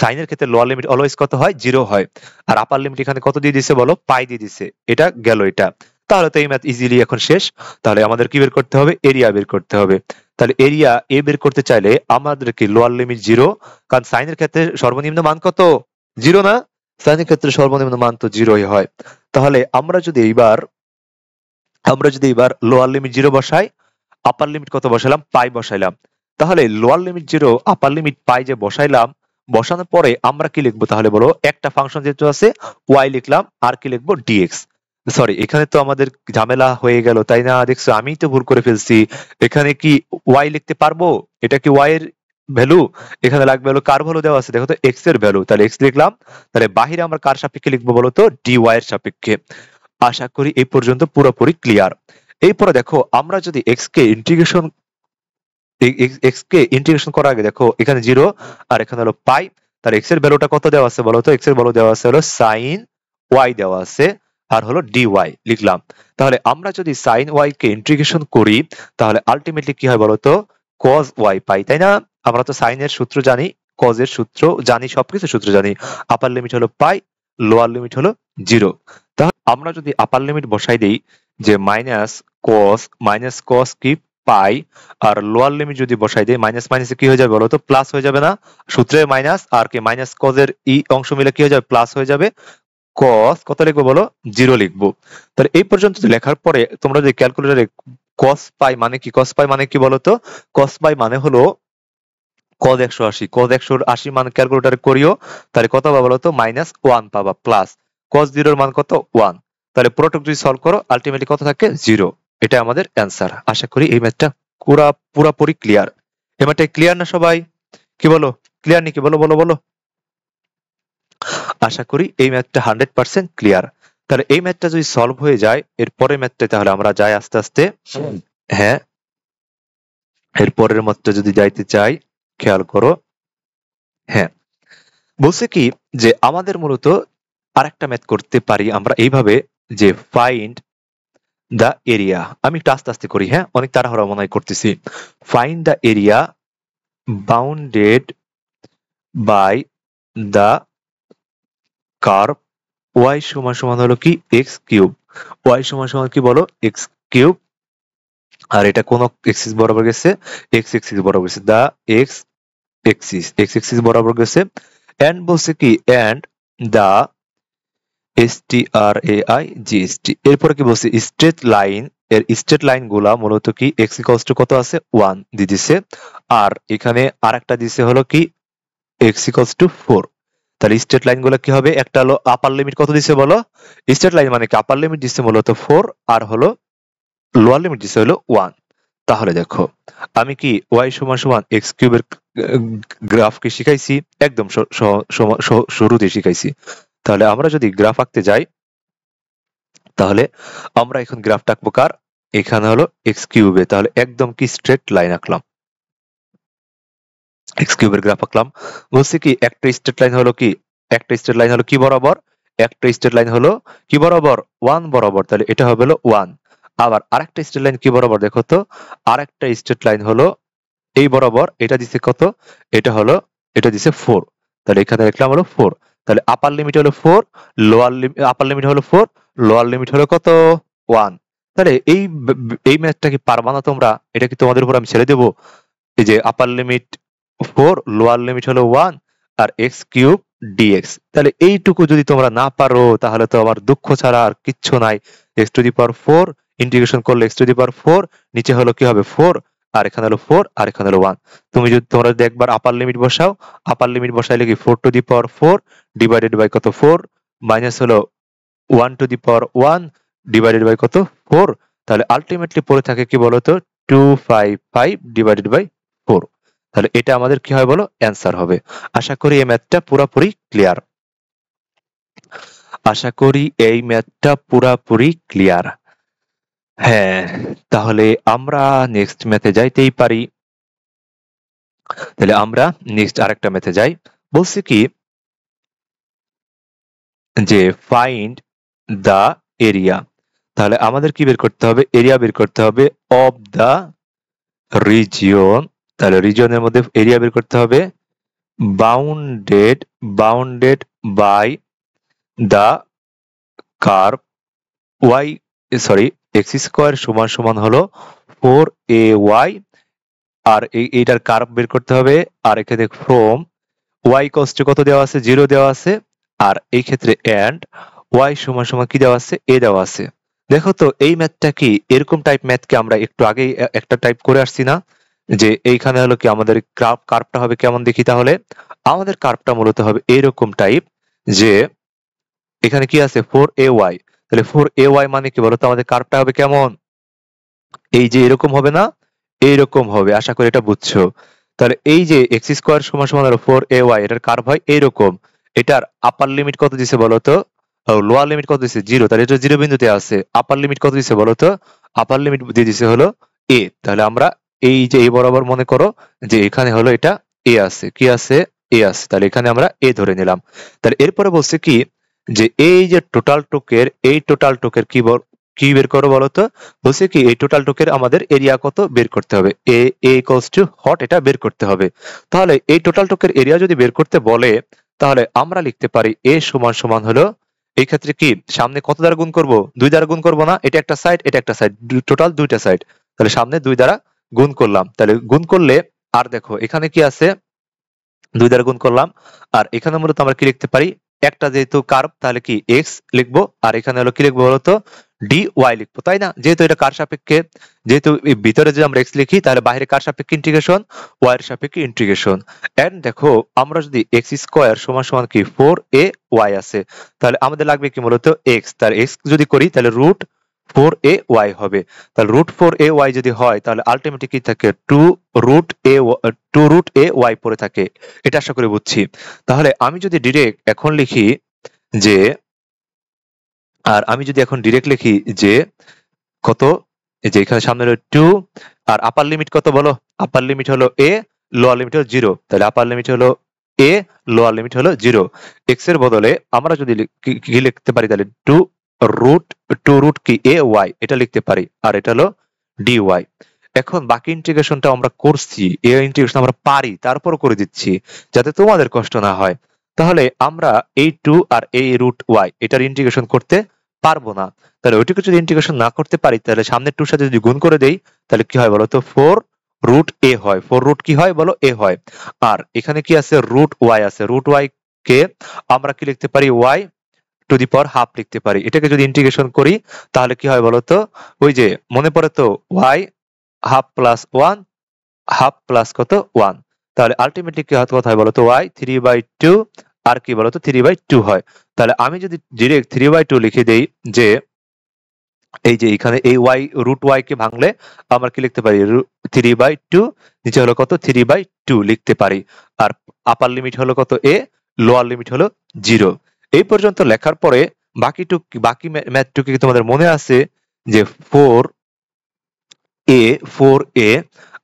সাইনের ক্ষেত্রে লোয়ার লিমিট অলওয়েজ কত হয় 0 হয়। আর আপার লিমিট এখানে কত দিয়ে দিছে বলো, পাই দিয়ে দিছে, এটা গেল এটা। তাহলে তো এই ম্যাথ ইজিলি এখন শেষ। তাহলে আমাদের কি বের করতে হবে, এরিয়া বের করতে হবে। তাহলে এরিয়া এ বের করতে চাইলে আমাদেরকে লোয়ার লিমিট 0, কারণ সাইনের ক্ষেত্রে সর্বনিম্ন মান কত 0 না, সাইনের ক্ষেত্রে সর্বনিম্ন মান তো 0ই হয়। তাহলে আমরা যদি এবার লোয়ার লিমিট 0 বসাই, আপার লিমিট কত বসালাম, পাই বসাইলাম। তাহলে লোয়ার লিমিট 0 আপার লিমিট পাই যে বসাইলাম, বসানোর পরে আমরা কি লিখবো তাহলে বলো, একটা ফাংশন যেহেতু আছে ওয়াই লিখলাম, আর কি লিখবো ডিএক্স। সরি, এখানে তো আমাদের ঝামেলা হয়ে গেল তাই না, দেখছো আমি তো ভুল করে ফেলছি। এখানে কি ওয়াই লিখতে পারবো, এটা কি ওয়াই এর ভ্যালু, এখানে লাগবে হলো কার ভ্যালু দেওয়া আছে দেখো তো, এক্স এর ভ্যালু, তাহলে এক্স লিখলাম। তাহলে বাহিরে আমরা কার সাপেক্ষে লিখবো বলো তো, ডি ওয়াই এর সাপেক্ষে। আশা করি এই পর্যন্ত পুরোপুরি ক্লিয়ার। এরপরে দেখো আমরা যদি এক্স কে ইন্টিগ্রেশন করার আগে দেখো এখানে 0 আর এখানে হলো পাই, তার এক্স এর ভ্যালুটা কত দেওয়া আছে বলো তো, এক্স এর ভ্যালু দেওয়া আছে হলো সাইন ওয়াই দেওয়া আছে, আর হলো ডি ওয়াই লিখলাম। তাহলে আমরা যদি সাইন ওয়াই কে ইন্টিগ্রেশন করি, তাহলে আলটিমেটলি কি হয় বলো তো, কজ ওয়াই পাই, তাই না? আমরা তো সাইনের সূত্র জানি, কজ এর সূত্র জানি, সবকিছু সূত্র জানি। আপার লিমিট হলো পাই, লোয়ার লিমিট হলো 0। তাহলে আমরা যদি আপার লিমিট বসাই দেই যে মাইনাস কস কি পাই, আর লোয়ার লিমিট যদি বসাই দেই মাইনাস মাইনাসে কি হয়ে যাবে বলো তো, প্লাস হয়ে যাবে না? সূত্রের মাইনাস আর কি মাইনাস কজের ই অংশ মিলে কি হয়ে যাবে, প্লাস হয়ে যাবে। কস কত লিখবো বলো, 0 লিখবো। তাহলে এই পর্যন্ত লেখার পরে তোমরা যদি ক্যালকুলেটরে কস পাই মানে কি, কস পাই মানে কি বলো তো, কস পাই মানে হলো কজ 180, কজ 180 মান ক্যালকুলেটরে করিও, তাহলে কত পাবা বলো তো, -1 পাবা, প্লাস কজ 0 এর মান কত 1। তাহলে পুরোটুকু যদি সলভ করো আলটিমেটলি কত থাকে 0। এটা আমাদের অ্যান্সার। আশা করি এই ম্যাথটা পুরাপুরি ক্লিয়ার। এই ম্যাথটা ক্লিয়ার না সবাই, কি বলো, ক্লিয়ার নাকি বলো বলো বলো। আশা করি এই ম্যাথটা 100% ক্লিয়ার। তাহলে এই ম্যাথটা যদি সলভ হয়ে যায়, এর পরের ম্যাথটা তাহলে আমরা যাই আস্তে আস্তে। হ্যাঁ, এর পরের ম্যাথটা যদি যাইতে চাই, খেয়াল করো। হ্যাঁ, বলছে কি যে আমাদের মূলত আরেকটা ম্যাথ করতে পারি আমরা এইভাবে, যে ফাইন্ড দ্য এরিয়া। আমি একটু আস্তে আস্তে করি, হ্যাঁ, অনেক তাড়াহুড়া মনে হয় করতেছি। Find the area bounded by the curve Y সমান সমান হলো কি এক্স কিউব, ওয়াই সমান সমান কি বলো এক্স কিউব। আর এটা কোন এক্সিস বরাবর গেছে, এক্স এক্সিস বরাবর গেছে, দা এক্স এক্সিস বরাবর গেছে। এন্ড বলছে কি এন্ড দা STRAIGST, এরপরে কি বলছে স্ট্রেট লাইন, এর স্ট্রেট লাইন গুলা মূলত কি x ইকুয়ালস টু কত আছে 1 দিয়ে দিছে, আর এখানে আরেকটা দিছে হলো কি x ইকুয়ালস টু 4। তাহলে স্ট্রেট লাইন গুলো কি হবে, একটা হলো আপার লিমিট কত দিছে বলো, স্ট্রেট লাইন মানে কি আপার লিমিট দিছে মূলত 4, আর হলো লোয়ার লিমিট দিছে হলো 1। তাহলে দেখো আমি কি y সমান সমান x কিউবের গ্রাফ কি শিখাইছি, একদম শুরুতে শিখাইছি। তাহলে আমরা যদি গ্রাফ আঁকতে যাই, তাহলে আমরা এখন গ্রাফটা আঁকবো কার, এখানে হলো এক্স কিউবে, তাহলে একদম কি স্ট্রেট লাইন আঁকলাম, এক্স কিউবের গ্রাফ আঁকলাম। বলছে কি একটা স্ট্রেট লাইন হলো কি, একটা স্ট্রেট লাইন হলো কি বরাবর, একটা স্ট্রেট লাইন হলো কি বরাবর 1 বরাবর, তাহলে এটা হবে হলো 1। আবার আরেকটা স্ট্রেট লাইন কি বরাবর দেখো তো, আরেকটা স্ট্রেট লাইন হলো এই বরাবর, এটা দিছে কত, এটা দিছে 4, তাহলে এখানে লিখলাম হলো 4। তাহলে আপার লিমিট হলো 4, আপার লিমিট হলো 4, লোয়ার লিমিট হলো কত 1। তাহলে এই ম্যাথটা কি পারবা না তোমরা, এটা কি তোমাদের উপর আমি ছেড়ে দেবো? এই যে আপার লিমিট 4, লোয়ার লিমিট হলো 1, আর এক্স কিউব ডিএক্স। তাহলে এইটুকু যদি তোমরা না পারো তাহলে তো আমার দুঃখ ছাড়া আর কিচ্ছু নাই। X to the power 4 integration করলে এক্স টু দি পাওয়ার 4, নিচে হলো কি হবে 4, আর এখানে হলো 4, আর এখানে হলো 1। তোমরা যদি একবার আপার লিমিট বসাও, আপার লিমিট বসাইলে কি 4 to the power 4 divided by কত 4 মাইনাস হলো 1 ডিভাইডেড বাই কত 4, তাহলে আলটিমেটলি পড়ে থাকে কি বলতো 255 ডিভাইডেড বাই 4। তাহলে এটা আমাদের কি হয় বলো অ্যান্সার হবে। আশা করি এই ম্যাথটা পুরোপুরি ক্লিয়ার। আশা করি এই ম্যাথটা পুরোপুরি ক্লিয়ার। হ্যাঁ, তাহলে আমরা নেক্সট ম্যাথে যাইতেই পারি। তাহলে আমরা নেক্সট আরেকটা ম্যাথে যাই। বলছি কি যে ফাইন্ড দা এরিয়া, তাহলে আমাদের কি বের করতে হবে, এরিয়া বের করতে হবে অফ দা রিজিয়ন। তাহলে রিজিয়নের মধ্যে এরিয়া বের করতে হবে bounded by the curve X square সমান সমান হলো 4ay, আর এইটার কার্ভ বের করতে হবে। আর এখানে ফ্রম y কষ্ট কত দেওয়া আছে 0 দেওয়া আছে, আর এই ক্ষেত্রে এন্ড y সমান সমান কি দেওয়া আছে a দেওয়া আছে। দেখো তো এই ম্যাথটা কি এরকম টাইপ ম্যাথকে আমরা একটু আগে একটা টাইপ করে আসছি না, যে এইখানে হলো কি আমাদের কার্ভটা হবে কেমন দেখি। তাহলে আমাদের কার্ভটা মূলত হবে এরকম টাইপ, যে এখানে কি আছে 4ay, তাহলে 4ay মানে কি বলতো আমাদের কার্ভটা হবে কেমন, এই যে এরকম হবে না, এইরকম হবে। আশা করি এটা বুঝছো। তাহলে এই যে এক্স স্কোয়ার সমান সমান 4ay, এটার কার্ভ হয় এইরকম। এটার আপার লিমিট কত দিছে বলতো, লোয়ার লিমিট কত দিছে 0, তাহলে এটা 0 বিন্দুতে আছে। আপার লিমিট কত দিছে বলতো, আপার লিমিট দিয়ে দিছে হলো a। তাহলে আমরা এই যে এই বরাবর মনে করো যে এখানে হলো এটা a আছে, কি আছে a আছে, তাহলে এখানে আমরা a ধরে নিলাম। তাহলে এরপরে বলছে কি যে এই যে টোটাল টোকের কি বের করো বলতো, বলছে কি এই টোটাল টোকের আমাদের এরিয়া কত বের করতে হবে, এ ইকুয়ালস টু হট, এটা বের করতে হবে। তাহলে এই টোটাল টোকের এরিয়া যদি বের করতে বলে, তাহলে আমরা লিখতে পারি এ সমান সমান হলো, এই ক্ষেত্রে কি সামনে কত দ্বারা গুণ করব, 2 দ্বারা গুণ করব না, এটা একটা সাইড এটা একটা সাইড, টোটাল 2টা সাইড, তাহলে সামনে 2 দ্বারা গুণ করলাম। তাহলে গুণ করলে আর দেখো এখানে কি আছে 2 দ্বারা গুণ করলাম, আর এখানে মূলত আমরা কি লিখতে পারি, একটা যেহেতু কার্ভ তাহলে কি এক্স লিখবো, আর এখানে হলো কি লিখবো বলতো ডি ওয়াই লিখবো, তাই না, যেহেতু এটা কার সাপেক্ষে, যেহেতু ভিতরে যদি আমরা এক্স লিখি তাহলে বাইরে কার সাপেক্ষে ইন্টিগ্রেশন, ওয়াই এর সাপেক্ষে ইন্টিগ্রেশন। এন্ড দেখো আমরা যদি এক্স স্কোয়ার সমান সমান কি 4ay আছে, তাহলে আমাদের লাগবে কি মূলত এক্স, তার এক্স যদি করি তাহলে রুট 4ay হবে। তাহলে রুট 4ay যদি হয় তাহলে আলটিমেটলি কি থাকে 2 রুট a y পড়ে থাকে। এটা আশা করি বুঝছি। তাহলে আমি যদি ডিরেক্ট এখন লিখি যে, আর আমি যদি এখন ডিরেক্ট লিখি যে কত, এই যে এখানে সামনে হলো 2, আর আপার লিমিট কত বলো, আপার লিমিট হলো a, লোয়ার লিমিট হলো 0, তাহলে আপার লিমিট হলো a, লোয়ার লিমিট হলো 0। x এর বদলে আমরা যদি কি লিখতে পারি, তাহলে 2 রুট কি a y এটা লিখতে পারি, আর এটা হলো dy। এখন বাকি ইন্টিগ্রেশনটা আমরা করছি, এই ইন্টিগ্রেশন আমরা পারি তারপর করে দিচ্ছি যাতে তোমাদের কষ্ট না হয়। তাহলে আমরা এই 2 আর এই রুট y এটার ইন্টিগ্রেশন করতে পারবো না, তাহলে ওইটুকু যদি ইন্টিগ্রেশন না করতে পারি তাহলে সামনের 2 সাথে যদি গুণ করে দেই তাহলে কি হয় বলতো 4 রুট a হয়, 4 রুট কি হয় বলো a হয়। আর এখানে কি আছে রুট y আছে, রুট y কে আমরা কি লিখতে পারি y two the power half লিখতে পারি। এটাকে যদি ইন্টিগ্রেশন করি তাহলে কি হয় বলতো, ওই যে মনে পড়ে তো y half plus 1 half plus কত 1, তাহলে আলটিমেটলি কি কথা হয় বলতো y 3/2, আর কি বলতো 3/2 হয়। তাহলে আমি যদি ডিরেক্ট 3/2 লিখে দেই, যে এই যে এখানে এই y রুট y কে ভাঙলে আমরা কি লিখতে পারি 3/2, নিচে হলো কত 3/2 লিখতে পারি। আর আপার লিমিট হলো কত a, লোয়ার লিমিট হলো 0। এই পর্যন্ত লেখার পরে বাকি ম্যাথটুকু কি তোমাদের মনে আছে যে 4a,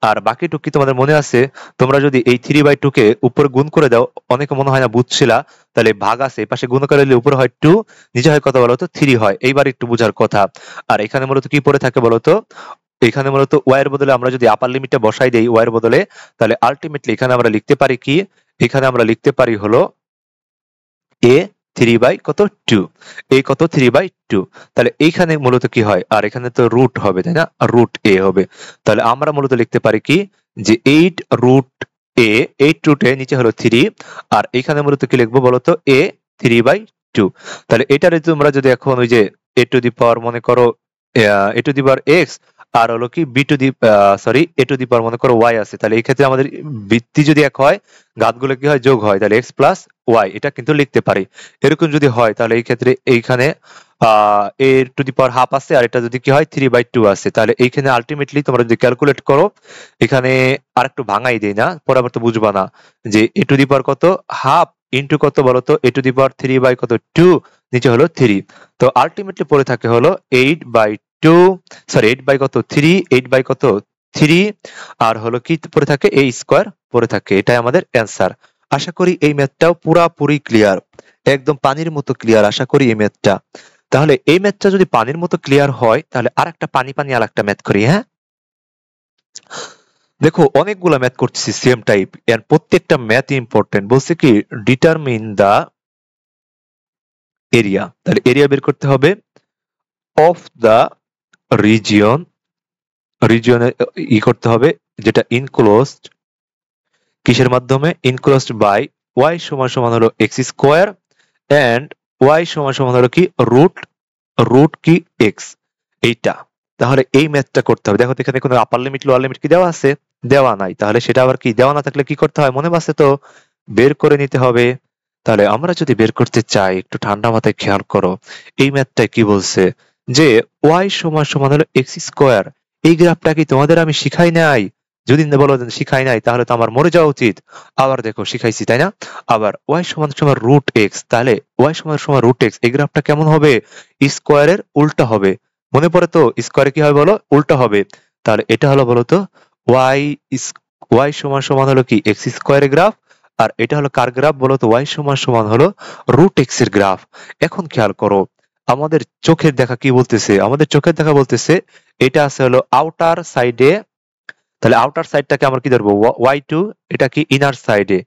আর বাকিটুকু কি তোমাদের মনে আছে, তোমরা যদি এই 3/2 কে উপরে গুণ করে দাও, অনেকে মনে হয় না বুঝছিলা, তাহলে ভাগ আছে এই পাশে গুণ করে দিলে উপরে হয় 2, নিচে হয় কত বলতো 3 হয়। এইবার একটু বুঝার কথা। আর এখানে মূলত কি পড়ে থাকে বলতো, এখানে মূলত ওয়াই এর বদলে আমরা যদি আপার লিমিটটা বসাই দেই ওয়াই এর বদলে, তাহলে আলটিমেটলি এখানে আমরা লিখতে পারি কি, এখানে আমরা লিখতে পারি হলো a 3/2, এই কত 3/2, তাহলে এইখানে মূলত কি হয়, আর এখানে তো রুট হবে তাই না, রুট a হবে। তাহলে আমরা মূলত লিখতে পারি কি যে 8 রুট a, 8 রুট a নিচে হলো 3, আর এখানে মূলত কি লিখবো বলতো a 3/2। তাহলে এটারে তোমরা যদি এখন ওই যে a টু দি পাওয়ার মনে করো a to the power x, আর হলো কি b to the a to the power মনে করো ওয়াই আছে, তাহলে এই ক্ষেত্রে আমাদের ভিত্তি যদি এক হয়, ঘাতগুলো কি হয়, যোগ হয়, তাহলে এক্স প্লাস ওয়াই এটা কিন্তু লিখতে পারি। এরকম যদি হয় তাহলে এই ক্ষেত্রে এইখানে এ টু দি পাওয়ার হাফ আছে, আর এটা যদি কি হয় 3/2 আছে, তাহলে এইখানে আলটিমেটলি তোমরা যদি ক্যালকুলেট করো, এখানে আর একটু ভাঙাই দেই না, পরে আবার তো বুঝবা না যে এ টু দি পাওয়ার কত হাফ ইন্টু কত বলতো, এ টু দি পাওয়ার 3/2, নিচে হলো 3। তো আলটিমেটলি পড়ে থাকে হলো 8/2, সরি 8 বাই কত 3, 8 বাই কত 3, আর হলো কি পড়ে থাকে a স্কয়ার পড়ে থাকে। এটাই আমাদের অ্যান্সার। আশা করি এই ম্যাথটাও পুরাপুরি ক্লিয়ার, একদম পানির মতো ক্লিয়ার আশা করি এই ম্যাথটা। তাহলে এই ম্যাথটা যদি পানির মতো ক্লিয়ার হয়, তাহলে আর একটা পানি পানি আর একটা ম্যাথ করি। হ্যাঁ, দেখো অনেকগুলা ম্যাথ করতেছি সেম টাইপ, এর প্রত্যেকটা ম্যাথ ইম্পর্টেন্ট। বলছে কি ডিটারমিন দা এরিয়া, তাহলে এরিয়া বের করতে হবে অফ দা রিজিয়ন, রিজিয়নে করতে হবে যেটা ইনক্লোজড কিসের মাধ্যমে, ইনক্লোজড বাই ওয়াই সমান সমান হলো এক্স স্কোয়ার এন্ড ওয়াই সমান সমান হলো কি রুট, রুট কি এক্স, এইটা। তাহলে এই ম্যাথটা করতে হবে। দেখো তো এখানে কোনো আপার লিমিট লোয়ার লিমিট কি দেওয়া আছে, দেওয়া নাই, তাহলে সেটা আবার কি দেওয়া না থাকলে কি করতে হয় মনে আছে তো, বের করে নিতে হবে। তাহলে আমরা যদি বের করতে চাই একটু ঠান্ডা মাথায় খেয়াল করো, এই ম্যাথটা কি বলছে যে ওয়াই সমান সমান হলো এক্স স্কোয়ার। এই গ্রাফটা কি তোমাদের আমি শিখাই নাই? যদি বলো যে শিখাই নাই তাহলে তো আমার মরে যাওয়া উচিত। আবার দেখো শিখাইছি তাই না। আবার ওয়াই সমান সমান রুট এক্স, তাহলে ওয়াই সমান সমান রুট এক্স, এই গ্রাফটা কেমন হবে, স্কোয়ারের উল্টা হবে। মনে পড়ে তো স্কোয়ারে কি হয় বলো, উল্টা হবে। তাহলে এটা হলো বলো তো ওয়াই, ওয়াই সমান সমান হলো কি এক্স স্কোয়ারের গ্রাফ, আর এটা হলো কার গ্রাফ বলো তো, ওয়াই সমান সমান হলো রুট এক্স এর গ্রাফ। এখন খেয়াল করো আমাদের চোখের দেখা কি বলতেছে, আমাদের চোখের দেখা বলতেছে এটা আছে হলো আউটার সাইডে, তাহলে আউটার সাইডটাকে আমরা কি ধরবো ওয়াই টু, এটা কি ইনার সাইডে,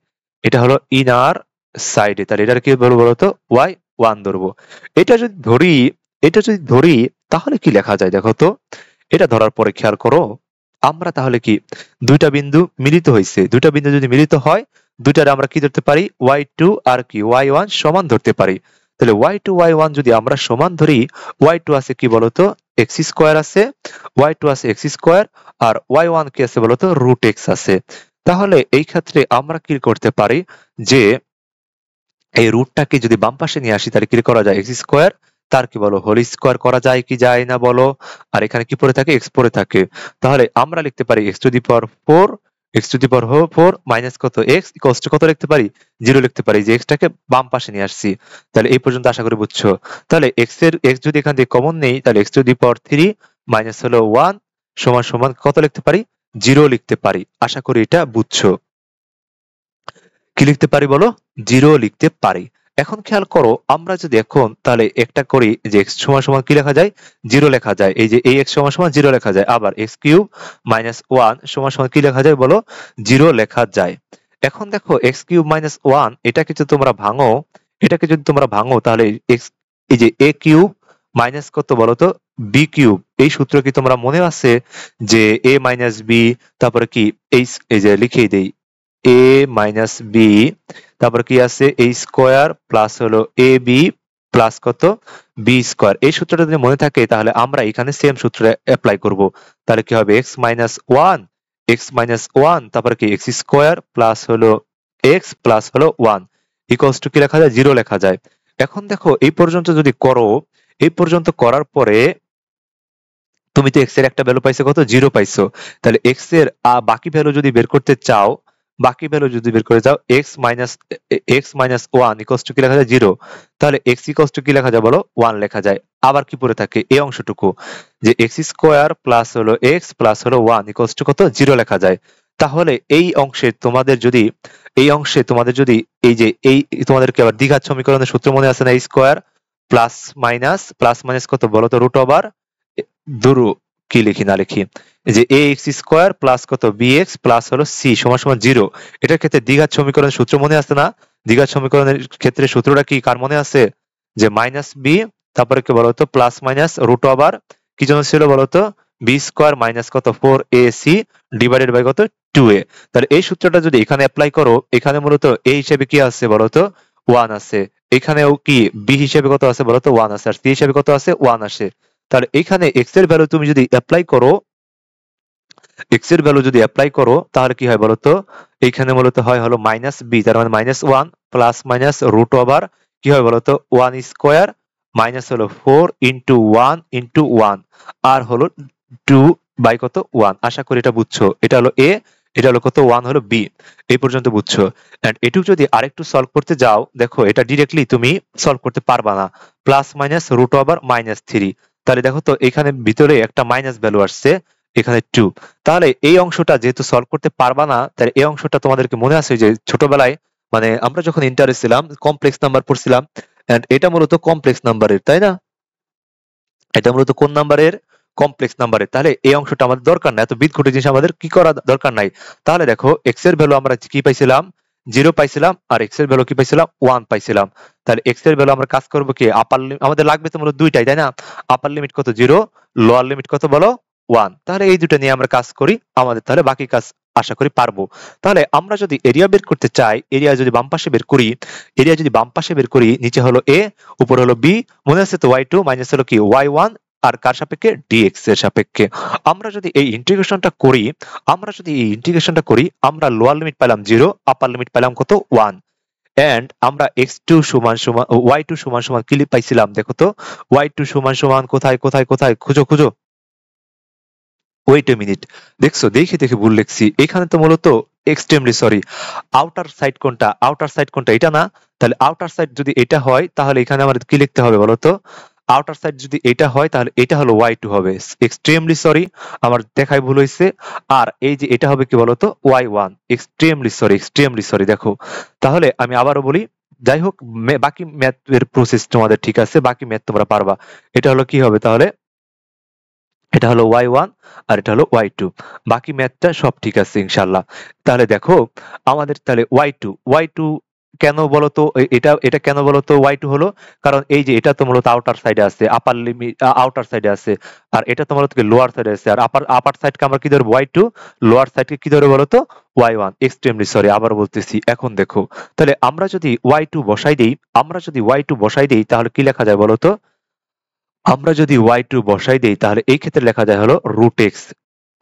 এটা হলো ইনার সাইডে, তাহলে এটার কি বলবো বলতো ওয়াই ওয়ান ধরবো। এটা যদি ধরি, এটা যদি ধরি তাহলে কি লেখা যায় দেখো তো। এটা ধরার পরে খেয়াল করো আমরা তাহলে কি দুইটা বিন্দু মিলিত হয়েছে, দুইটা বিন্দু যদি মিলিত হয় দুইটারে আমরা কি ধরতে পারি ওয়াই টু আর কি ওয়াই ওয়ান সমান ধরতে পারি। তাহলে ওয়াই টু ওয়াই ওয়ান যদি আমরা সমান ধরি, ওয়াই টু আছে কি বলতো এক্স স্কোয়ার আছে, ওয়াই টু আছে এক্স স্কোয়ার, আর ওয়াই ওয়ান কি আছে বলতো রুট এক্স আছে। তাহলে এই ক্ষেত্রে আমরা কি করতে পারি যে এই রুটটাকে যদি বাম পাশে নিয়ে আসি তাহলে কি করা যায় এক্স স্কোয়ার, তার কি বলো হোল স্কোয়ার করা যায় কি যায় না বলো। আর এখানে কি পড়ে থাকে এক্স পড়ে থাকে, তাহলে আমরা লিখতে পারি x to the power four, x to the power four minus কত এক্স ইকুয়ালস টু কত লিখতে পারি জিরো লিখতে পারি, যে এক্সটাকে বাম পাশে নিয়ে আসছি। তাহলে এই পর্যন্ত আশা করি বুঝছো। তাহলে এক্স এর এক্স যদি এখান থেকে কমন নেই তাহলে x to the power three minus হলো ওয়ান সমান সমান কত লিখতে পারি জিরো লিখতে পারি। আশা করি এটা বুঝছো। কি লিখতে পারি বলো জিরো লিখতে পারি। এখন খেয়াল করো আমরা যদি এখন তাহলে একটা করি যে এক্স সমান সমান কি লেখা যায় জিরো লেখা যায়, এই যে এই এক্স সমান সমান জিরো লেখা যায়, আবার এক্স কিউব মাইনাস ওয়ান সমান সমান কি লেখা যায় বলো জিরো লেখা যায়। এখন দেখো এক্স কিউব মাইনাস ওয়ান এটাকে যদি তোমরা ভাঙো, এটাকে যদি তোমরা ভাঙো তাহলে এক্স, এই যে এ কিউব মাইনাস কত বলো তো বি কিউব, এই সূত্র কি তোমরা মনে আছে যে এ মাইনাস বি, তারপরে কি এই যে লিখেই দেই এ মাইনাস বি, তারপর কি আছে এ স্কোয়ার প্লাস হলো এ বি প্লাস কত বি স্কোয়ার। এই সূত্রটা যদি মনে থাকে তাহলে আমরা এখানে সেম সূত্র অ্যাপ্লাই করব। তাহলে কি হবে x minus one, x minus one তারপর কি এক্স স্কোয়ার প্লাস হলো এক্স প্লাস হলো ওয়ান ইকুয়ালস টু কি লেখা যায় জিরো লেখা যায়। এখন দেখো এই পর্যন্ত যদি করো, এই পর্যন্ত করার পরে তুমি তো এক্স এর একটা ভ্যালু পাইছো কত জিরো পাইছো, তাহলে এক্স এর বাকি ভ্যালু যদি বের করতে চাও, বাকি ভ্যালু যদি বের করে যাও x minus one equals to কি লেখা যায় জিরো, তাহলে এক্স ইকুয়ালস টু কি লেখা যায় বলো ওয়ান লেখা যায়। আবার কি পড়ে থাকে এই অংশটুকু যে এক্স স্কোয়ার প্লাস হলো এক্স প্লাস হলো ওয়ান ইকুয়ালস টু কত জিরো লেখা যায়। তাহলে এই অংশে তোমাদের যদি, এই অংশে তোমাদের যদি এই যে এই তোমাদেরকে আবার দ্বিঘাত সমীকরণের সূত্র মনে আছে না স্কোয়ার প্লাস মাইনাস কত বলো তো রুট ওভার ধরু কি লিখি না লিখি যে এ এক্স স্কোয়ার প্লাস কত বি এক্স প্লাস হলো সি সমান সমান জিরো। এটার ক্ষেত্রে দ্বিঘাত সমীকরণের সূত্র মনে আছে না, দ্বিঘাত সমীকরণের ক্ষেত্রে সূত্রটা কি কার মনে আছে যে মাইনাস বি তারপরে কি বলতো প্লাস মাইনাস রুট ওভার কি জন্য ছিল বলতো বি স্কোয়ার মাইনাস কত four A C divided by কত টু এ। তাহলে এই সূত্রটা যদি এখানে অ্যাপ্লাই করো, এখানে মূলত এ হিসেবে কি আছে বলতো ওয়ান আছে, এখানেও কি বি হিসেবে কত আছে বলতো ওয়ান আছে, আর সি হিসেবে কত আছে ওয়ান আসে। তাহলে এখানে এক্স এর ভ্যালু তুমি যদি অ্যাপ্লাই করো এক্স এর ভ্যালু যদি অ্যাপ্লাই করো তাহলে কি হয় বলতো, এইখানে মূলত হয় হলো -b, তার মানে -1 প্লাস মাইনাস রুট ওভার কি হয় বলতো 1 স্কয়ার মাইনাস হলো 4 ইনটু 1 ইনটু 1 আর হলো 2 বাই কত 1। আশা করি এটা বুঝছো। এটা হলো এ, এটা হলো কত 1 হলো বি। এই পর্যন্ত বুঝছো। এন্ড এটুকু যদি আরেকটু সলভ করতে যাও, দেখো এটা ডিরেক্টলি তুমি সলভ করতে পারবা না। প্লাস মাইনাস রুট ওভার -3, তাহলে দেখো তো এখানে ভিতরে একটা মাইনাস ভ্যালু আসছে, এখানে 2। তাহলে এই অংশটা যেহেতু সলভ করতে পারবা না, তাহলে এই অংশটা তোমাদেরকে মনে আছে যে ছোটবেলায় মানে আমরা যখন ইন্টারে ছিলাম কমপ্লেক্স নাম্বার পড়ছিলাম, এন্ড এটা মূলত কমপ্লেক্স নাম্বারের, তাই না? এটা মূলত কোন নাম্বারের? কমপ্লেক্স নাম্বারের। তাহলে এই অংশটা আমাদের দরকার নাই, এত বিদঘুটে জিনিস আমাদের কি করা দরকার নাই। তাহলে দেখো এক্স এর ভ্যালু আমরা কি পাইছিলাম? 0 পাইছিলাম, আর এক্স এর ভ্যালু কি পাইছিলাম? 1 পাইছিলাম। তাহলে এক্স এর ভ্যালু আমরা কাজ করব কি, আপার আমাদের লাগবে তো মূলত দুইটাই, তাই না? আপার লিমিট কত 0, লোয়ার লিমিট কত বলো 1। তাহলে এই দুটো নিয়ে আমরা কাজ করি, আমাদের তাহলে বাকি কাজ আশা করি পারবো। তাহলে আমরা যদি এরিয়া বের করতে চাই, এরিয়া যদি বাম পাশে বের করি, এরিয়া যদি বাম পাশে বের করি, নিচে হলো এ, উপর হলো বি, মনে আছে তো y2 মাইনাস হলো কি y1, আর কার সাপেক্ষে? dx এর সাপেক্ষে। আমরা যদি এই ইন্টিগ্রেশনটা করি, আমরা লোয়ার লিমিট পেলাম 0, আপার লিমিট পেলাম কত 1। এন্ড আমরা x2 সমান সমান y2 সমান সমান কি পাইছিলাম দেখো তো, y2 সমান সমান কোথায় কোথায় কোথায় খুঁজো খুঁজো, ওয়েট এ মিনিট, দেখছো দেখে দেখে ভুল লিখছি এখানে তো মূলত এক্সট্রিমলি সরি। আউটার সাইড কোনটা? আউটার সাইড কোনটা? এটা না? তাহলে আউটার সাইড যদি এটা হয় তাহলে এখানে আমাদের কি লিখতে হবে বলতো? আউটার সাইড যদি এটা হয় তাহলে এটা হলো y2 হবে। এক্সট্রিমলি সরি, আমার দেখায় ভুল হয়েছে। আর এই যে এটা হবে কি বলতো y1। এক্সট্রিমলি সরি দেখো। তাহলে আমি আবারও বলি, যাই হোক বাকি ম্যাথ এর প্রসেস তোমাদের ঠিক আছে, বাকি ম্যাথ তোমরা পারবা। এটা হলো কি হবে তাহলে, এটা হলো y1 আর এটা হলো y2। বাকি ম্যাথটা সব ঠিক আছে ইনশাআল্লাহ। তাহলে দেখো আমাদের তাহলে y2 কেন বলতো, এটা এটা কেন বলতো y2 হলো? কারণ এই যে এটা তো মূলত আউটার সাইডে আছে, আপার লিমিট আউটার সাইডে আছে, আর এটা তো মূলত লোয়ার সাইডে আছে। আর আপার আপার সাইডকে আমরা কি ধরবো y2, লোয়ার সাইডকে কি ধরবো বলতো y1। এক্সট্রিমলি সরি আবার বলতেছি। এখন দেখো তাহলে আমরা যদি y2 বসাই দেই, তাহলে কি লেখা যায় বলতো? আমরা যদি y2 বসাই দেই তাহলে এই ক্ষেত্রে লেখা যায় হলো রুট এক্স।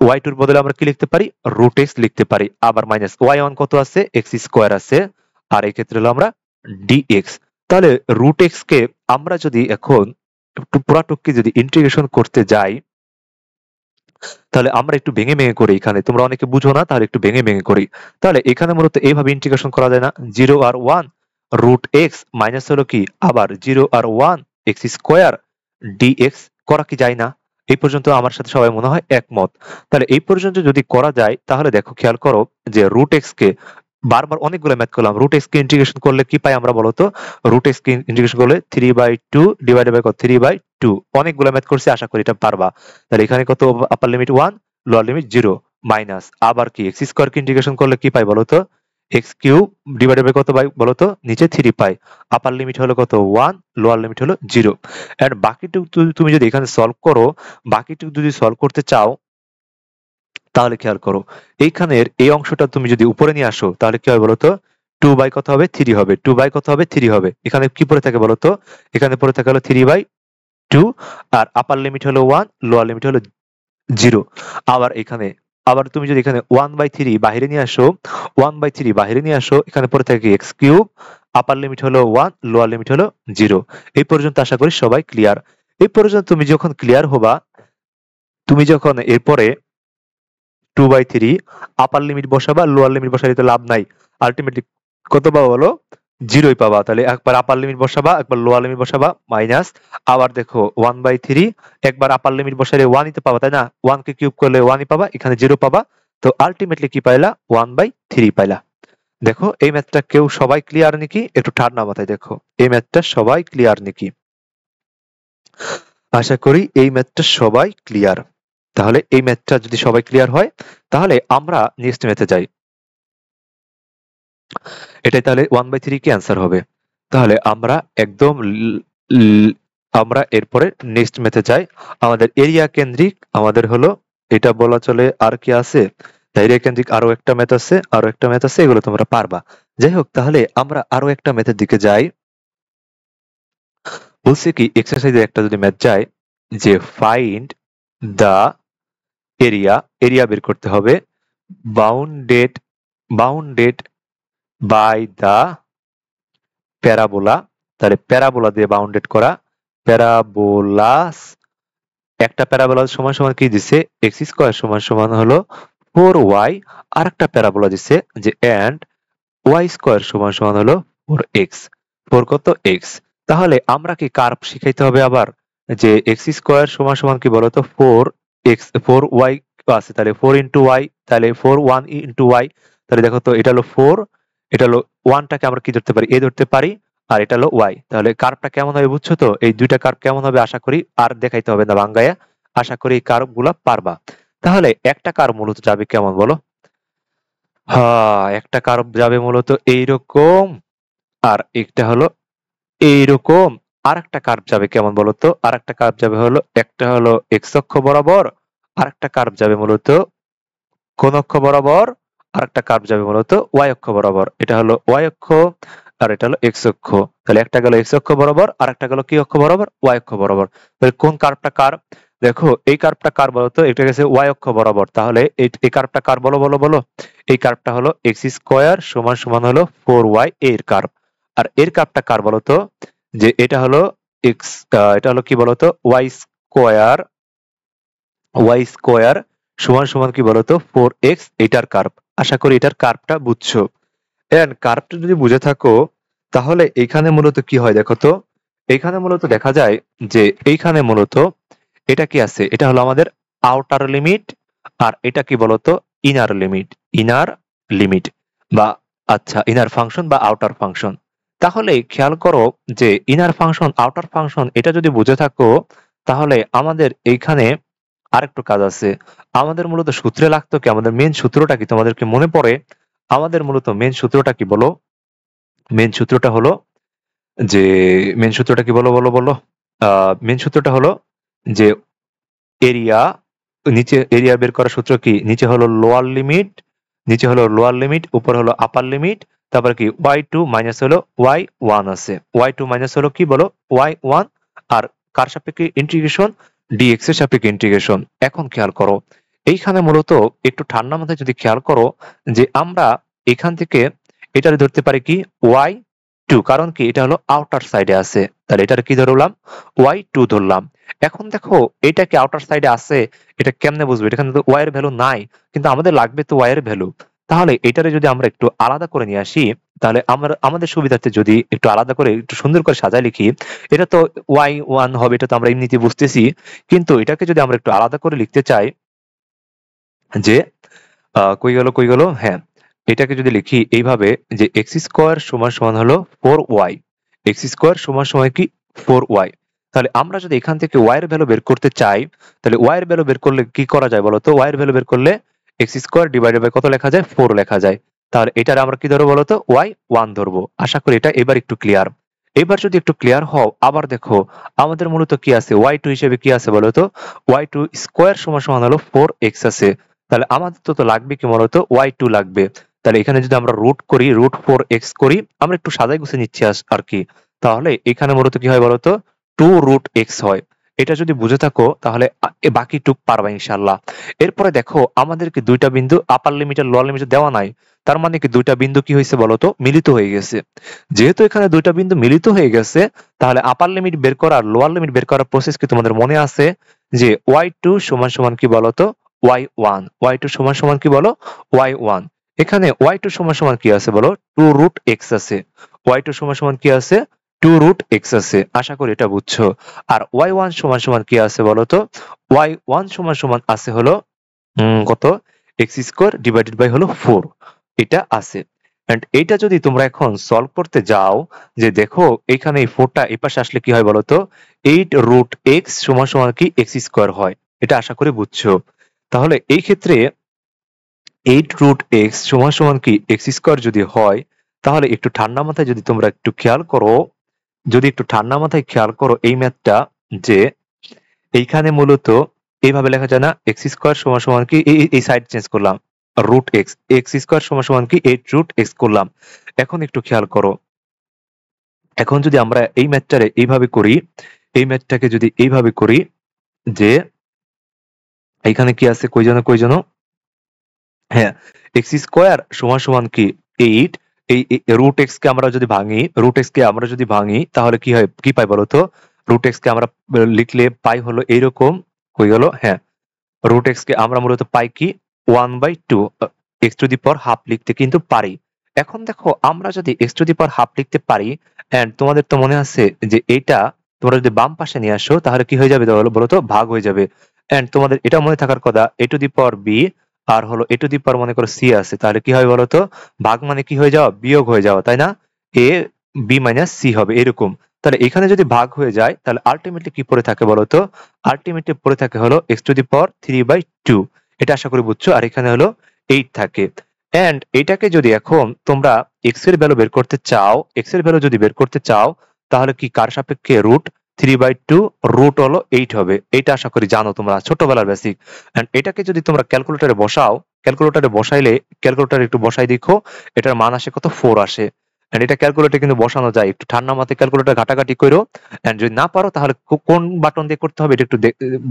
y2 এর বদলে আমরা কি লিখতে পারি? রুট এক্স লিখতে পারি। আবার মাইনাস y1 কত আছে? এক্স স্কোয়ার আছে, আর এই ক্ষেত্রে হলো আমরা dx। তাহলে রুট এক্স কে আমরা যদি এখন একটু পুরাটুককে যদি ইন্টিগ্রেশন করতে যাই, তাহলে আমরা একটু ভেঙে ভেঙে করি। এখানে তোমরা অনেকে বুঝো না, তাহলে একটু ভেঙে ভেঙে করি। তাহলে এখানে মূলত এইভাবে ইন্টিগ্রেশন করা যায় না, 0 আর 1 রুট এক্স মাইনাস হলো কি আবার 0 আর 1 এক্স স্কোয়ার ডিএক্স করা কি যায় না? এই পর্যন্ত আমার সাথে সবাই মনে হয় একমত। তাহলে এই পর্যন্ত যদি করা যায় তাহলে দেখো খেয়াল করো যে রুট এক্স কে বারবার অনেকগুলো ম্যাথ করলাম, রুট এক্স কে ইন্টিগ্রেশন করলে কি পাই আমরা বলতো? রুট এক্স কে ইন্টিগ্রেশন করলে 3/2 ডিভাইডেড বাই কত 3/2। অনেকগুলো ম্যাথ করছি, আশা করি এটা পারবা। তাহলে এখানে কত? আপার লিমিট 1, লোয়ার লিমিট 0, মাইনাস আবার কি এক্স স্কোয়ার কে ইন্টিগ্রেশন করলে কি পাই বলতো? এক্স কিউব ডিভাইডেড বাই কত পাই বলতো? নিচে 3 পাই। আপার লিমিট হলো কত 1, লোয়ার লিমিট হলো 0। এন্ড বাকিটুকু তুমি যদি এখানে সলভ করো, বাকিটুকু যদি সলভ করতে চাও তাহলে খেয়াল করো এইখানের এই অংশটা তুমি যদি উপরে নিয়ে আসো তাহলে কি হবে বলতো? 2 বাই কত হবে? 3 হবে। 2 বাই কত হবে? 3 হবে। এখানে কি পড়ে থাকে বলতো? এখানে পড়ে থাকে হলো 3/2, আর আপার লিমিট হলো 1, লোয়ার লিমিট হলো 0। আবার এখানে আবার তুমি যদি এখানে 1/3 বাইরে নিয়ে আসো, এখানে পড়ে থাকে এক্স কিউব, আপার লিমিট হলো 1, লোয়ার লিমিট হলো 0। এই পর্যন্ত আশা করি সবাই ক্লিয়ার। এই পর্যন্ত তুমি যখন ক্লিয়ার হবা, তুমি যখন এরপরে 2/3 আপার লিমিট বসাবা, লোয়ার লিমিট বসালে তো লাভ নাই। আলটিমেটলি কত পাবা বলো? 0ই পাবা। তাহলে একবার আপার লিমিট বসাবা, একবার লোয়ার লিমিট বসাবা, মাইনাস আবার দেখো 1/3 একবার আপার লিমিট বসালে 1ই তো পাবা, তাই না? 1 কে কিউব করলে 1ই পাবা, এখানে 0 পাবা। তো আলটিমেটলি কি পাইলা? 1/3 পাইলা। দেখো এই ম্যাথটা কেউ সবাই ক্লিয়ার নাকি? একটু ঠান্ডা মাথায় দেখো এই ম্যাথটা সবাই ক্লিয়ার নাকি? আশা করি এই ম্যাথটা সবাই ক্লিয়ার। তাহলে এই ম্যাথটা যদি সবাই ক্লিয়ার হয় তাহলে আমরা নেক্সট ম্যাথে যাই। এটাই তাহলে 1/3 কি অ্যান্সার হবে। তাহলে আমরা একদম আমরা এরপরে নেক্সট ম্যাথে যাই। আমাদের এরিয়া কেন্দ্রিক আমাদের হলো এটা বলা চলে। আর কি আছে? এরিয়া কেন্দ্রিক আরো একটা ম্যাথ আছে, এগুলো তোমরা পারবা। যাই হোক তাহলে আমরা আরো একটা ম্যাথের দিকে যাই। বলছে কি এক্সারসাইজে একটা যদি ম্যাথ যায় যে ফাইন্ড দা এরিয়া, এরিয়া বের করতে হবে bounded bounded by the parabola. তাহলে প্যারাবোলা দিয়ে বাউন্ডেড করা, প্যারাবোলাস, একটা প্যারাবোলা সমান সমান কি দিছে, এক্স স্কোয়ার সমান সমান হলো 4y, আর একটা প্যারাবোলা দিছে যে এন্ড ওয়াই স্কোয়ার সমান সমান হলো 4x, 4 কত x। তাহলে আমরা কি কার্ভ শিখাইতে হবে আবার, যে এক্স স্কোয়ার সমান সমান কি বলতো 4x 4y আছে, তাহলে 4 ইন্টু ওয়াই, তাহলে 1 ইন্টু ওয়াই। তাহলে দেখো তো এটা হলো 4, এটা হলো 1টাকে আমরা কি ধরতে পারি, এ ধরতে পারি, আর এটা হলো ওয়াই। তাহলে কার্ভটা কেমন হবে বুঝছো তো, এই দুইটা কার্ভ কেমন হবে আশা করি আর দেখাইতে হবে না বাঙ্গায়া, আশা করি এই কার্ভ গুলা পারবা। তাহলে একটা কার্ভ মূলত যাবে কেমন বলো, হ্যাঁ একটা কার্ভ যাবে মূলত এইরকম, আর একটা হলো এইরকম। আর একটা কার্ভ যাবে কেমন বলতো, আর একটা কার্ভ যাবে হলো, একটা হলো এক্স অক্ষ বরাবর, আর একটা কার্ভ যাবে মূলত কোন অক্ষ বরাবর, আর একটা কার্ভ যাবে মূলত ওয়াই অক্ষ বরাবর। এটা হলো ওয়াই অক্ষ, আর এটা হলো এক্স অক্ষ। তাহলে একটা গেল এক্স অক্ষ বরাবর, আর একটা গেল কি অক্ষ বরাবর, ওয়াই অক্ষ বরাবর। তাহলে কোন কার্ভটা কার, দেখো এই কার্ভটা কার বলতো, এটা গেছে ওয়াই অক্ষ বরাবর, তাহলে এই কার্ভটা কার বলো বলো বলো, এই কার্ভটা হলো এক্স স্কোয়ার সমান সমান হলো 4y এর কার্ভ। আর এর কার্ভটা কার বলতো, যে এটা হলো এক্স, এটা হলো কি বলতো ওয়াই স্কোয়ার সমান সমান কি বলতো 4x, এটার কার্ভ। আশা করি এটার কার্ভটা বুঝছো। এন্ড কার্ভটা যদি বুঝে থাকো, তাহলে এইখানে মূলত কি হয় দেখো তো, এইখানে মূলত দেখা যায় যে এইখানে মূলত এটা কি আছে, এটা হলো আমাদের আউটার লিমিট, আর এটা কি বলতো ইনার লিমিট, ইনার লিমিট বা আচ্ছা ইনার ফাংশন বা আউটার ফাংশন। তাহলে খেয়াল করো যে ইনার ফাংশন আউটার ফাংশন এটা যদি বুঝে থাকো, তাহলে আমাদের এইখানে আরেকটু কাজ আছে। আমাদের মূলত সূত্রে লাগতো কি, আমাদের মেন সূত্রটা কি তোমাদেরকে মনে পড়ে, আমাদের মূলত মেন সূত্রটা কি বলো, মেন সূত্রটা হলো যে মেন সূত্রটা কি বলো বলো বলো, মেন সূত্রটা হলো যে এরিয়া, নিচে এরিয়া বের করার সূত্র কি, নিচে হলো লোয়ার লিমিট, নিচে হলো লোয়ার লিমিট, উপর হলো আপার লিমিট, তারপর কি y2 মাইনাস হলো y1 আছে, y2 মাইনাস হলো কি বলো y1, আর কার সাপেক্ষে ইন্টিগ্রেশন, dx এর সাপেক্ষে ইন্টিগ্রেশন। এখন খেয়াল করো এইখানে মূলত একটু ঠান্ডা মাথায় যদি খেয়াল করো, যে আমরা এখান থেকে এটারে ধরতে পারি কি y2, কারণ কি এটা হলো আউটার সাইডে আছে, তাহলে এটার কি ধরলাম y2 ধরলাম। এখন দেখো এটা কি আউটার সাইডে আছে, এটা কেমনে বুঝবো, এখানে তো ওয়াই এর ভ্যালু নাই, কিন্তু আমাদের লাগবে তো ওয়াই এর ভ্যালু। তাহলে এটারে যদি আমরা একটু আলাদা করে নিয়ে আসি, তাহলে আমরা আমাদের সুবিধার্থে যদি একটু আলাদা করে একটু সুন্দর করে সাজায় লিখি, এটা তো y1 হবে, এটা তো আমরা এমনিতে বুঝতেছি, কিন্তু এটাকে যদি আমরা একটু আলাদা করে লিখতে চাই, যে কই গেল, হ্যাঁ এটাকে যদি লিখি এইভাবে, যে এক্স স্কোয়ার সমান সমান হলো 4y, এক্স স্কোয়ার সমান সমান কি 4y। তাহলে আমরা যদি এখান থেকে y এর ভ্যালু বের করতে চাই, তাহলে y এর ভ্যালু বের করলে কি করা যায় বলতো, y এর ভ্যালু বের করলে এক্স স্কোয়ার ডিভাইডেড বাই কত লেখা যায়, 4 লেখা যায়। তাহলে এটার আমরা কি ধরবো বলতো, y1 ধরবো। আশা করি এটা এবার একটু ক্লিয়ার। এবার যদি একটু ক্লিয়ার হও, আবার দেখো আমাদের মূলত কি আছে, y2 হিসেবে কি আছে বলতো, y2 স্কোয়ার সমান সমান হলো 4x আছে। তাহলে আমাদের তো লাগবে কি বলতো y2 লাগবে। তাহলে এখানে যদি আমরা রুট করি, √4x করি, আমরা একটু সাজাই গুছিয়ে নিচ্ছি আর কি। তাহলে এখানে মূলত কি হয় বলতো 2√x হয়। এটা যদি বুঝে থাকো তাহলে বাকি টুক পারবা ইনশাল্লাহ। এরপরে দেখো আমাদেরকে দুইটা বিন্দু আপার লিমিট আর লোয়ার লিমিট দেওয়া নাই, তার মানে কি দুইটা বিন্দু কি হয়েছে বলতো, মিলিত হয়ে গেছে। যেহেতু এখানে দুইটা বিন্দু মিলিত হয়ে গেছে, তাহলে আপার লিমিট বের করা আর লোয়ার লিমিট বের করার প্রসেস কি তোমাদের মনে আছে, যে y2 সমান সমান কি বলতো y1, y2 সমান সমান কি বলো y1। এখানে y2 সমান সমান কি আছে বলো 2√x আছে, y2 সমান সমান কি আছে 2√x আছে। আশা করি এটা বুঝছো। আর y1 সমান সমান কি আছে বলতো, y1 সমান সমান আছে হলো কত, x স্কোয়ার ডিভাইডেড বাই হলো 4, এটা আছে। এন্ড এইটা যদি তোমরা এখন সলভ করতে যাও, যে দেখো এখানে এই 4টা এই পাশে আসলে কি হয় বলতো 8√x সমান সমান কি x স্কোয়ার হয়। এটা আশা করি বুঝছো। তাহলে এই ক্ষেত্রে 8√x সমান সমান কি x স্কোয়ার যদি হয়, তাহলে একটু ঠান্ডা মাথায় যদি তোমরা একটু খেয়াল করো, যদি একটু ঠান্ডা মাথায় খেয়াল করো এই ম্যাথটা, যে এইখানে মূলত এইভাবে লেখা যায় না, এক্স স্কোয়ার সমান সমান কি এই সাইড চেঞ্জ করলাম, √x, এক্স স্কোয়ার সমান সমান কি 8√x করলাম। এখন একটু খেয়াল করো, এখন যদি আমরা এই ম্যাথটারে এইভাবে করি, এই ম্যাথটাকে যদি এইভাবে করি, যে এখানে কি আছে কই যেন হ্যাঁ, এক্স স্কোয়ার সমান সমান কি 8। এই রুট এক্স কে আমরা যদি ভাঙি, তাহলে কি হয়, কি পাই বলতো? রুট এক্স কে আমরা লিখলে পাই হলো এইরকম, কই গেল, হ্যাঁ, রুট এক্স কে আমরা মূলত পাই কি 1/2 x to the power half লিখতে কিন্তু পারি। এখন দেখো আমরা যদি x to the power half লিখতে পারি, এন্ড তোমাদের তো মনে আছে যে এটা তোমরা যদি বাম পাশে নিয়ে আসো তাহলে কি হয়ে যাবে বলতো, ভাগ হয়ে যাবে। এন্ড তোমাদের এটা মনে থাকার কথা, এ টু দি পাওয়ার বি আর হলো এ টু দি পাওয়ার মনে করো সি আছে, তাহলে কি হয় বলতো, ভাগ মানে কি হয়ে যাওয়া, বিয়োগ হয়ে যাওয়া, তাই না? এ বি মাইনাস সি হবে এরকম। তাহলে এখানে যদি ভাগ হয়ে যায় তাহলে আলটিমেটলি কি পড়ে থাকে বলতো, আলটিমেটলি পড়ে থাকে হলো এক্স টু দি পাওয়ার 3/2। এটা আশা করি বুঝছো। আর এখানে হলো 8 থাকে। এন্ড এটাকে যদি এখন তোমরা এক্স এর ভ্যালু বের করতে চাও, তাহলে কি কার সাপেক্ষে, রুট 3/2 রুট হলো 8 হবে। এটা আশা করি জানো তোমরা, ছোটবেলার বেসিক। এন্ড এটাকে যদি তোমরা ক্যালকুলেটরে বসাও, ক্যালকুলেটরে বসাইলে, ক্যালকুলেটরে একটু বসাই দেখো, এটার মান আসে কত, 4 আসে। এন্ড এটা ক্যালকুলেটরে কিন্তু বসানো যায়, একটু ঠান্ডা মাথায় ক্যালকুলেটর ঘাটাঘাটি করো। এন্ড যদি না পারো তাহলে কোন বাটন দিয়ে করতে হবে এটা একটু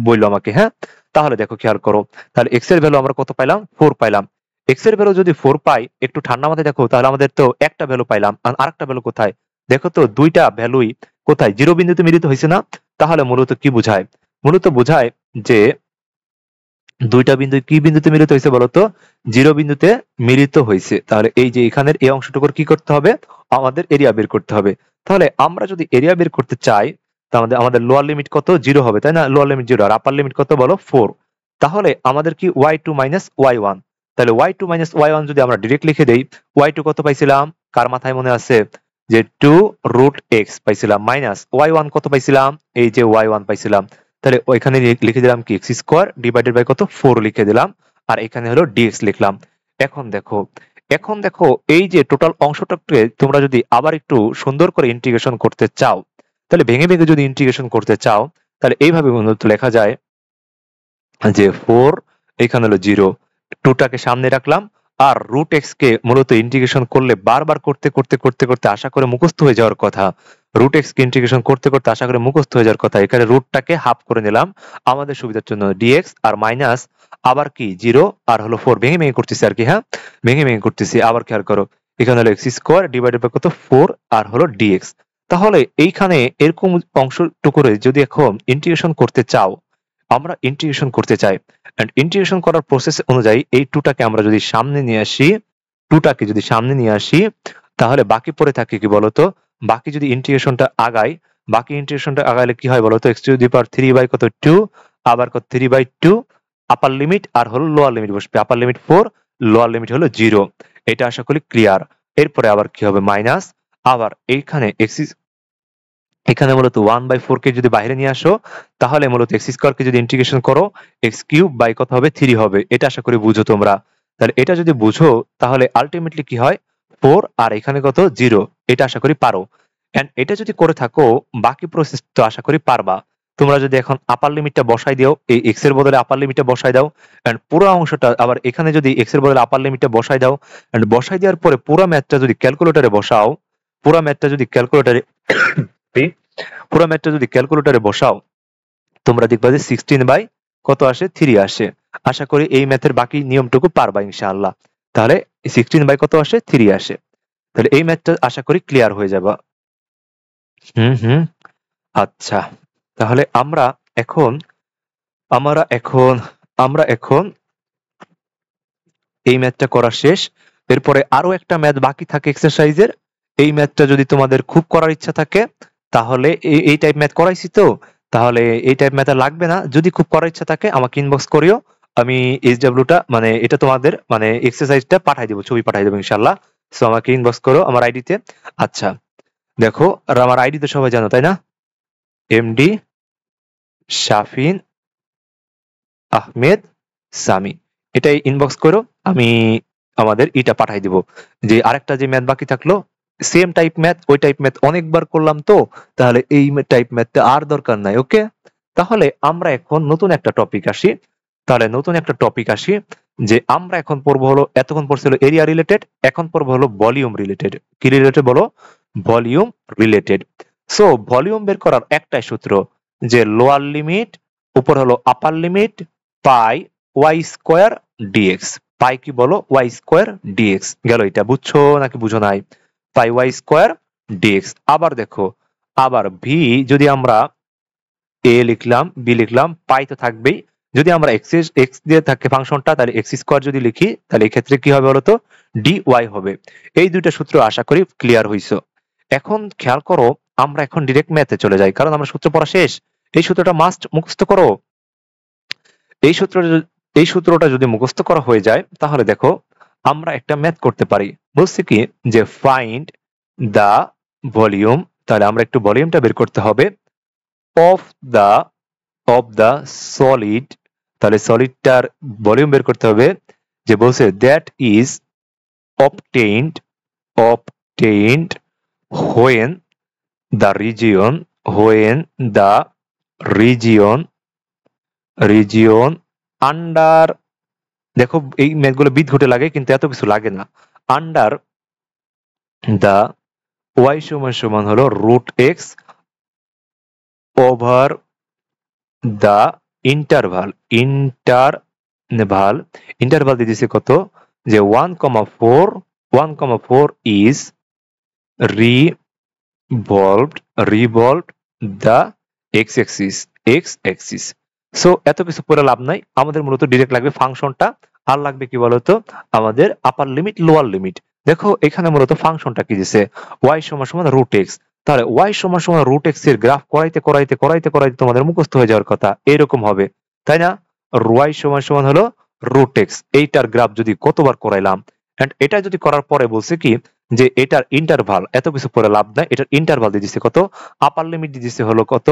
বললো আমাকে, হ্যাঁ? তাহলে দেখো খেয়াল করো, তাহলে এক্স এর ভ্যালু আমরা কত পাইলাম, 4 পাইলাম। এক্স এর ভ্যালু যদি 4 পাই, একটু ঠান্ডা মাথায় দেখো, তাহলে আমাদের তো একটা ভ্যালু পাইলাম, আর আরেকটা ভ্যালু কোথায়? দেখো তো দুইটা ভ্যালুই কোথায়, জিরো বিন্দুতে মিলিত হয়েছে না? তাহলে মূলত কি বোঝায়, মূলত বোঝায় যে দুইটা বিন্দু কি বিন্দুতে মিলিত হয়েছে বলতো, জিরো বিন্দুতে মিলিত হয়েছে। তাহলে এই যে এখানের এই অংশটুকুর কি করতে হবে, আমাদের এরিয়া বের করতে হবে। তাহলে আমরা যদি এরিয়া বের করতে চাই, তাহলে আমাদের লোয়ার লিমিট কত, 0 হবে, তাই না? লোয়ার লিমিট 0 আর আপার লিমিট কত বলো, 4। তাহলে আমাদের কি y2 মাইনাস y1। তাহলে y2 মাইনাস y1 যদি আমরা ডিরেক্ট লিখে দেই, y2 কত পাইছিলাম, কার মাথায় মনে আছে, যে 2 রুট এক্স পাইছিলাম, মাইনাস y1 কত পাইছিলাম, এই যে y1 পাইছিলাম। তাহলে ওইখানে লিখে দিলাম কি এক্স স্কোয়ার ডিভাইডেড বাই কত, 4 লিখে দিলাম। আর এখানে হলো ডিএক্স লিখলাম। এখন দেখো, এই যে টোটাল অংশটাকে তোমরা যদি আবার একটু সুন্দর করে ইন্টিগ্রেশন করতে চাও, তাহলে ভেঙে ভেঙে যদি ইন্টিগ্রেশন করতে চাও, তাহলে এইভাবে মূলত লেখা যায় যে 4, এখানে হলো 0, 2টাকে সামনে রাখলাম। আর রুট এক্স কে মূলত ইন্টিগ্রেশন করলে বারবার করতে করতে করতে করতে আশা করে মুখস্থ হয়ে যাওয়ার কথা। রুট এক্স কে ইন্টিগ্রেশন করতে করতে আশা করে মুখস্থ হয়ে যাওয়ার কথা। এখানে রুটটাকে হাফ করে নিলাম আমাদের সুবিধার জন্য, ডিএক্স আর মাইনাস আবার কি 0 আর হলো 4, ভেঙে ভেঙে করতেছি আর কি, হ্যাঁ, ভেঙে ভেঙে করতেছি। আবার খেয়াল করো, এখানে হলো এক্স স্কোয়ার ডিভাইডেড বাই কত, 4 আর হলো ডিএক্স। তাহলে এইখানে এরকম অংশটুকুরে যদি এখন ইন্টিগ্রেশন করতে চাও, আমরা ইন্টিগ্রেশন করতে চাই, এন্ড ইন্টিগ্রেশন করার প্রসেস অনুযায়ী এই টুটাকে আমরা যদি সামনে নিয়ে আসি, তাহলে বাকি পড়ে থাকে কি বলতো, বাকি যদি ইন্টিগ্রেশনটা আগাই, বাকি ইন্টিগ্রেশনটা আগাইলে কি হয় বলতো, X to the power 3 by কত, 2, আবার কত 3/2 আপার লিমিট আর হলো লোয়ার লিমিট বসবে, আপার লিমিট 4, লোয়ার লিমিট হলো 0। এটা আশা করি ক্লিয়ার। এরপরে আবার কি হবে, মাইনাস, আবার এইখানে এখানে মূলত 1/4 কে যদি বাইরে নিয়ে আসো, তাহলে মূলত এক্স স্কোয়ার কে যদি ইন্টিগ্রেশন করো, এক্স কিউব বাই কত হবে, 3 হবে। এটা আশা করি বুঝো তোমরা। তাহলে এটা যদি বুঝো তাহলে আলটিমেটলি কি হয়, 4 আর এখানে কত, 0। এটা আশা করি পারো। এন্ড এটা যদি করে থাকো, বাকি প্রসেস তো আশা করি পারবা। তোমরা যদি এখন আপার লিমিটটা বসাই দাও, এই এক্স এর বদলে আপার লিমিটটা বসাই দাও, এন্ড পুরো অংশটা আবার এখানে যদি এক্স এর বদলে আপার লিমিটটা বসাই দাও, এন্ড বসাই দেওয়ার পরে পুরো ম্যাথটা যদি ক্যালকুলেটরে বসাও, পুরো ম্যাথটা যদি ক্যালকুলেটরে পুরো ম্যাথটা যদি ক্যালকুলেটরে বসাও, তোমরা দেখবা যে 16 বাই কত আসে, 3 আসে। আশা করি এই ম্যাথের বাকি নিয়মটুকু পারবা ইনশাআল্লাহ। তাহলে 16 বাই কত আসে, 3 আসে। তাহলে এই ম্যাথটা আশা করি ক্লিয়ার হয়ে যাবে। হুম হুম আচ্ছা, তাহলে এখন আমরা এখন আমরা এখন এই ম্যাথটা করা শেষ। এরপরে আরো একটা ম্যাথ বাকি থাকে এক্সারসাইজের। এই ম্যাথটা যদি তোমাদের খুব করার ইচ্ছা থাকে, তাহলে এই টাইপ ম্যাথ করাইছি তো, তাহলে এই টাইপ ম্যাথ আর লাগবে না। যদি খুব করার ইচ্ছা থাকে আমাকে ইনবক্স করিও, আমি এইচডব্লিউটা মানে এটা তোমাদের মানে এক্সারসাইজটা পাঠাই দেবো, ছবি পাঠাই দেবো ইনশাল্লাহ। সো আমাকে ইনবক্স করো আমার আইডিতে। আচ্ছা, দেখো, আর আমার আইডি তো সবাই জানো তাই না, এমডি শাফিন আহমেদ সামি। এটাই ইনবক্স করো, আমি আমাদের এটা পাঠাই দিব। যে আরেকটা যে ম্যাথ বাকি থাকলো, সেম টাইপ ম্যাথ, ওই টাইপ ম্যাথ অনেকবার করলাম তো, তাহলে এই টাইপ ম্যাথটা আর দরকার নাই। ওকে, তাহলে আমরা এখন নতুন একটা টপিক আসি। যে আমরা এখন পড়বো হলো, এতক্ষণ পড়ছিল এরিয়া রিলেটেড, এখন পড়বো হলো ভলিউম রিলেটেড। কি রিলেটেড বলো, ভলিউম রিলেটেড। সো ভলিউম বের করার একটাই সূত্র, যে লোয়ার লিমিট উপর হলো upper limit pi Y square dx. Pi কি বলো? Y square dx. গেল এটা, বুঝছো নাকি বুঝো নাই? Pi Y square dx. আবার দেখো, আবার ভি যদি আমরা এ লিখলাম, বি লিখলাম, পাই তো থাকবেই। যদি আমরা এক্স দিয়ে থাকে ফাংশনটা, তাহলে এক্স স্কোয়ার যদি লিখি, তাহলে এই ক্ষেত্রে কি হবে বলতো? ডি ওয়াই হবে। এই দুইটা সূত্র আশা করি ক্লিয়ার হইছো। এখন খেয়াল করো, আমরা এখন ডিরেক্ট ম্যাথে চলে যাই, কারণ আমরা সূত্র পড়া শেষ। এই সূত্রটা মাস্ট মুখস্থ করো। এই সূত্র এই সূত্রটা যদি মুখস্থ করা হয়ে যায়, তাহলে দেখো আমরা একটা ম্যাথ করতে পারি। বলছি কি যে ফাইন্ড দা ভলিউম, তাহলে আমরা একটু ভলিউমটা বের করতে হবে অফ দা সলিড। তাহলে সলিডটার ভলিউম বের করতে হবে। যে বলছে that is obtained when the region under, দেখো এই ম্যাথগুলো বিদঘুটে লাগে কিন্তু এত কিছু লাগে না। আন্ডার দা ওয়াই সমান হলো root X over the interval দিয়ে দিছে কত? যে 1,4 is revolved the x axis. So এত কিছু পড়ে লাভ নাই, আমাদের মূলত ডিরেক্ট লাগবে ফাংশনটা, আর লাগবে কি বলতো? আমাদের আপার লিমিট লোয়ার লিমিট। দেখো এখানে মূলত ফাংশনটা কি দিছে? y সমান রুট এক্স। তাহলে y সমান রুট এক্স এর গ্রাফ করাইতে তোমাদের মুখস্থ হয়ে যাওয়ার কথা, এরকম হবে তাই না? y সমান হলো রুট এক্স। এইটার গ্রাফ যদি কতবার করাইলাম, এন্ড এটা যদি করার পরে বলছে কি যে এটার ইন্টারভাল, এত কিছু পরে লাভ নাই, এটার ইন্টারভাল দিয়ে দিছে কত? আপার লিমিট দিয়ে দিছে হলো কত?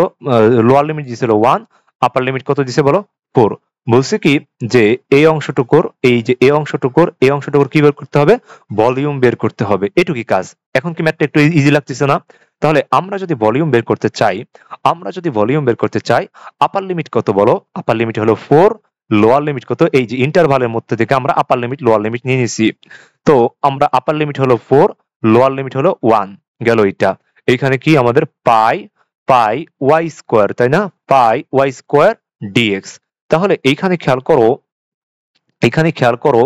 লোয়ার লিমিট দিছে হলো 1, আপার লিমিট কত দিছে বলো? 4। বলছে কি যে এই অংশটুকুর কি বের করতে হবে? ভলিউম বের করতে হবে। এটুকুই কাজ। এখন কি ম্যাথটা একটু ইজি লাগতেছে না? তাহলে আমরা যদি ভলিউম বের করতে চাই, আপার লিমিট কত বলো? আপার লিমিট হলো 4, লোয়ার লিমিট কত? এই যে ইন্টারভালের মধ্যে থেকে আমরা আপার লিমিট লোয়ার লিমিট নিয়ে নিছি। তো আমরা আপার লিমিট হলো 4, লোয়ার লিমিট হলো 1। গেল এটা। এইখানে কি আমাদের পাই ওয়াই স্কোয়ার, তাই না? পাই ওয়াই স্কোয়ার ডিএক্স। তাহলে এইখানে খেয়াল করো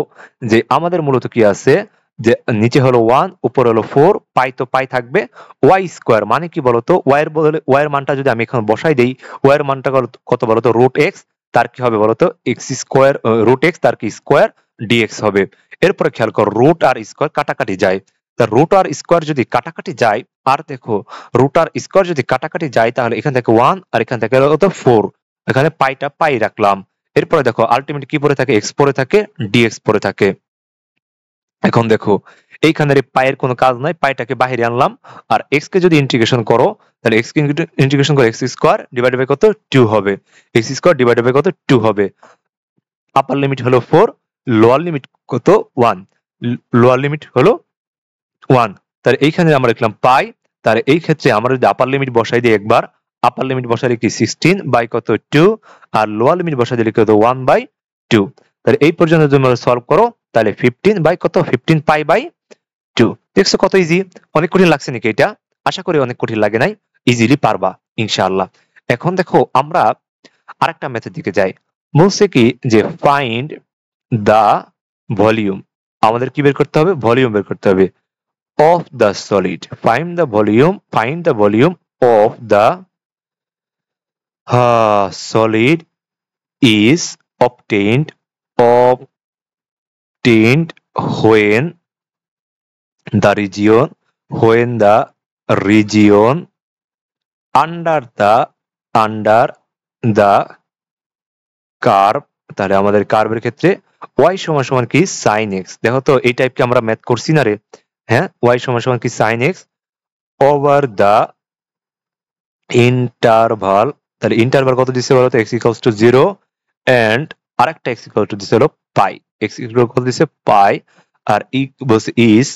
যে আমাদের মূলত কি আছে? যে নিচে হলো 1, উপরে হলো 4, পাই তো পাই থাকবে, ওয়াই স্কোয়ার মানে কি বলতো? ওয়াই এর বদলে ওয়াই এর মানটা যদি আমি এখন বসাই দেই, ওয়াই এর মানটা কত বলতো? Root X. তার কি হবে বলতো? এক্স স্কোয়ার রুট এক্স, তার কি স্কোয়ার ডিএক্স হবে। এরপরে খেয়াল করো, রুট আর স্কোয়ার কাটাকাটি যায়। তা রুট আর স্কোয়ার যদি কাটাকাটি যায়, আর দেখো রুট আর স্কোয়ার যদি কাটাকাটি যায়, তাহলে এখান থেকে 1 আর এখান থেকে হলো 4। এখানে পাইটা পাই রাখলাম। এরপরে দেখো আলটিমেট কি পড়ে থাকে? এক্স পড়ে থাকে, ডিএক্স পড়ে থাকে। এখন দেখো এইখানের পায়ের কোনো কাজ নাই, পাইটাকে বাইরে আনলাম। আর এক্স কে যদি ইন্টিগ্রেশন করো, তাহলে এক্স কে ইন্টিগ্রেশন করে এক্স স্কোয়ার ডিভাইডেড বাই কত? 2 হবে। এক্স স্কোয়ার ডিভাইডেড বাই কত? 2 হবে। আপার লিমিট হলো 4, লোয়ার লিমিট কত? 1। লোয়ার লিমিট হলো 1। তাহলে এইখানে আমরা লিখলাম পাই। তাহলে এই ক্ষেত্রে আমরা যদি আপার লিমিট বসাই দিই একবার, আপার লিমিট বসাই কি 16 বাই কত? 2। আর লোয়ার লিমিট বসাই দিলে কত? 1 বাই 2। তাহলে এই পর্যন্ত যদি আমরা সলভ করো, তাহলে 15 বাই কত? 15 পাই বাই 2। দেখছো কত ইজি? অনেক কঠিন লাগছে নাকি এটা? আশা করি অনেক কঠিন লাগে নাই, ইজিলি পারবা ইনশাআল্লাহ। এখন দেখো আমরা আরেকটা মেথড দিকে যাই। বলছে কি যে ফাইন্ড দা ভলিউম, আমাদের কি বের করতে হবে? ভলিউম বের করতে হবে of the solid. Find the volume of the solid is obtained when the region under the curve। তাহলে আমাদের কার্ভের ক্ষেত্রে y সমান কি? sin x। দেখো তো এই টাইপকে আমরা ম্যাথ করছি না রে? হ্যাঁ, y সমান কি? sin x over the interval. তাহলে ইন্টারভাল কত দিছে বলো তো? x ইকুয়ালস টু 0 এন্ড আরেকটা x ইকুয়াল টু দিছে হলো পাই। x ইকুয়াল কত দিছে? পাই। আর ই বলছে is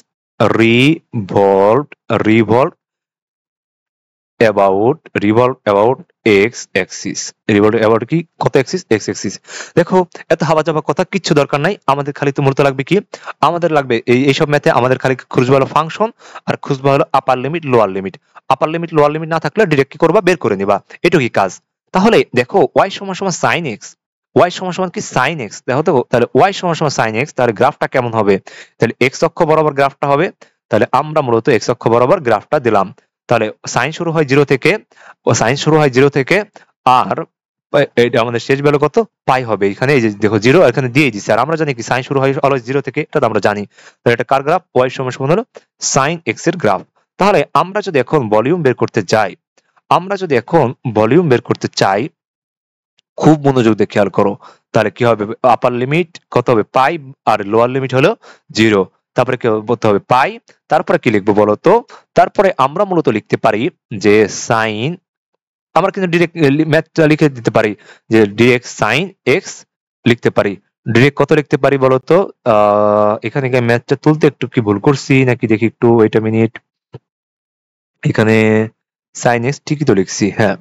revolved about x axis। revolved about কি? কত axis? x axis। দেখো এত হাবাজাবা কথা কিচ্ছু দরকার নাই, আমাদের খালি তো মূলত লাগবে কি? আমাদের লাগবে এইসব ম্যাথে আমাদের খালি খুঁজবা হলো ফাংশন, আর খুঁজবা হলো আপার লিমিট লোয়ার লিমিট। আপার লিমিট লোয়ার লিমিট না থাকলে ডিরেক্ট কি করবা? বের করে নিবা। এটুকুই কাজ। তাহলে দেখো y সমান sin x, y সমান সমান কি sin x, দেখো তো তাহলে y সমান সমান sin x, তাহলে গ্রাফটা কেমন হবে? তাহলে x অক্ষ বরাবর গ্রাফটা হবে। তাহলে আমরা মূলত x অক্ষ বরাবর গ্রাফটা দিলাম। তাহলে sin শুরু হয় 0 থেকে, sin শুরু হয় 0 থেকে, আর এটা আমাদের শেষ ভ্যালু কত? পাই হবে। এখানে এই যে দেখো 0 এখানে দিয়ে দিয়েছে, আর আমরা জানি কি sin শুরু হয় অলওয়েজ 0 থেকে, এটা তো আমরা জানি। তাহলে এটা কার গ্রাফ? y সমান সমান হলো sin x এর গ্রাফ। তাহলে আমরা যদি এখন ভলিউম বের করতে যাই, খুব মনোযোগ দিয়ে খেয়াল করো, তাহলে কি হবে? আপার লিমিট কত হবে? পাই, আর লোয়ার লিমিট হলো 0। তারপরে কি বলতে হবে? পাই, তারপরে কি লিখবো বলো তো? তারপরে আমরা মূলত লিখতে পারি যে সাইন, আমরা কিন্তু ডিরেক্ট ম্যাথটা লিখে দিতে পারি যে ডিরেক্ট সাইন এক্স লিখতে পারি। ডিরেক্ট কত লিখতে পারি বলো তো? এখানে ম্যাথটা তুলতে একটু কি ভুল করছি নাকি দেখি একটু, ওয়েট আ মিনিট। এখানে সাইন এক্স ঠিকই তো লিখছি, হ্যাঁ।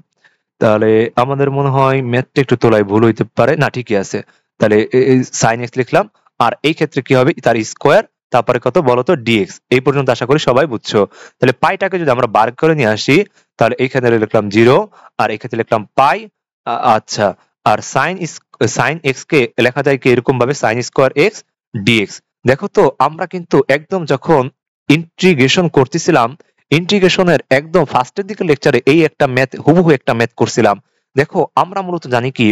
তাহলে আমাদের মনে হয় ম্যাথটা একটু তোলায় ভুল হইতে পারে, না ঠিকই আছে। তাহলে সাইন এক্স লিখলাম, আর এই ক্ষেত্রে কি হবে? তার স্কোয়ার, তারপরে কত বলতো? ডিএক্স। এই পর্যন্ত আশা করি সবাই বুঝছো। তাহলে পাইটাকে যদি আমরা বার করে নিয়ে আসি, তাহলে এইখানে লিখলাম 0, আর এই ক্ষেত্রে লিখলাম পাই। আচ্ছা, আর সাইন এক্স কে লেখা যায় কি এরকম ভাবে? Sine square X dx. দেখো তো আমরা কিন্তু একদম যখন ইন্টিগ্রেশন করতেছিলাম, ইন্টিগ্রেশনের একদম ফার্স্টের দিকে লেকচারে এই একটা ম্যাথ, হুবহু একটা ম্যাথ করছিলাম। দেখো আমরা মূলত জানি কি?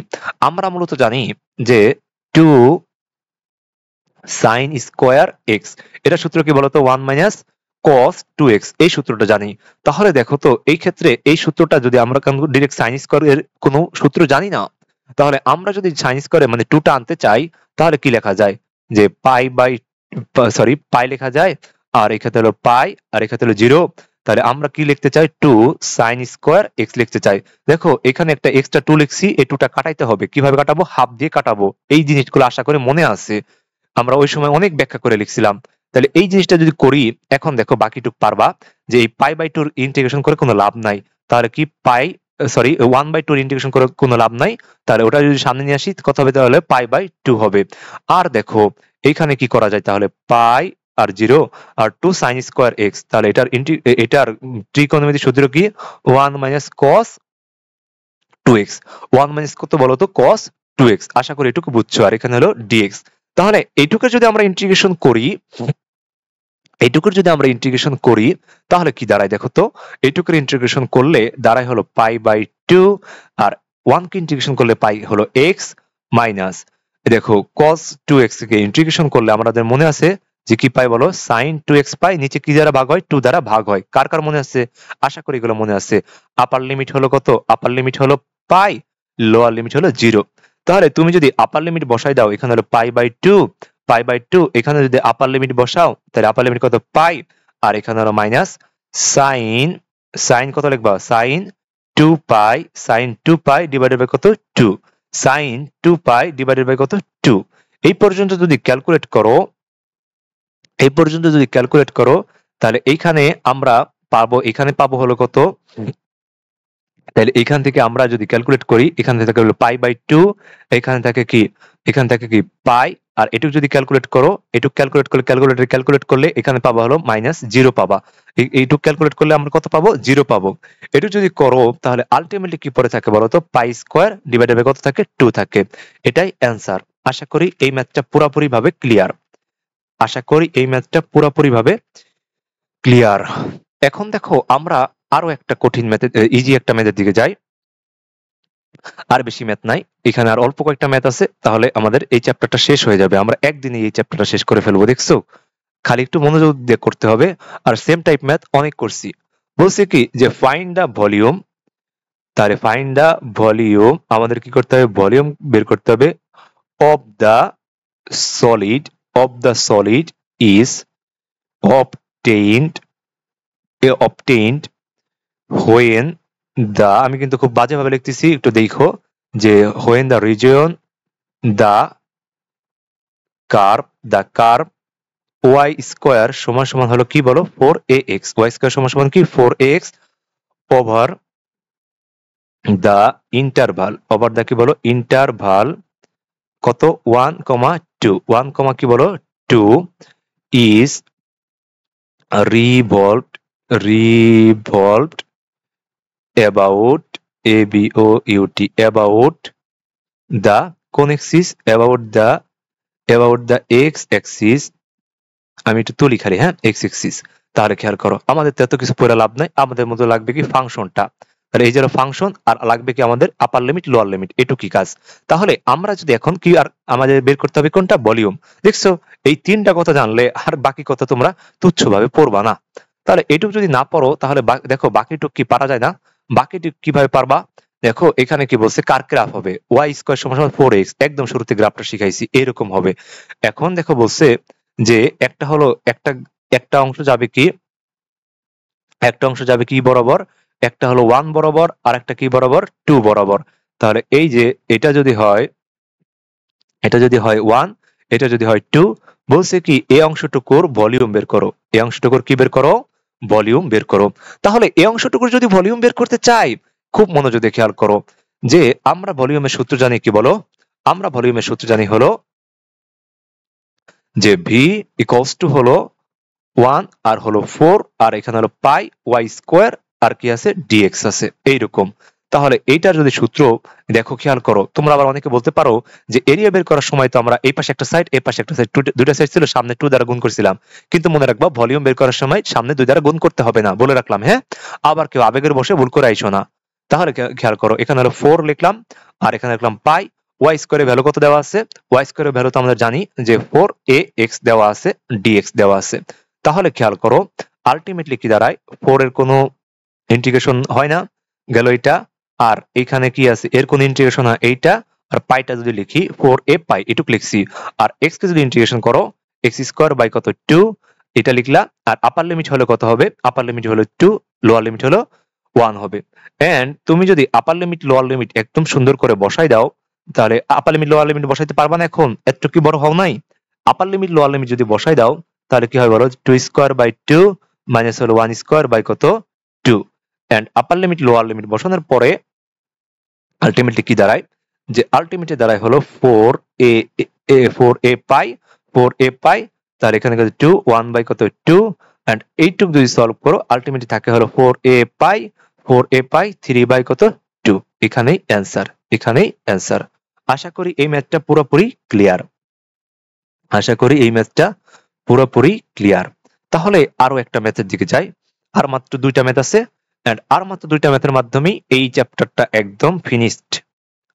আমরা মূলত জানি যে 2 সাইন স্কোয়ার এক্স, এটা সূত্র কি বলতো? 1 মাইনাস কস 2x, এই সূত্রটা জানি। তাহলে দেখো তো এই ক্ষেত্রে এই সূত্রটা যদি আমরা ডিরেক্ট সাইন স্কোয়ার এর কোনো সূত্র জানি না, তাহলে আমরা যদি সাইন স্কোয়ারে মানে 2টা আনতে চাই, তাহলে কি লেখা যায়? যে পাই লেখা যায়, আর এক্ষেত্রে হলো পাই, আর এক্ষেত্রে হলো 0। তাহলে আমরা কি লিখতে চাই? 2 সাইন স্কোয়ার এক্স লিখতে চাই। দেখো এখানে একটা এক্সট্রা 2 লিখছি, এই 2টা কাটাইতে হবে। কিভাবে কাটাবো? হাফ দিয়ে কাটাবো। এই জিনিসগুলো আশা করি মনে আছে, আমরা ওই সময় অনেক ব্যাখ্যা করে লিখছিলাম। তাহলে এই জিনিসটা যদি করি, এখন দেখো বাকিটুক পারবা যে এই π/2 ইন্টিগ্রেশন করে কোনো লাভ নাই। তাহলে কি 1/2 ইন্টিগ্রেশন করে কোনো লাভ নাই। তাহলে ওটা যদি সামনে নিয়ে আসি কত হবে? তাহলে π/2 হবে। আর দেখো এইখানে কি করা যায়? তাহলে পাই আর 0 আর 2 সাইন স্কোয়ার এক্স, তাহলে এটার ত্রিকোণমিতিক সূত্র কি? 1 মাইনাস কস 2x। 1 মাইনাস কত বলতো? cos 2x। আশা করি এটুকু বুঝছো। আর এখানে হলো dx। তাহলে এইটুকুর যদি আমরা ইন্টিগ্রেশন করি, তাহলে কি দাঁড়ায় দেখো তো? এইটুকুর ইন্টিগ্রেশন করলে দাঁড়ায় হলো π/2, আর 1 কে ইন্টিগ্রেশন করলে পাই হলো x মাইনাস, দেখো cos 2x কে ইন্টিগ্রেশন করলে আমাদের মনে আছে যে কি পাই বলো? sin 2x পাই। নিচে কি দ্বারা ভাগ হয়? 2 দ্বারা ভাগ হয়। কার কার মনে আছে? আশা করি এগুলো মনে আছে। আপার লিমিট হলো কত? আপার লিমিট হলো পাই, লোয়ার লিমিট হলো 0। তাহলে তুমি যদি আপার লিমিট বসাই দাও, এখানে হলো π/2, এখানে যদি আপার লিমিট বসাও, তাহলে আপার লিমিট কত? পাই, আর এখানে হলো মাইনাস সাইন কত লিখবা? সাইন 2 পাই ডিভাইডেড বাই কত? 2। সাইন 2 পাই ডিভাইডেড বাই কত? 2। এই পর্যন্ত যদি ক্যালকুলেট করো, তাহলে এইখানে আমরা পাবো হলো কত? তাহলে এখান থেকে আমরা যদি ক্যালকুলেট করি, এখান থেকে হলো π/2, এখানে থাকে কি পাই, আর এটুক যদি ক্যালকুলেট করলে এখানে পাবা হলো -0 পাবা। এইটুক ক্যালকুলেট করলে আমরা কত পাবো? 0 পাবো। এটুক যদি করো, তাহলে আলটিমেটলি কি পড়ে থাকে বলতো? পাই স্কোয়ার ডিভাইডেড বাই কত থাকে? 2 থাকে। এটাই অ্যান্সার। আশা করি এই ম্যাথটা পুরোপুরি ভাবে ক্লিয়ার। এখন দেখো আমরা আরো একটা কঠিন ম্যাথের, ইজি একটা ম্যাথের দিকে যাই। আর বেশি ম্যাথ নাই, এখানে আর অল্প কয়েকটা ম্যাথ আছে, তাহলে আমাদের এই চ্যাপ্টারটা শেষ হয়ে যাবে। আমরা একদিনে এই চ্যাপ্টারটা শেষ করে ফেলবো, দেখছো? খালি একটু মনোযোগ দিয়ে করতে হবে। আর সেম টাইপ ম্যাথ অনেক করছি। বলছে কি যে ফাইন্ড দা ভলিউম, তাহলে ফাইন্ড দা ভলিউম আমাদের কি করতে হবে? ভলিউম বের করতে হবে of the solid is obtained when আমি কিন্তু খুব বাজেভাবে লিখতেছি, একটু দেখো যে when the region the curve y square সমান সমান হলো কি বলো? 4ax। y স্কয়ার সমান সমান কি? 4ax ওভার দা কি বলো? ইন্টারভাল কত? 1,2। 1, কি বলো? 2 ইজ revolved about the কোন axis about the x Axis, আমি একটু তুলি খালি, হ্যাঁ, এক্স এক্সিস। তাহলে খেয়াল করো, আমাদের তো এত কিছু পড়ে লাভ নাই, আমাদের মধ্যে লাগবে কি ফাংশনটা। তাহলে এই যে ফাংশন, আর লাগবে কি আমাদের আপার লিমিট লোয়ার লিমিট, এটুকুই কাজ। তাহলে আমরা যদি এখন কি, আর আমাদের বের করতে হবে কোনটা, ভলিউম। দেখছো, এই তিনটা কথা জানলে আর বাকি কথা তোমরা তুচ্ছভাবে পড়বা না। তাহলে এটুকু যদি না পড়ো তাহলে দেখো বাকিটুক কি পারা যায় না। বাকিটুক কিভাবে পারবা, দেখো এখানে কি বলছে, কার গ্রাফ হবে ওয়াই স্কোয়ার সমান 4x, একদম শুরুতে গ্রাফটা শিখাইছি, এরকম হবে। এখন দেখো বলছে যে একটা হলো একটা অংশ যাবে কি, বরাবর, একটা হলো 1 বরাবর, আর একটা কি বরাবর, 2 বরাবর। তাহলে এই যে এটা যদি হয় 1, এটা যদি হয় 2, বলছে কি এই অংশটুকুর ভলিউম বের করো, এই অংশটুকুর কি বের করো, ভলিউম বের করো। তাহলে এই অংশটুকুর যদি ভলিউম বের করতে চাই, খুব মনোযোগ দিয়ে খেয়াল করো যে আমরা ভলিউমের সূত্র জানি কি, বলো, আমরা ভলিউমের সূত্র জানি হলো যে ভি ইকুয়ালস টু হলো 1 আর হলো 4, আর এখানে হলো পাই ওয়াই স্কোয়ার, আর কি আছে, ডিএক্স আছে, এইরকম। তাহলে এইটার যদি সূত্র দেখো, খেয়াল করো, তোমরা আবার অনেকে বলতে পারো যে এরিয়া বের করার সময় তো আমরা এই পাশে একটা সাইড, এই পাশে একটা সাইড, দুইটা সাইড ছিল, সামনে 2 দ্বারা গুণ করছিলাম। কিন্তু মনে রাখবা, ভলিউম বের করার সময় সামনে 2 দ্বারা গুণ করতে হবে না, বলে রাখলাম, হ্যাঁ। আবার কেউ আবেগের বসে ভুল করে আইসো না। তাহলে খেয়াল করো, এখানে হলো 4 লিখলাম, আর এখানে লিখলাম পাই ওয়াই স্কোয়ারের ভ্যালু কত দেওয়া আছে, ওয়াই স্কোয়ারের ভ্যালু তো আমরা জানি যে 4ax দেওয়া আছে, ডিএক্স দেওয়া আছে। তাহলে খেয়াল করো, আলটিমেটলি কি দাঁড়ায়, 4 এর কোনো ইন্টিগ্রেশন হয় না, গেল এটা। আর এখানে কি আছে, এর কোন ইন্টিগ্রেশন হয় এইটা, আর পাইটা যদি লিখি 4a পাই, এটুকু লিখছি। আর এক্স কে যদি ইন্টিগ্রেশন করো, এক্স স্কোয়ার বাই কত 2, এটা লিখলা। আর আপার লিমিট হলো কত হবে, আপার লিমিট হলো 2, লোয়ার লিমিট হলো 1 হবে। এন্ড তুমি যদি আপার লিমিট লোয়ার লিমিট একদম সুন্দর করে বসাই দাও, তাহলে আপার লিমিট লোয়ার লিমিট বসাইতে পারবা না এখন, এত কি বড় হও নাই। আপার লিমিট লোয়ার লিমিট যদি বসাই দাও, তাহলে কি হয় বলো, 2 স্কোয়ার বাই 2 মাইনাস হলো 1 স্কোয়ার বাই কত 2। And upper limit lower limit বসানোর পরে আলটিমেটলি কি দাঁড়ায়, যে আলটিমেটলি দাঁড়ায় হলো 4a পাই, 4a পাই। তার এখানে কত 2, 1 বাই কত 2। এন্ড এইটুক যদি সলভ করো, আলটিমেটলি থাকে হলো 4a পাই 3 বাই কত 2। এখানেই অ্যান্সার, এখানেই অ্যান্সার। আশা করি এই ম্যাথটা পুরোপুরি ক্লিয়ার, আশা করি এই ম্যাথটা পুরোপুরি ক্লিয়ার। তাহলে আরো একটা ম্যাথের দিকে যাই, আর মাত্র 2টা ম্যাথ আছে, এন্ড আর মাত্র 2টা ম্যাথের মাধ্যমেই এই চ্যাপ্টারটা একদম ফিনিশড।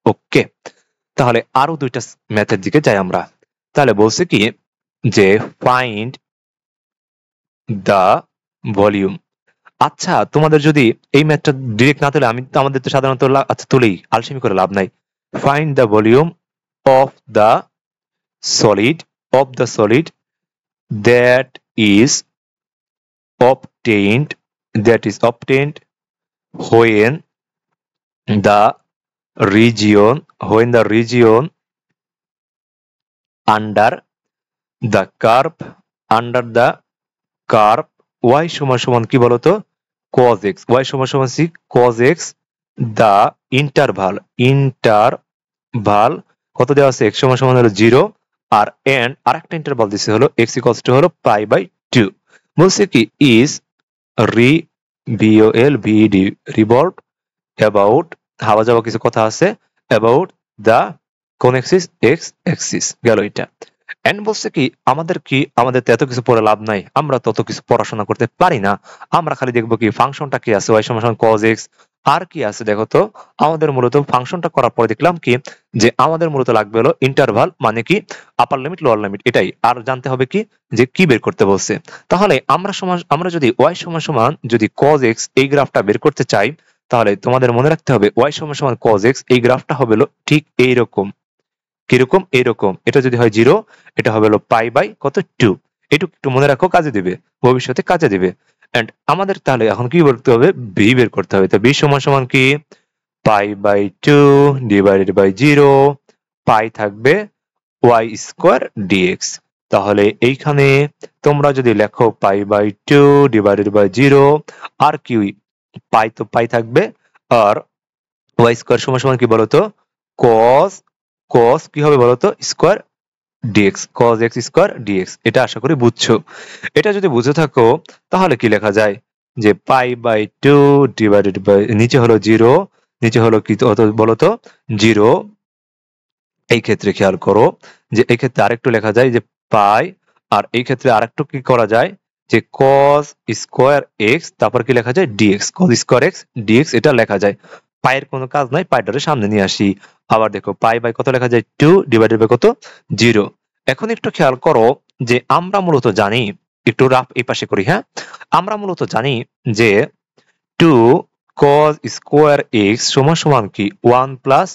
ওকে, তাহলে আরো 2টা ম্যাথের দিকে যাই আমরা। তাহলে বলছে কি যে ফাইন্ড দা ভলিউম। আচ্ছা, তোমাদের যদি এই ম্যাথটা ডিরেক্ট না তুলে, আমি তো আমাদের তো সাধারণত আচ্ছা তুলেই, আলসেমি করে লাভ নাই। Find the volume of the solid that is obtained when the region under the curve y সমান সমান কি বলতো, cos x, y সমান সমান cos x, the interval কত দেওয়া আছে, x সমান সমান হলো 0, আর এন্ড আরেকটা ইন্টারভাল দিছে হলো x ইকুয়ালস টু হলো পাই বাই 2। বলছে কি ইজ রিভলভ অ্যাবাউট, হাওয়া যাওয়া কিছু কথা আছে, অ্যাবাউট দা কোন অ্যাক্সিস, এক্স অ্যাক্সিস, গেল এটা। এন্ড বলছে কি আমাদের তো এত কিছু পড়ে লাভ নাই, আমরা তত কিছু পড়াশোনা করতে পারি না, আমরা খালি দেখবো কি ফাংশনটা কি আছে, y সমান সমান cos x, আর কি আছে দেখো তো। আমাদের মূলত ফাংশনটা করার পরে দেখলাম কি যে আমাদের মূলত লাগবে হলো ইন্টারভাল, মানে কি আপার লিমিট লোয়ার লিমিট, এটাই। আর জানতে হবে কি যে কি বের করতে বলছে। তাহলে আমরা যদি y সমান সমান যদি cos x এই গ্রাফটা বের করতে চাই, তাহলে তোমাদের মনে রাখতে হবে y সমান সমান cos x এই গ্রাফটা হবে হলো ঠিক এইরকম। কিরকম, এইরকম। এটা যদি হয় 0, এটা হবে হলো পাই বাই কত 2। এটুকু একটু মনে রাখো, কাজে দিবে, ভবিষ্যতে কাজে দিবে। এন্ড আমাদের তাহলে এখন কি করতে হবে, ভি বের করতে হবে। তো ভি সমান সমান কি পাই বাই 2 ডিভাইডেড বাই 0, পাই থাকবে ওয়াই স্কোয়ার ডিএক্স। তাহলে এইখানে তোমরা যদি লেখো পাই বাই 2 ডিভাইডেড বাই 0, আর কি পাই তো পাই থাকবে, আর ওয়াই স্কোয়ার সমান সমান কি বলতো, cos কি হবে বলতো, square dx, cos x square dx. এটা আশা করি বুঝছো। এটা যদি বুঝে থাকো তাহলে কি লেখা যায় যে পাই বাই 2 ডিভাইডেড বাই, নিচে হলো 0, নিচে হলো কি বলতো 0, এই ক্ষেত্রে খেয়াল করো যে এই ক্ষেত্রে আরেকটু লেখা যায় যে পাই, আর এই ক্ষেত্রে আরেকটু কি করা যায় যে cos স্কয়ার এক্স, তারপর কি লেখা যায় dx, cos square X dx, এটা লেখা যায়। পায়ের কোনো কাজ নাই, পাইটারে সামনে নিয়ে আসি। আবার দেখো পাই বাই কত লেখা যায় 2 ডিভাইডেড বাই কত 0। এখন একটু খেয়াল করো যে আমরা মূলত জানি, একটু রাফ এই পাশে করি, হ্যাঁ, আমরা মূলত জানি যে 2 cos স্কয়ার এক্স সমান সমান কি 1 প্লাস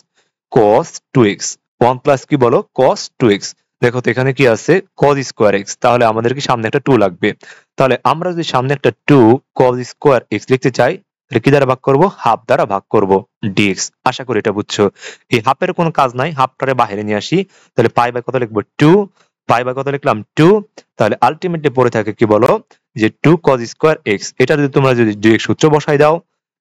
cos 2x। 1 প্লাস কি বলো cos 2x। দেখো তো এখানে কি আছে cos স্কয়ার এক্স, তাহলে আমাদের কি সামনে একটা 2 লাগবে। তাহলে আমরা যদি সামনে একটা 2 cos স্কয়ার এক্স লিখতে চাই, তাহলে কি দ্বারা ভাগ করব, হাফ দ্বারা ভাগ করব dx। আশা করি এটা বুঝছো। এই হাফের কোনো কাজ নাই, হাফটারে বাইরে নিয়ে আসি। তাহলে পাই বাই কত লিখবো 2, পাই বাই কত লিখলাম 2। তাহলে আলটিমেটলি পড়ে থাকে কি বলো যে 2 cos স্কয়ার এক্স। এটা যদি তোমরা যদি dx সূত্র বসাই দাও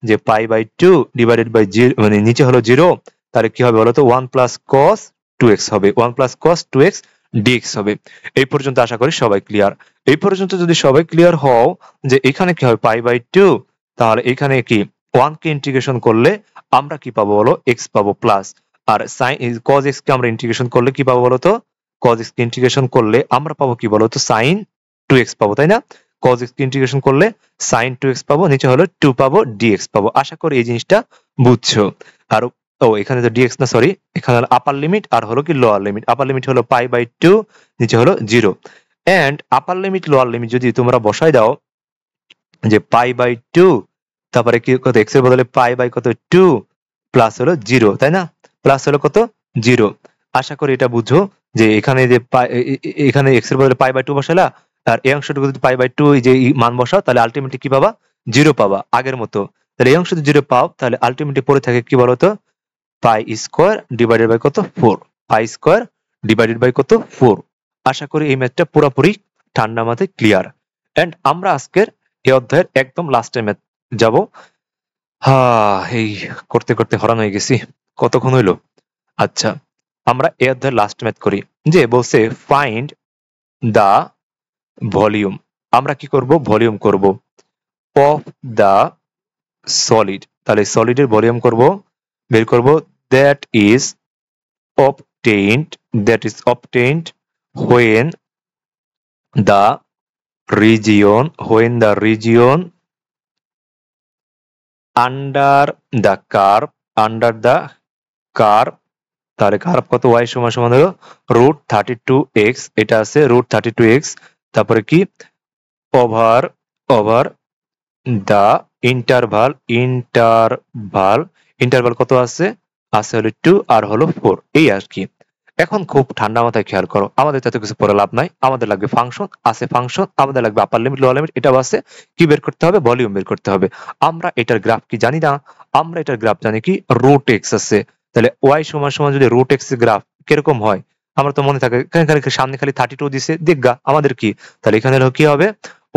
যে পাই বাই 2 ডিভাইডেড বাই 0, মানে নিচে হলো 0, তাহলে কি হবে বলো তো 1 প্লাস cos 2x হবে, 1 প্লাস cos 2x dx হবে। এই পর্যন্ত আশা করি সবাই ক্লিয়ার। এই পর্যন্ত যদি সবাই ক্লিয়ার হও যে এখানে কি হবে পাই বাই 2, তাহলে এখানে কি 1 কে ইন্টিগ্রেশন করলে আমরা কি পাবো বলো x পাবো প্লাস, আর sin cos x কে আমরা ইন্টিগ্রেশন করলে কি পাবো বলো তো, cos x কে ইন্টিগ্রেশন করলে আমরা পাবো কি বলো তো sin 2x পাবো, তাই না? cos x কে ইন্টিগ্রেশন করলে sin 2x পাবো, নিচে হলো 2 পাবো dx পাবো। আশা করি এই জিনিসটা বুঝছো। আর এখানে তো dx না, সরি, এখানে হলো আপার লিমিট আর হলো কি লোয়ার লিমিট। আপার লিমিট হলো পাই বাই 2, নিচে হলো 0। And upper limit lower limit যদি তোমরা বসাই দাও যে পাই বাই 2, তারপরে কি কত x এর বদলে পাই বাই কত 2 প্লাস হলো 0, তাই না? প্লাস হলো কত 0। আশা করি এটা বুঝো যে এখানে যে এখানে x এর বদলে পাই বাই 2 বসালা, আর এই অংশটুকু যদি পাই বাই 2 এই যে মান বসাও, তাহলে আলটিমেটলি কি পাবা 0 পাবা আগের মতো। তাহলে এই অংশ যদি 0 পাও, তাহলে আলটিমেটলি পড়ে থাকে কি বলতো পাই স্কয়ার ডিভাইডেড বাই কত 4, পাই স্কয়ার ডিভাইডেড বাই কত 4। আশা করি এই ম্যাথটা পুরোপুরি ঠান্ডা মাথায় ক্লিয়ার। এন্ড আমরা আজকের এই অধ্যায়ের একদম লাস্টের ম্যাথ যাব। এই করতে করতে হরান হয়ে গেছি, কতক্ষণ হইলো। আচ্ছা, আমরা এই অধ্যায়ের লাস্ট ম্যাথ করি। যে বলছে ফাইন্ড দা ভলিউম, আমরা কি করব ভলিউম করব অফ দা সলিড। তাহলে সলিডের ভলিউম করব, বের করব that is obtained, that is obtained when the region under the curve, under the curve, তাহলে কার্ভ কত y সমান সমান হলো √32x, এটা আছে √32x, তারপরে কি ওভার ওভার দা ইন্টারভাল কত আছে, আছে হলো 2 আর হলো 4, এই আর কি। এখন খুব ঠান্ডা মাথায় খেয়াল করো, আমাদের তাতে কিছু পড়ে লাভ নাই, আমাদের লাগবে ফাংশন, আছে ফাংশন, আমাদের লাগবে আপার লিমিট লোয়ার লিমিট, এটাও আছে, কি বের করতে হবে ভলিউম বের করতে হবে। আমরা এটার গ্রাফ কি জানি না, আমরা এটার গ্রাফ জানি কি √x আছে। তাহলে y সমান সমান যদি √x এর গ্রাফ কিরকম হয়, আমরা তো মনে থাকে এখানে সামনে খালি 32 দিছে দেখগা আমাদের কি, তাহলে এখানে হলো কি হবে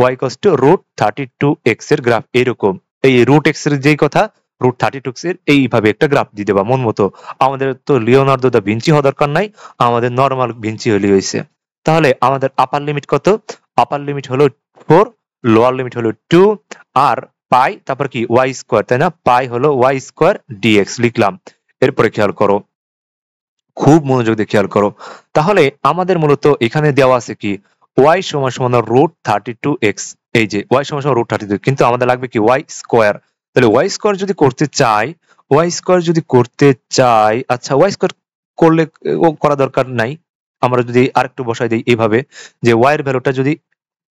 y ইকুয়ালস টু √32x এর গ্রাফ এরকম। এই √x এর যেই কথা √32x এর এইভাবে একটা গ্রাফ দিয়ে দেবা মন মতো। আমাদের তো লিওনার্দো দা ভিঞ্চি হওয়ার দরকার নাই, আমাদের নরমাল ভিঞ্চি হলেই হয়েছে। তাহলে আমাদের আপার লিমিট কত, আপার লিমিট হলো 4, লোয়ার লিমিট হলো 2, আর পাই তারপর কি y স্কয়ার, তাই না? পাই হলো y স্কয়ার dx লিখলাম। এরপরে খেয়াল করো, খুব মনোযোগ দিয়ে খেয়াল করো। তাহলে আমাদের মূলত এখানে দেওয়া আছে কি y সমান সমান √32x, এই যে y সমান সমান √32, কিন্তু আমাদের লাগবে কি y স্কয়ার। তাহলে y স্কয়ার যদি করতে চাই, আচ্ছা y স্কয়ার করলে ও করা দরকার নাই, আমরা যদি আরেকটু বসাই দিই এইভাবে যে y এর ভ্যালুটা যদি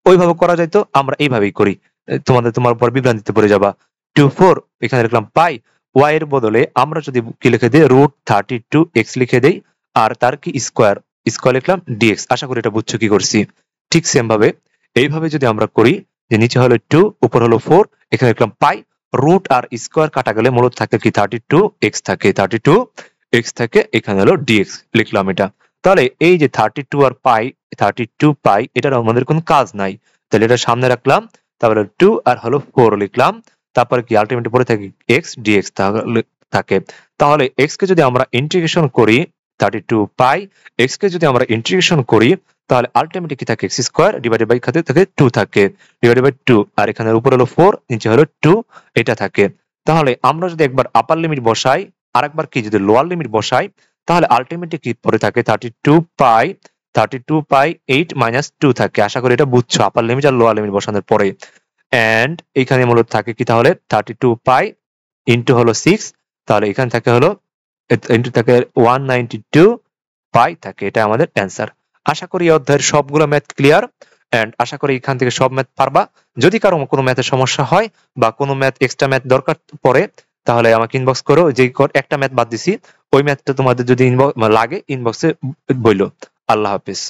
ওইভাবে করা যায় তো আমরা এইভাবেই করি, তোমার উপর বিভ্রান্তিতে পড়ে যাবা। 2 4 এখানে লিখলাম পাই, y এর বদলে আমরা যদি কি লিখে দিই √32x লিখে দেই, আর তার কি স্কয়ার লিখলাম dx। আশা করি এটা বুঝছো কি করছি। ঠিক সেম ভাবে এইভাবে যদি আমরা করি যে নিচে হলো 2 উপর হলো 4, এখানে লিখলাম পাই, রুট আর স্কয়ার কাটা গেলে মূলত থাকে কি 32x থাকে, 32x থাকে, এখানে হলো dx লিখলাম এটা। তাহলে এই যে 32 আর পাই, 32 পাই, এটার আমাদের কোনো কাজ নাই, তাহলে এটা সামনে রাখলাম, তারপরে 2 আর হলো 4 লিখলাম, তারপরে কি আলটিমেটলি পড়ে থাকে x dx থাকে। তাহলে x কে যদি আমরা ইন্টিগ্রেশন করি 32 পাই, x কে যদি আমরা ইন্টিগ্রেশন করি তাহলে আলটিমেটলি কি থাকে x স্কয়ার ডিভাইডেড বাই খাতে থাকে 2 থাকে, ডিভাইডেড বাই 2, আর এখানে উপরে হলো 4 নিচে হলো 2, এটা থাকে। তাহলে আমরা যদি একবার আপার লিমিট বসাই আর একবার কি যদি লোয়ার লিমিট বসাই, তাহলে আলটিমেটলি কি পড়ে থাকে 32 পাই 8 - 2 থাকে। আশা করি এটা বুঝছো আপার লিমিট আর লোয়ার লিমিট বসানোর পরে। এন্ড এখানে মূলত থাকে কি তাহলে 32 পাই ইন্টু হলো 6, তাহলে এখানে থাকে হলো ইন্টু থাকে 192 পাই থাকে। এটা আমাদের অ্যান্সার। আশা করি এই অধ্যায়ের সবগুলো ম্যাথ ক্লিয়ার এন্ড আশা করি এখান থেকে সব ম্যাথ পারবা। যদি কারো কোনো ম্যাথের সমস্যা হয় বা কোনো ম্যাথ এক্সট্রা ম্যাথ দরকার পড়ে তাহলে আমাকে ইনবক্স করো। যে একটা ম্যাথ বাদ দিছি ওই ম্যাথটা তোমাদের যদি লাগে ইনবক্সে বইলো। আল্লাহ হাফিজ।